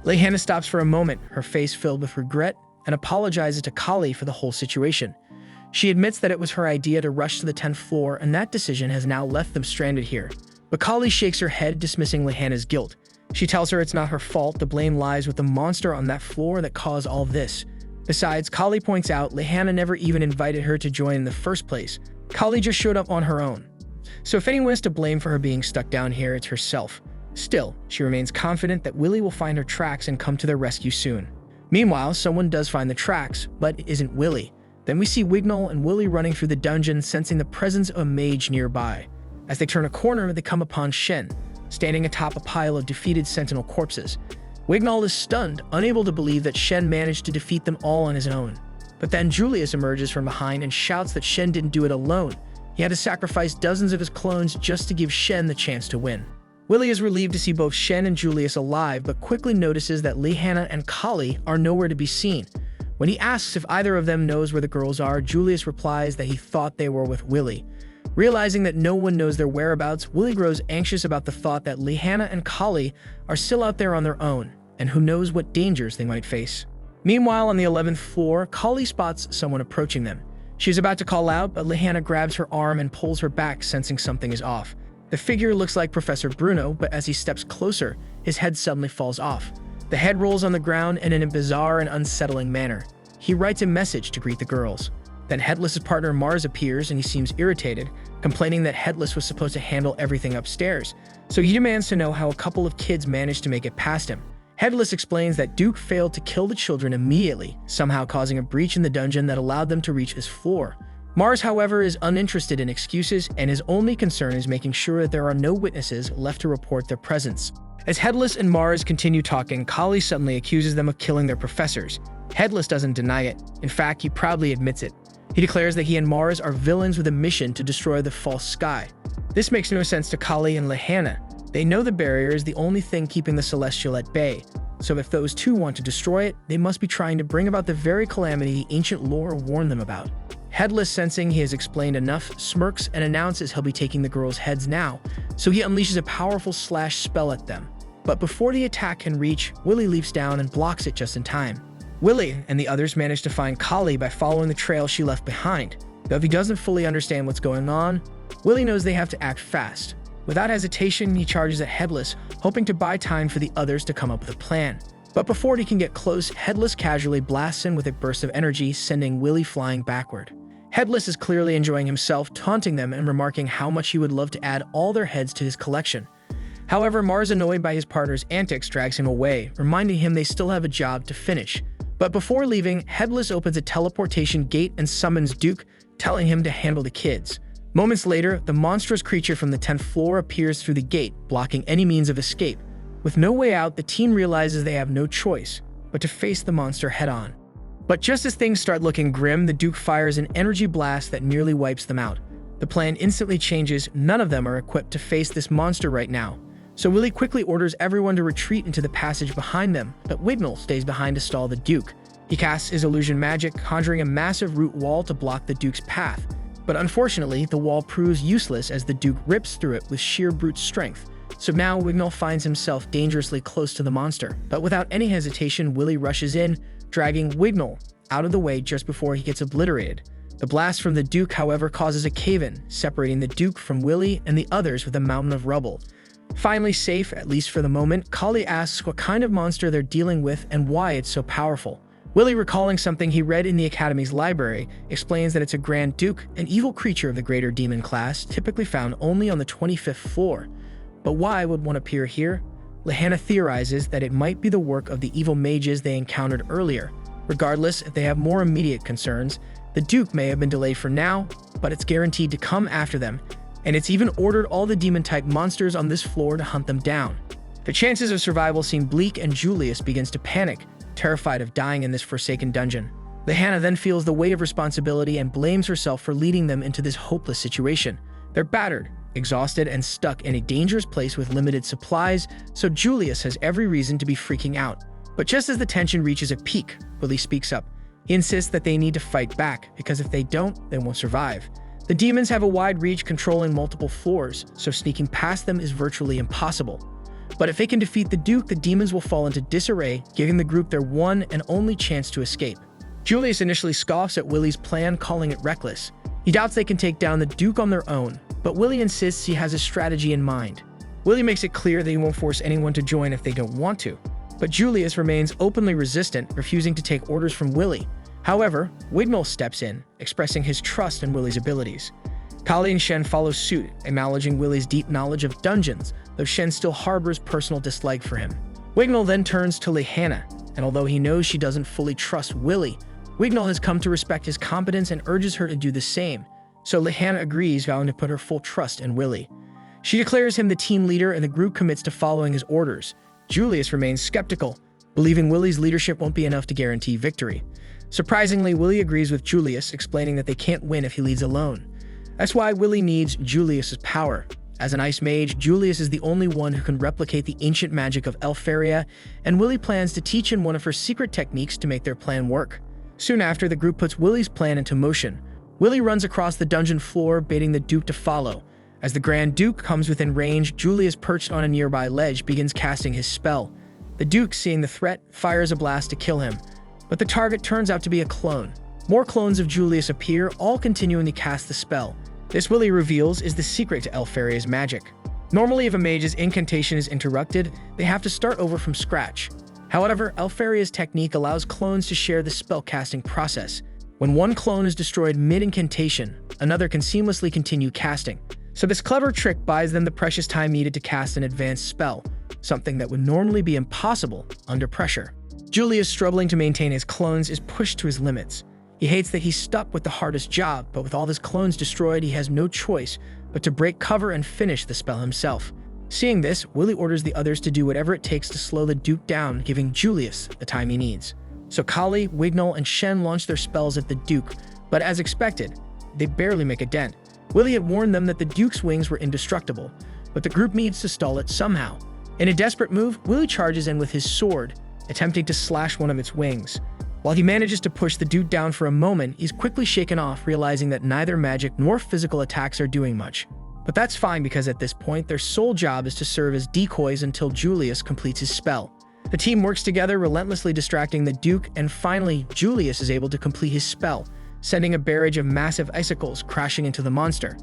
Lehana stops for a moment, her face filled with regret, and apologizes to Kali for the whole situation. She admits that it was her idea to rush to the 10th floor, and that decision has now left them stranded here. But Kali shakes her head, dismissing Lehana's guilt. She tells her it's not her fault, the blame lies with the monster on that floor that caused all of this. Besides, Kali points out Lehana never even invited her to join in the first place. Kali just showed up on her own. So if anyone is to blame for her being stuck down here, it's herself. Still, she remains confident that Willy will find her tracks and come to their rescue soon. Meanwhile, someone does find the tracks, but it isn't Willy. Then we see Wignall and Willy running through the dungeon, sensing the presence of a mage nearby. As they turn a corner, they come upon Shen, standing atop a pile of defeated sentinel corpses. Wignall is stunned, unable to believe that Shen managed to defeat them all on his own. But then Julius emerges from behind and shouts that Shen didn't do it alone. He had to sacrifice dozens of his clones just to give Shen the chance to win. Willy is relieved to see both Shen and Julius alive, but quickly notices that Lehana and Kali are nowhere to be seen. When he asks if either of them knows where the girls are, Julius replies that he thought they were with Willy. Realizing that no one knows their whereabouts, Willy grows anxious about the thought that Lehana and Kali are still out there on their own, and who knows what dangers they might face. Meanwhile, on the 11th floor, Kali spots someone approaching them. She's about to call out, but Lehana grabs her arm and pulls her back, sensing something is off. The figure looks like Professor Bruno, but as he steps closer, his head suddenly falls off. The head rolls on the ground and in a bizarre and unsettling manner. He writes a message to greet the girls. Then Headless's partner Mars appears and he seems irritated, complaining that Headless was supposed to handle everything upstairs. So he demands to know how a couple of kids managed to make it past him. Headless explains that Duke failed to kill the children immediately, somehow causing a breach in the dungeon that allowed them to reach his floor. Mars, however, is uninterested in excuses, and his only concern is making sure that there are no witnesses left to report their presence. As Headless and Mars continue talking, Kali suddenly accuses them of killing their professors. Headless doesn't deny it. In fact, he proudly admits it. He declares that he and Mars are villains with a mission to destroy the false sky. This makes no sense to Kali and Lehana. They know the barrier is the only thing keeping the Celestial at bay. So if those two want to destroy it, they must be trying to bring about the very calamity ancient lore warned them about. Headless, sensing he has explained enough, smirks and announces he'll be taking the girls' heads now, so he unleashes a powerful slash spell at them. But before the attack can reach, Willy leaps down and blocks it just in time. Willy and the others manage to find Kali by following the trail she left behind. Though if he doesn't fully understand what's going on, Willy knows they have to act fast. Without hesitation, he charges at Headless, hoping to buy time for the others to come up with a plan. But before he can get close, Headless casually blasts him with a burst of energy, sending Willy flying backward. Headless is clearly enjoying himself, taunting them and remarking how much he would love to add all their heads to his collection. However, Mars, annoyed by his partner's antics, drags him away, reminding him they still have a job to finish. But before leaving, Headless opens a teleportation gate and summons Duke, telling him to handle the kids. Moments later, the monstrous creature from the 10th floor appears through the gate, blocking any means of escape. With no way out, the team realizes they have no choice but to face the monster head-on. But just as things start looking grim, the Duke fires an energy blast that nearly wipes them out. The plan instantly changes. None of them are equipped to face this monster right now. So Willy quickly orders everyone to retreat into the passage behind them, but Wignall stays behind to stall the Duke. He casts his illusion magic, conjuring a massive root wall to block the Duke's path. But unfortunately, the wall proves useless as the Duke rips through it with sheer brute strength. So now Wignall finds himself dangerously close to the monster. But without any hesitation, Willy rushes in, dragging Wignall out of the way just before he gets obliterated. The blast from the Duke, however, causes a cave-in, separating the Duke from Willy and the others with a mountain of rubble. Finally safe, at least for the moment, Kali asks what kind of monster they're dealing with and why it's so powerful. Willy, recalling something he read in the Academy's library, explains that it's a Grand Duke, an evil creature of the Greater Demon class, typically found only on the 25th floor. But why would one appear here? Lehana theorizes that it might be the work of the evil mages they encountered earlier. Regardless, if they have more immediate concerns, the Duke may have been delayed for now, but it's guaranteed to come after them, and it's even ordered all the demon-type monsters on this floor to hunt them down. The chances of survival seem bleak, and Julius begins to panic, terrified of dying in this forsaken dungeon. Lehana then feels the weight of responsibility and blames herself for leading them into this hopeless situation. They're battered, exhausted, and stuck in a dangerous place with limited supplies, so Julius has every reason to be freaking out. But just as the tension reaches a peak, Willie speaks up. He insists that they need to fight back, because if they don't, they won't survive. The demons have a wide reach, controlling multiple floors, so sneaking past them is virtually impossible. But if they can defeat the Duke, the demons will fall into disarray, giving the group their one and only chance to escape. Julius initially scoffs at Willie's plan, calling it reckless. He doubts they can take down the Duke on their own, but Willie insists he has a strategy in mind. Willie makes it clear that he won't force anyone to join if they don't want to. But Julius remains openly resistant, refusing to take orders from Willie. However, Wignall steps in, expressing his trust in Willie's abilities. Kali and Shen follow suit, acknowledging Willie's deep knowledge of dungeons, though Shen still harbors personal dislike for him. Wignall then turns to Lehana, and although he knows she doesn't fully trust Willie, Wignall has come to respect his competence and urges her to do the same. So Lehana agrees, vowing to put her full trust in Willie. She declares him the team leader, and the group commits to following his orders. Julius remains skeptical, believing Willie's leadership won't be enough to guarantee victory. Surprisingly, Willie agrees with Julius, explaining that they can't win if he leads alone. That's why Willie needs Julius's power. As an ice mage, Julius is the only one who can replicate the ancient magic of Elfaria, and Willie plans to teach him one of her secret techniques to make their plan work. Soon after, the group puts Willie's plan into motion. Willie runs across the dungeon floor, baiting the Duke to follow. As the Grand Duke comes within range, Julius, perched on a nearby ledge, begins casting his spell. The Duke, seeing the threat, fires a blast to kill him, but the target turns out to be a clone. More clones of Julius appear, all continuing to cast the spell. This, Willie reveals, is the secret to Elfaria's magic. Normally, if a mage's incantation is interrupted, they have to start over from scratch. However, Elfaria's technique allows clones to share the spell-casting process. When one clone is destroyed mid-incantation, another can seamlessly continue casting. So this clever trick buys them the precious time needed to cast an advanced spell, something that would normally be impossible under pressure. Julius, struggling to maintain his clones, is pushed to his limits. He hates that he's stuck with the hardest job, but with all his clones destroyed, he has no choice but to break cover and finish the spell himself. Seeing this, Willie orders the others to do whatever it takes to slow the Duke down, giving Julius the time he needs. So Kali, Wignall, and Shen launch their spells at the Duke, but as expected, they barely make a dent. Willie had warned them that the Duke's wings were indestructible, but the group needs to stall it somehow. In a desperate move, Willie charges in with his sword, attempting to slash one of its wings. While he manages to push the Duke down for a moment, he's quickly shaken off, realizing that neither magic nor physical attacks are doing much. But that's fine, because at this point, their sole job is to serve as decoys until Julius completes his spell. The team works together, relentlessly distracting the Duke, and finally, Julius is able to complete his spell, sending a barrage of massive icicles crashing into the monster.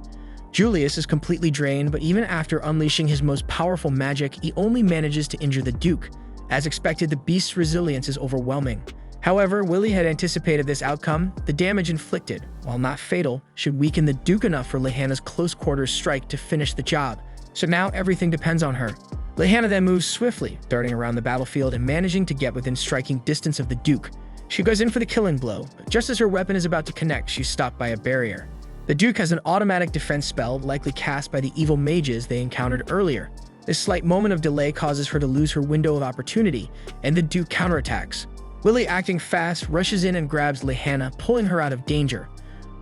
Julius is completely drained, but even after unleashing his most powerful magic, he only manages to injure the Duke. As expected, the beast's resilience is overwhelming. However, Willie had anticipated this outcome. The damage inflicted, while not fatal, should weaken the Duke enough for Lehana's close-quarters strike to finish the job. So now everything depends on her. Lehana then moves swiftly, darting around the battlefield and managing to get within striking distance of the Duke. She goes in for the killing blow, but just as her weapon is about to connect, she's stopped by a barrier. The Duke has an automatic defense spell, likely cast by the evil mages they encountered earlier. This slight moment of delay causes her to lose her window of opportunity, and the Duke counterattacks. Willie, acting fast, rushes in and grabs Lehana, pulling her out of danger.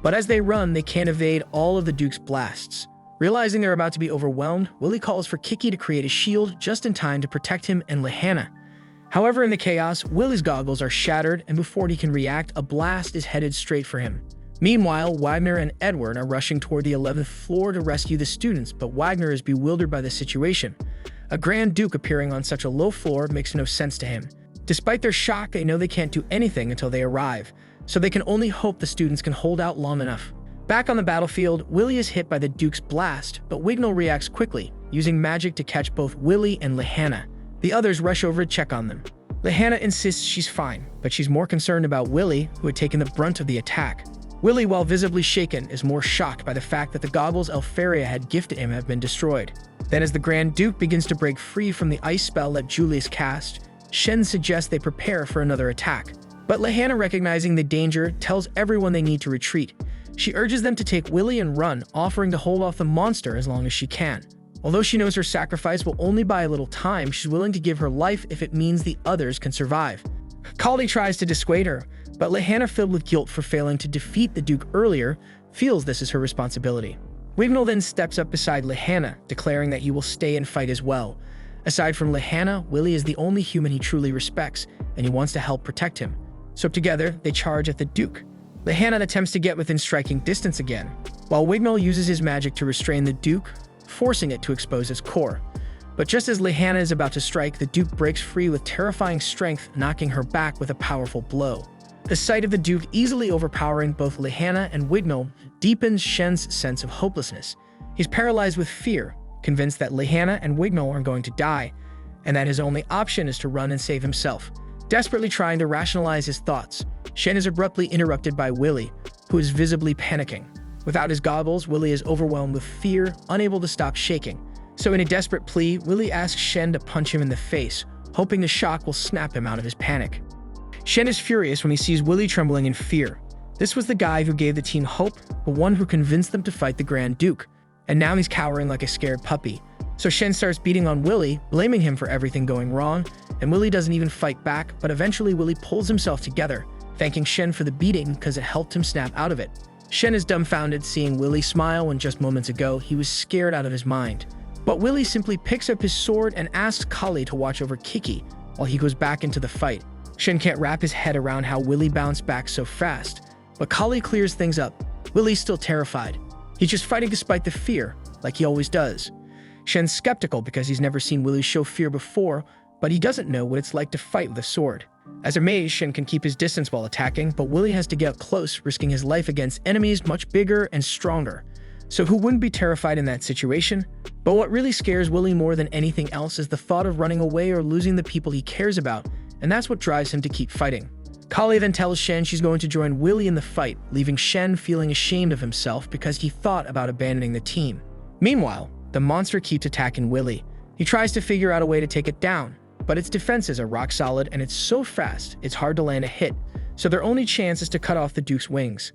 But as they run, they can't evade all of the Duke's blasts. Realizing they're about to be overwhelmed, Willie calls for Kiki to create a shield just in time to protect him and Lehana. However, in the chaos, Willie's goggles are shattered, and before he can react, a blast is headed straight for him. Meanwhile, Wagner and Edward are rushing toward the 11th floor to rescue the students, but Wagner is bewildered by the situation. A Grand Duke appearing on such a low floor makes no sense to him. Despite their shock, they know they can't do anything until they arrive, so they can only hope the students can hold out long enough. Back on the battlefield, Willie is hit by the Duke's blast, but Wignall reacts quickly, using magic to catch both Willie and Lehana. The others rush over to check on them. Lehana insists she's fine, but she's more concerned about Willie, who had taken the brunt of the attack. Willie, while visibly shaken, is more shocked by the fact that the goggles Elfaria had gifted him have been destroyed. Then, as the Grand Duke begins to break free from the ice spell that Julius cast, Shen suggests they prepare for another attack. But Lehana, recognizing the danger, tells everyone they need to retreat. She urges them to take Willy and run, offering to hold off the monster as long as she can. Although she knows her sacrifice will only buy a little time, she's willing to give her life if it means the others can survive. Kali tries to dissuade her, but Lehana, filled with guilt for failing to defeat the Duke earlier, feels this is her responsibility. Wignall then steps up beside Lehana, declaring that he will stay and fight as well. Aside from Lehana, Willy is the only human he truly respects, and he wants to help protect him. So together, they charge at the Duke. Lehana attempts to get within striking distance again, while Wignall uses his magic to restrain the Duke, forcing it to expose its core. But just as Lehana is about to strike, the Duke breaks free with terrifying strength, knocking her back with a powerful blow. The sight of the Duke easily overpowering both Lehana and Wignall deepens Shen's sense of hopelessness. He's paralyzed with fear, convinced that Lehana and Wignall are going to die, and that his only option is to run and save himself. Desperately trying to rationalize his thoughts, Shen is abruptly interrupted by Willy, who is visibly panicking. Without his goggles, Willy is overwhelmed with fear, unable to stop shaking. So in a desperate plea, Willy asks Shen to punch him in the face, hoping the shock will snap him out of his panic. Shen is furious when he sees Willy trembling in fear. This was the guy who gave the team hope, the one who convinced them to fight the Grand Duke. And now he's cowering like a scared puppy. So Shen starts beating on Willy, blaming him for everything going wrong, and Willy doesn't even fight back, but eventually Willy pulls himself together, thanking Shen for the beating because it helped him snap out of it. Shen is dumbfounded seeing Willy smile when just moments ago he was scared out of his mind. But Willy simply picks up his sword and asks Kali to watch over Kiki while he goes back into the fight. Shen can't wrap his head around how Willy bounced back so fast, but Kali clears things up. Willy's still terrified. He's just fighting despite the fear, like he always does. Shen's skeptical because he's never seen Willy show fear before, but he doesn't know what it's like to fight with a sword. As a mage, Shen can keep his distance while attacking, but Willy has to get up close, risking his life against enemies much bigger and stronger. So who wouldn't be terrified in that situation? But what really scares Willy more than anything else is the thought of running away or losing the people he cares about, and that's what drives him to keep fighting. Kali then tells Shen she's going to join Willy in the fight, leaving Shen feeling ashamed of himself because he thought about abandoning the team. Meanwhile, the monster keeps attacking Willy. He tries to figure out a way to take it down, but its defenses are rock solid and it's so fast it's hard to land a hit, so their only chance is to cut off the Duke's wings.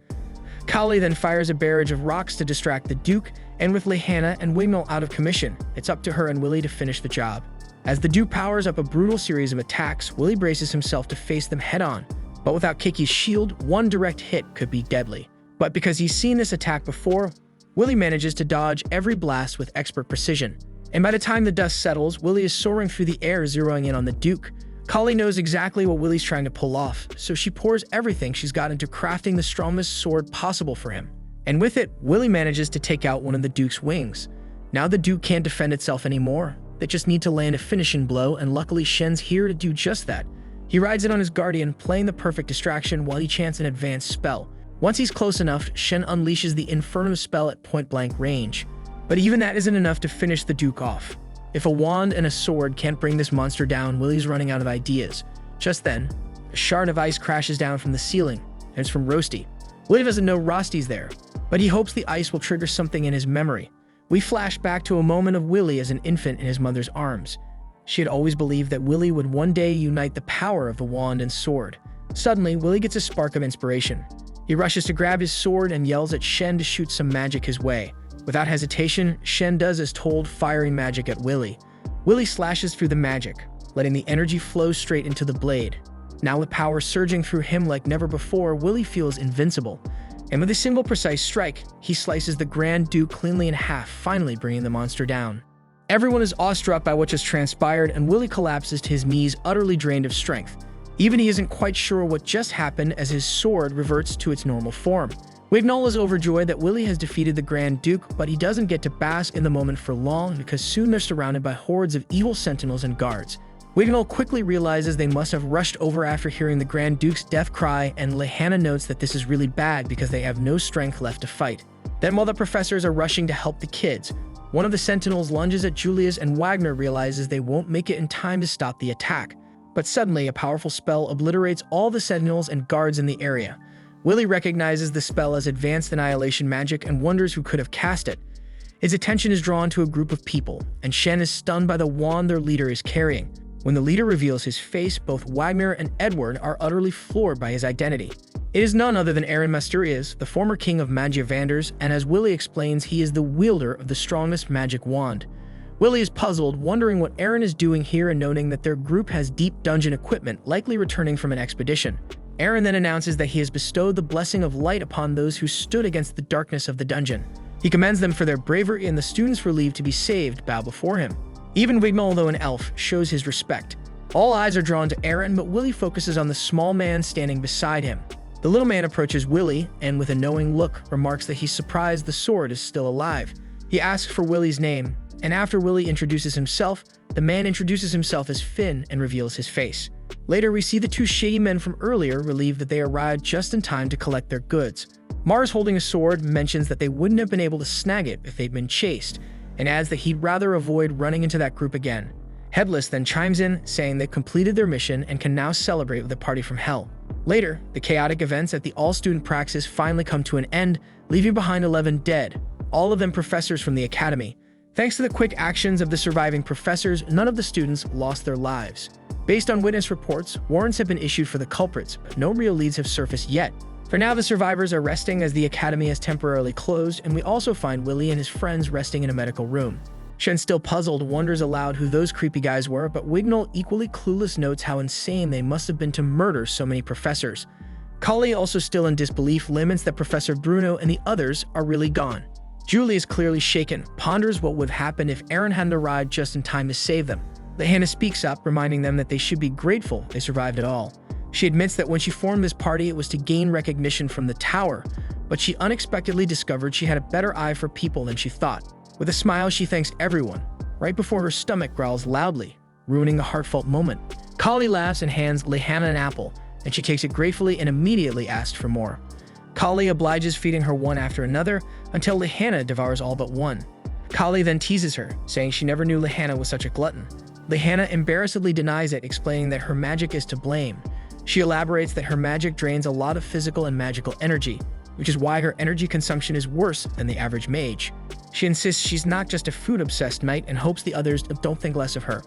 Kali then fires a barrage of rocks to distract the Duke, and with Lehana and Wignall out of commission, it's up to her and Willy to finish the job. As the Duke powers up a brutal series of attacks, Willy braces himself to face them head-on, but without Kiki's shield, one direct hit could be deadly. But because he's seen this attack before, Willy manages to dodge every blast with expert precision. And by the time the dust settles, Willy is soaring through the air, zeroing in on the Duke. Kali knows exactly what Willy's trying to pull off, so she pours everything she's got into crafting the strongest sword possible for him. And with it, Willy manages to take out one of the Duke's wings. Now the Duke can't defend itself anymore. They just need to land a finishing blow, and luckily Shen's here to do just that. He rides it on his guardian, playing the perfect distraction while he chants an advanced spell. Once he's close enough, Shen unleashes the Inferno spell at point-blank range. But even that isn't enough to finish the Duke off. If a wand and a sword can't bring this monster down, Willy's running out of ideas. Just then, a shard of ice crashes down from the ceiling, and it's from Roasty. Willy doesn't know Rosty's there, but he hopes the ice will trigger something in his memory. We flash back to a moment of Willy as an infant in his mother's arms. She had always believed that Willy would one day unite the power of the wand and sword. Suddenly, Willy gets a spark of inspiration. He rushes to grab his sword and yells at Shen to shoot some magic his way. Without hesitation, Shen does as told, firing magic at Willy. Willy slashes through the magic, letting the energy flow straight into the blade. Now with power surging through him like never before, Willy feels invincible. And with a single precise strike, he slices the Grand Duke cleanly in half, finally bringing the monster down. Everyone is awestruck by what just transpired, and Willy collapses to his knees, utterly drained of strength. Even he isn't quite sure what just happened as his sword reverts to its normal form. Wignall is overjoyed that Willy has defeated the Grand Duke, but he doesn't get to bask in the moment for long because soon they're surrounded by hordes of evil sentinels and guards. Wignall quickly realizes they must have rushed over after hearing the Grand Duke's death cry, and Lehana notes that this is really bad because they have no strength left to fight. Then while the professors are rushing to help the kids, one of the sentinels lunges at Julius, and Wagner realizes they won't make it in time to stop the attack. But suddenly, a powerful spell obliterates all the sentinels and guards in the area. Willy recognizes the spell as advanced annihilation magic and wonders who could have cast it. His attention is drawn to a group of people, and Shen is stunned by the wand their leader is carrying. When the leader reveals his face, both Wagner and Edward are utterly floored by his identity. It is none other than Aaron Mysterious, the former king of Magia Vanders, and as Willie explains, he is the wielder of the strongest magic wand. Willie is puzzled, wondering what Aaron is doing here and noting that their group has deep dungeon equipment, likely returning from an expedition. Aaron then announces that he has bestowed the blessing of light upon those who stood against the darkness of the dungeon. He commends them for their bravery, and the students relieved to be saved bow before him. Even Wignall, though an elf, shows his respect. All eyes are drawn to Aaron, but Willie focuses on the small man standing beside him. The little man approaches Willie and, with a knowing look, remarks that he's surprised the sword is still alive. He asks for Willie's name, and after Willie introduces himself, the man introduces himself as Finn and reveals his face. Later, we see the two shady men from earlier relieved that they arrived just in time to collect their goods. Mars, holding a sword, mentions that they wouldn't have been able to snag it if they'd been chased, and adds that he'd rather avoid running into that group again. Headless then chimes in, saying they've completed their mission and can now celebrate with a party from hell. Later, the chaotic events at the all-student praxis finally come to an end, leaving behind 11 dead, all of them professors from the academy. Thanks to the quick actions of the surviving professors, none of the students lost their lives. Based on witness reports, warrants have been issued for the culprits, but no real leads have surfaced yet. For now, the survivors are resting as the academy has temporarily closed, and we also find Willie and his friends resting in a medical room. Shen, still puzzled, wonders aloud who those creepy guys were, but Wignall, equally clueless, notes how insane they must have been to murder so many professors. Kali, also still in disbelief, laments that Professor Bruno and the others are really gone. Julie is clearly shaken, ponders what would have happened if Aaron hadn't arrived just in time to save them. Lehana speaks up, reminding them that they should be grateful they survived at all. She admits that when she formed this party, it was to gain recognition from the tower, but she unexpectedly discovered she had a better eye for people than she thought. With a smile, she thanks everyone, right before her stomach growls loudly, ruining the heartfelt moment. Kali laughs and hands Lehana an apple, and she takes it gratefully and immediately asks for more. Kali obliges, feeding her one after another, until Lehana devours all but one. Kali then teases her, saying she never knew Lehana was such a glutton. Lehana embarrassedly denies it, explaining that her magic is to blame. She elaborates that her magic drains a lot of physical and magical energy, which is why her energy consumption is worse than the average mage. She insists she's not just a food-obsessed knight and hopes the others don't think less of her.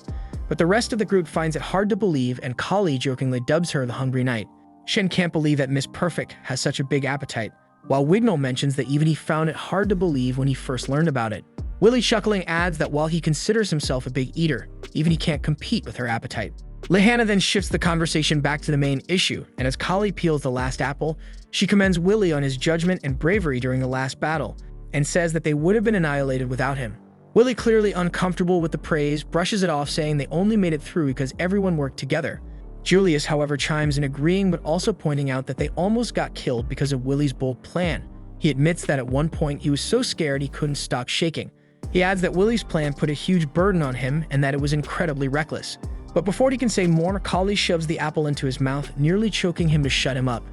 But the rest of the group finds it hard to believe, and Kali jokingly dubs her the Hungry Knight. Shen can't believe that Miss Perfect has such a big appetite, while Wignall mentions that even he found it hard to believe when he first learned about it. Willie, chuckling, adds that while he considers himself a big eater, even he can't compete with her appetite. Lehana then shifts the conversation back to the main issue, and as Kali peels the last apple, she commends Willie on his judgment and bravery during the last battle, and says that they would have been annihilated without him. Willie, clearly uncomfortable with the praise, brushes it off, saying they only made it through because everyone worked together. Julius, however, chimes in, agreeing, but also pointing out that they almost got killed because of Willie's bold plan. He admits that at one point he was so scared he couldn't stop shaking. He adds that Willie's plan put a huge burden on him and that it was incredibly reckless. But before he can say more, Kali shoves the apple into his mouth, nearly choking him to shut him up.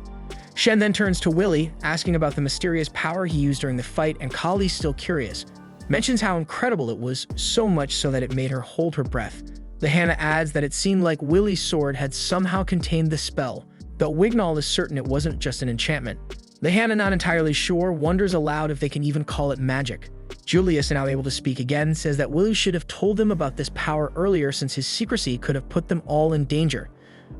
Shen then turns to Willie, asking about the mysterious power he used during the fight, and Kali, still curious, mentions how incredible it was, so much so that it made her hold her breath. Lehana adds that it seemed like Willie's sword had somehow contained the spell, but Wignall is certain it wasn't just an enchantment. Lehana, not entirely sure, wonders aloud if they can even call it magic. Julius, now able to speak again, says that Willie should have told them about this power earlier, since his secrecy could have put them all in danger.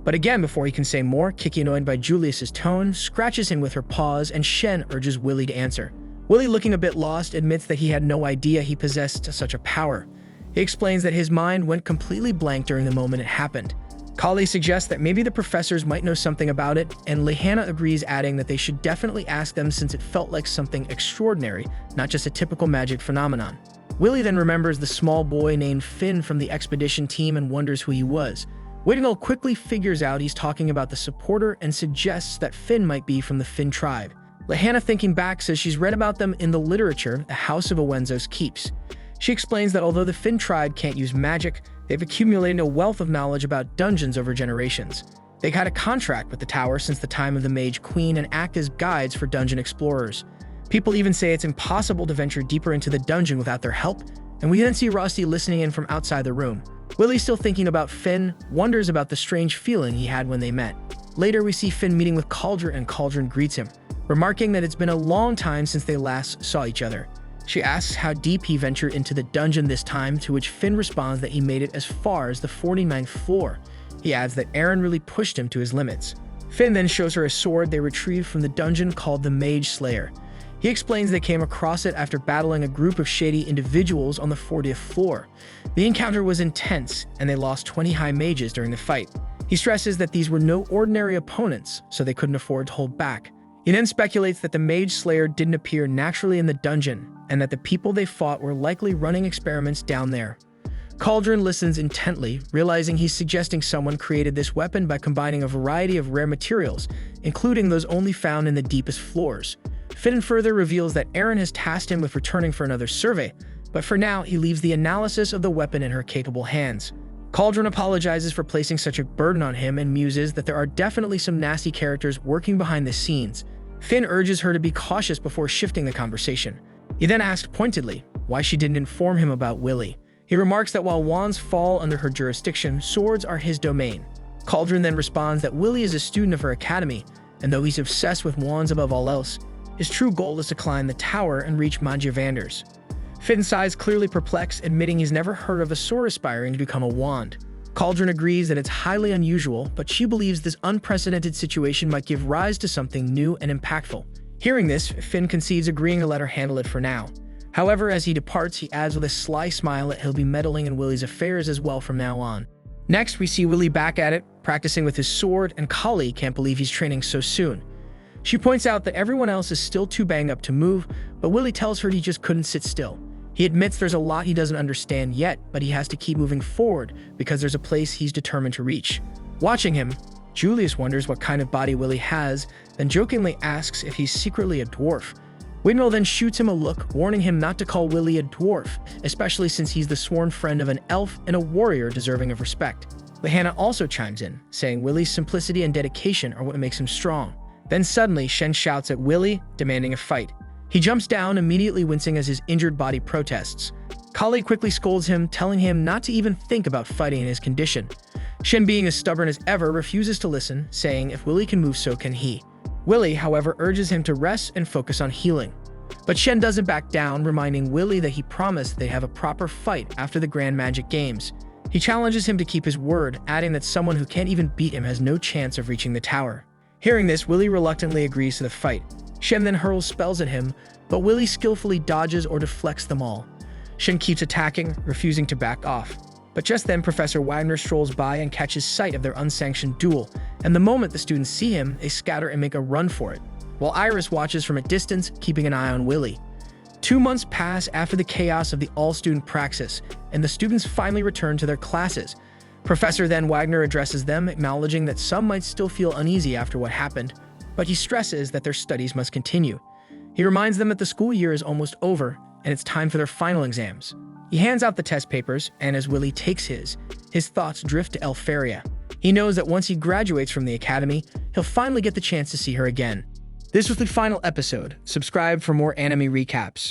But again, before he can say more, Kiki, annoyed by Julius's tone, scratches him with her paws, and Shen urges Willie to answer. Willie, looking a bit lost, admits that he had no idea he possessed such a power. He explains that his mind went completely blank during the moment it happened. Kali suggests that maybe the professors might know something about it, and Lehana agrees, adding that they should definitely ask them since it felt like something extraordinary, not just a typical magic phenomenon. Willie then remembers the small boy named Finn from the expedition team and wonders who he was. Wignall quickly figures out he's talking about the supporter and suggests that Finn might be from the Finn tribe. Lehana, thinking back, says she's read about them in the literature the House of Owenzos keeps. She explains that although the Finn tribe can't use magic, they've accumulated a wealth of knowledge about dungeons over generations. They had a contract with the tower since the time of the Mage Queen and act as guides for dungeon explorers. People even say it's impossible to venture deeper into the dungeon without their help, and we then see Rusty listening in from outside the room. Willie, still thinking about Finn, wonders about the strange feeling he had when they met. Later, we see Finn meeting with Cauldron, and Cauldron greets him, remarking that it's been a long time since they last saw each other. She asks how deep he ventured into the dungeon this time, to which Finn responds that he made it as far as the 49th floor. He adds that Aaron really pushed him to his limits. Finn then shows her a sword they retrieved from the dungeon called the Mage Slayer. He explains they came across it after battling a group of shady individuals on the 40th floor. The encounter was intense, and they lost 20 high mages during the fight. He stresses that these were no ordinary opponents, so they couldn't afford to hold back. He then speculates that the Mage Slayer didn't appear naturally in the dungeon, and that the people they fought were likely running experiments down there. Cauldron listens intently, realizing he's suggesting someone created this weapon by combining a variety of rare materials, including those only found in the deepest floors. Finn further reveals that Aaron has tasked him with returning for another survey, but for now he leaves the analysis of the weapon in her capable hands. Cauldron apologizes for placing such a burden on him and muses that there are definitely some nasty characters working behind the scenes. Finn urges her to be cautious before shifting the conversation. He then asks pointedly why she didn't inform him about Willie. He remarks that while wands fall under her jurisdiction, swords are his domain. Cauldron then responds that Willie is a student of her academy, and though he's obsessed with wands above all else, his true goal is to climb the tower and reach Vander's. Finn sighs, clearly perplexed, admitting he's never heard of a sword aspiring to become a wand. Cauldron agrees that it's highly unusual, but she believes this unprecedented situation might give rise to something new and impactful. Hearing this, Finn concedes, agreeing to let her handle it for now. However, as he departs, he adds with a sly smile that he'll be meddling in Willie's affairs as well from now on. Next, we see Willie back at it, practicing with his sword, and Kali can't believe he's training so soon. She points out that everyone else is still too banged up to move, but Willie tells her he just couldn't sit still. He admits there's a lot he doesn't understand yet, but he has to keep moving forward because there's a place he's determined to reach. Watching him, Julius wonders what kind of body Willie has, then jokingly asks if he's secretly a dwarf. Windmill then shoots him a look, warning him not to call Willie a dwarf, especially since he's the sworn friend of an elf and a warrior deserving of respect. Lehanna also chimes in, saying Willie's simplicity and dedication are what makes him strong. Then suddenly, Shen shouts at Willie, demanding a fight. He jumps down, immediately wincing as his injured body protests. Kali quickly scolds him, telling him not to even think about fighting in his condition. Shen, being as stubborn as ever, refuses to listen, saying if Willie can move, so can he. Willie, however, urges him to rest and focus on healing. But Shen doesn't back down, reminding Willie that he promised they'd have a proper fight after the Grand Magic Games. He challenges him to keep his word, adding that someone who can't even beat him has no chance of reaching the tower. Hearing this, Willie reluctantly agrees to the fight. Shen then hurls spells at him, but Willie skillfully dodges or deflects them all. Shen keeps attacking, refusing to back off. But just then, Professor Wagner strolls by and catches sight of their unsanctioned duel, and the moment the students see him, they scatter and make a run for it, while Iris watches from a distance, keeping an eye on Willie. 2 months pass after the chaos of the all-student praxis, and the students finally return to their classes. Professor then Wagner addresses them, acknowledging that some might still feel uneasy after what happened, but he stresses that their studies must continue. He reminds them that the school year is almost over, and it's time for their final exams. He hands out the test papers, and as Willie takes his thoughts drift to Elfaria. He knows that once he graduates from the academy, he'll finally get the chance to see her again. This was the final episode. Subscribe for more anime recaps.